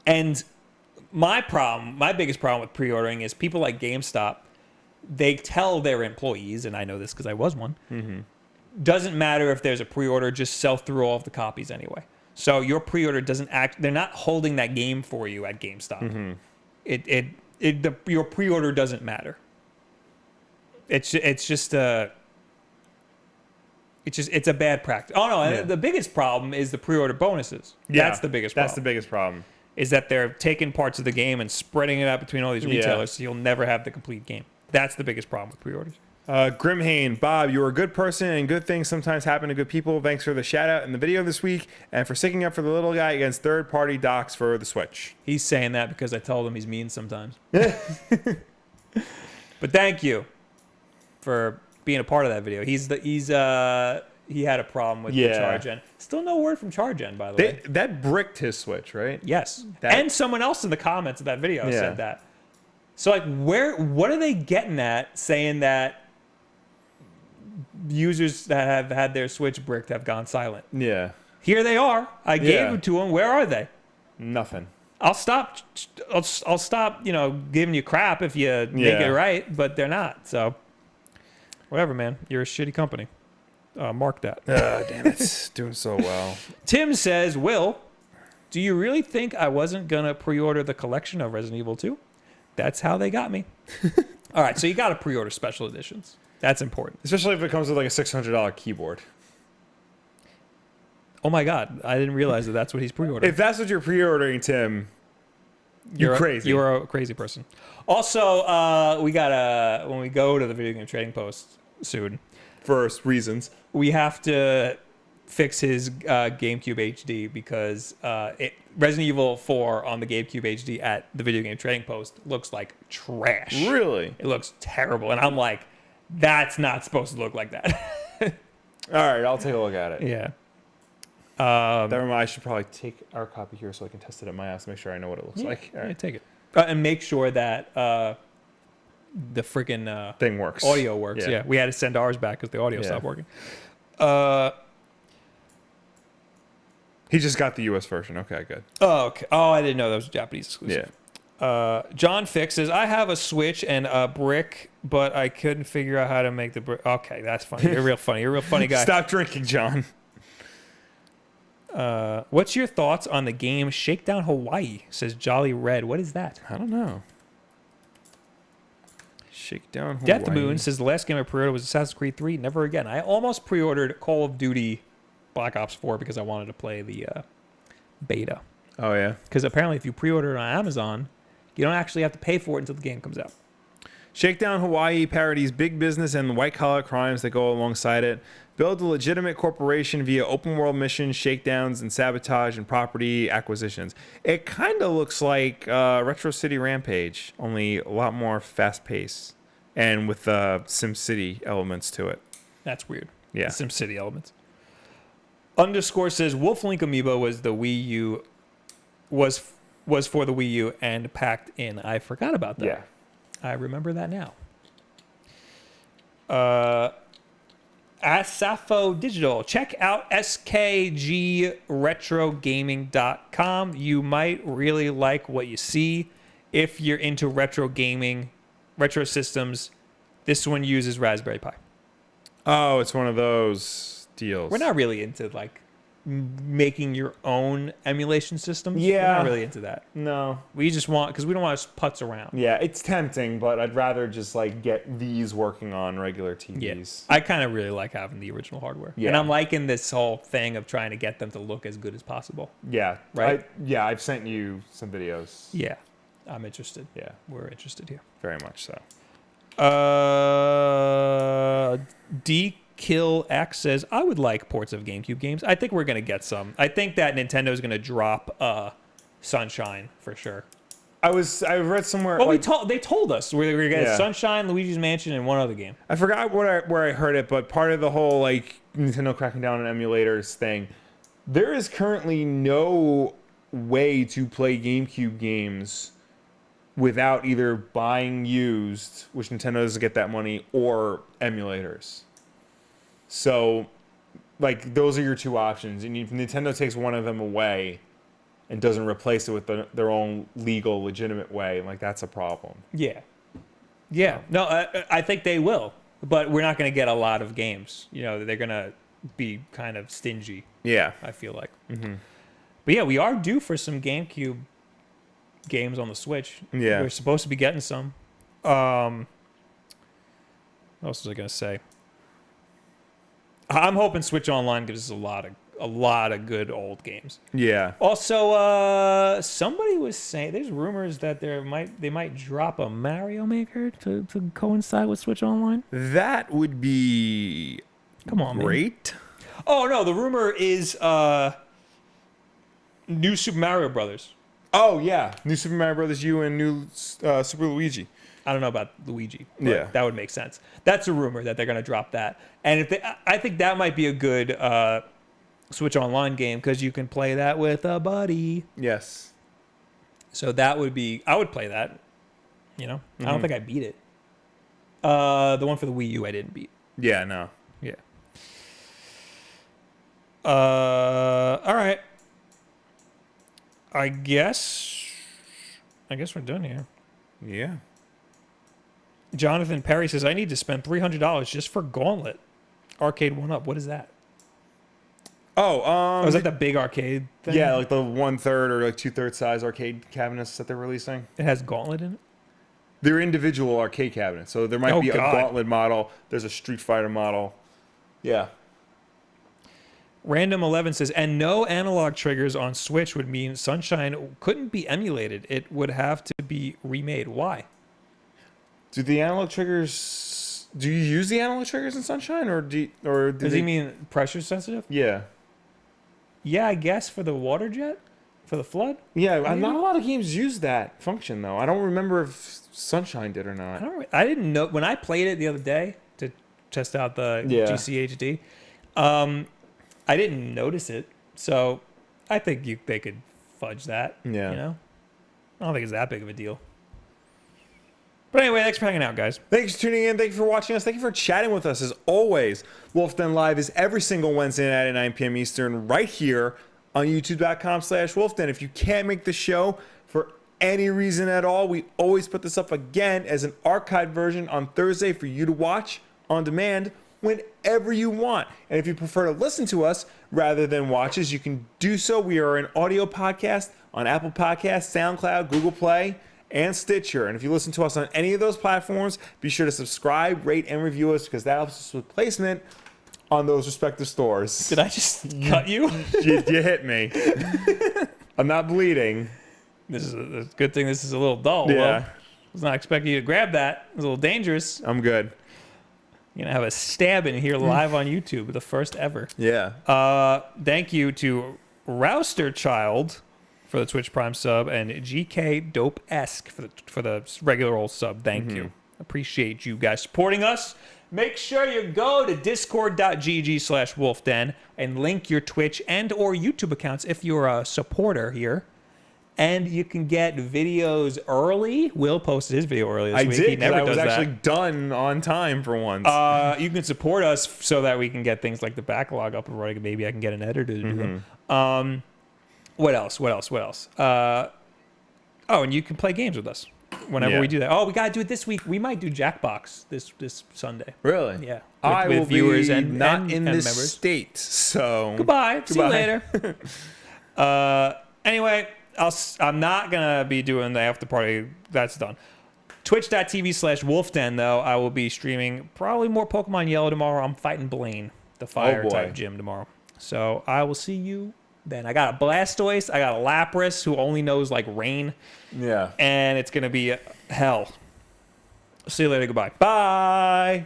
And my biggest problem with pre-ordering is people like GameStop. They tell their employees, and I know this because I was one. Doesn't matter if there's a pre-order, just sell through all of the copies anyway. So your pre-order doesn't act. They're not holding that game for you at GameStop. Your pre-order doesn't matter. It's a bad practice. Oh no, Yeah. the biggest problem is the pre-order bonuses. Yeah, That's the biggest problem. That's the biggest problem. Is that they're taking parts of the game and spreading it out between all these retailers, so you'll never have the complete game. That's the biggest problem with pre-orders. Grimhane, Bob, you're a good person and good things sometimes happen to good people. Thanks for the shout out in the video this week and for sticking up for the little guy against third-party docs for the Switch. He's saying that because I told him he's mean sometimes. But thank you for being a part of that video. He had a problem with the charge end. Still no word from charge end, by the way. That bricked his Switch, right? Yes. And someone else in the comments of that video said that. So like what are they getting at saying that users that have had their Switch bricked have gone silent? Yeah. Here they are. I gave them to them. Where are they? Nothing. I'll stop, giving you crap if you make it right, but they're not. So whatever, man. You're a shitty company. Mark that. Damn it. Doing so well. Tim says, Will, do you really think I wasn't going to pre-order the collection of Resident Evil 2? That's how they got me. All right, so you got to pre-order special editions. That's important. Especially if it comes with like a $600 keyboard. Oh my God, I didn't realize that that's what he's pre-ordering. If that's what you're pre-ordering, Tim, you're crazy. You're a crazy person. Also, we got when we go to the Video Game Trading Post soon, for reasons, we have to fix his GameCube HD because Resident Evil 4 on the GameCube HD at the Video Game Trading Post looks like trash. Really? It looks terrible. And I'm like, that's not supposed to look like that. All right, I'll take a look at it. Yeah. That reminds me, I should probably take our copy here so I can test it at my house, make sure I know what it looks like. All right. Yeah, take it. And make sure that the freaking thing works. audio works. Yeah. We had to send ours back because the audio stopped working. He just got the US version. Okay, good. Oh, okay. Oh, I didn't know that was Japanese exclusive. Yeah. John Fick says, I have a Switch and a brick, but I couldn't figure out how to make the brick. Okay, that's funny. You're real funny. You're a real funny guy. Stop drinking, John. What's your thoughts on the game Shakedown Hawaii? Says Jolly Red. What is that? I don't know. Shakedown Hawaii. Death Moon says the last game I pre-ordered was Assassin's Creed 3. Never again. I almost pre-ordered Call of Duty Black Ops 4 because I wanted to play the beta. Oh, yeah. Because apparently if you pre-order it on Amazon, you don't actually have to pay for it until the game comes out. Shakedown Hawaii parodies big business and the white-collar crimes that go alongside it. Build a legitimate corporation via open-world missions, shakedowns, and sabotage and property acquisitions. It kind of looks like Retro City Rampage, only a lot more fast-paced and with SimCity elements to it. That's weird. Yeah. The SimCity elements. Underscore says Wolf Link Amiibo was the Wii U was for the Wii U and packed in. I forgot about that. Yeah. I remember that now. At Sappho Digital, check out skgretrogaming.com. You might really like what you see if you're into retro gaming, retro systems. This one uses Raspberry Pi. Oh, it's one of those deals. We're not really into like making your own emulation systems. Yeah. We're not really into that. No. We just want, because we don't want to putz around. Yeah, it's tempting, but I'd rather just like get these working on regular TVs. Yeah. I kind of really like having the original hardware. Yeah. And I'm liking this whole thing of trying to get them to look as good as possible. Yeah. Right? I've sent you some videos. Yeah. I'm interested. Yeah. We're interested here. Very much so. DK Kill X says, I would like ports of GameCube games. I think we're going to get some. I think that Nintendo is going to drop Sunshine for sure. I read somewhere. Well, they told us we were going to get Yeah. Sunshine, Luigi's Mansion, and one other game. I forgot where I heard it, but part of the whole like Nintendo cracking down on emulators thing, there is currently no way to play GameCube games without either buying used, which Nintendo doesn't get that money, or emulators. So, like, those are your two options. And if Nintendo takes one of them away and doesn't replace it with their own legal, legitimate way, like, that's a problem. Yeah. Yeah. No, I think they will. But we're not going to get a lot of games. You know, they're going to be kind of stingy, Yeah. I feel like. Mm-hmm. But yeah, we are due for some GameCube games on the Switch. Yeah. We're supposed to be getting some. What else was I going to say? I'm hoping Switch Online gives us a lot of good old games. Yeah. Also, somebody was saying there's rumors that they might drop a Mario Maker to coincide with Switch Online. That would be Come on, great. Man. Oh no, the rumor is new Super Mario Brothers. Oh yeah, new Super Mario Brothers U and new Super Luigi. I don't know about Luigi, but Yeah, that would make sense. That's a rumor that they're going to drop that, and I think that might be a good Switch Online game because you can play that with a buddy. Yes. So that would be, I would play that. You know, I don't think I beat it. The one for the Wii U I didn't beat. Yeah. No. Yeah. All right. I guess we're done here. Yeah. Jonathan Perry says, I need to spend $300 just for Gauntlet. Arcade 1-Up. What is that? Oh, Is that the big arcade thing? yeah, like the 1/3 or like 2/3 size arcade cabinets that they're releasing. It has Gauntlet in it? They're individual arcade cabinets, so there might be God. a Gauntlet model. There's a Street Fighter model. Yeah. Random 11 says, and no analog triggers on Switch would mean Sunshine couldn't be emulated. It would have to be remade. Why? Do the analog triggers? Do you use the analog triggers in Sunshine, or Does he mean pressure sensitive? Yeah. Yeah, I guess for the water jet, for the flood. Yeah, Maybe? not a lot of games use that function though. I don't remember if Sunshine did or not. I didn't know when I played it the other day to test out the GCHD. I didn't notice it, so I think they could fudge that. Yeah. You know, I don't think it's that big of a deal. But anyway, thanks for hanging out, guys. Thanks for tuning in. Thank you for watching us. Thank you for chatting with us as always. Wulff Den Live is every single Wednesday night at 9 p.m. Eastern right here on youtube.com/WulffDen. If you can't make the show for any reason at all, we always put this up again as an archived version on Thursday for you to watch on demand whenever you want. And if you prefer to listen to us rather than watch us, you can do so. We are an audio podcast on Apple Podcasts, SoundCloud, Google Play, and Stitcher. And if you listen to us on any of those platforms, be sure to subscribe, rate, and review us because that helps us with placement on those respective stores. Did I just cut you? You hit me. I'm not bleeding. This is a good thing. This is a little dull. Yeah. Well, I was not expecting you to grab that. It was a little dangerous. I'm good. You're going to have a stab in here live on YouTube, the first ever. Yeah. Thank you to Rouster Child for the Twitch Prime sub and GK Dope-esque for the regular old sub. Thank you. Appreciate you guys supporting us. Make sure you go to discord.gg/WulffDen and link your Twitch and or YouTube accounts if you're a supporter here. And you can get videos early. Will posted his video early this week. He never I was does actually that. done on time for once. You can support us so that we can get things like the backlog up and running. Maybe I can get an editor to do them. What else? Oh, and you can play games with us whenever we do that. Oh, we gotta do it this week. We might do Jackbox this Sunday. Really? Yeah. I will viewers be and not in this members. state, so Goodbye. See you later. Anyway, I'm not gonna be doing the after party. That's done. Twitch.tv/WulffDen though. I will be streaming probably more Pokemon Yellow tomorrow. I'm fighting Blaine, the fire type gym tomorrow. So I will see you then. I got a Blastoise. I got a Lapras who only knows like rain. yeah. And it's gonna be hell. See you later. Goodbye. Bye.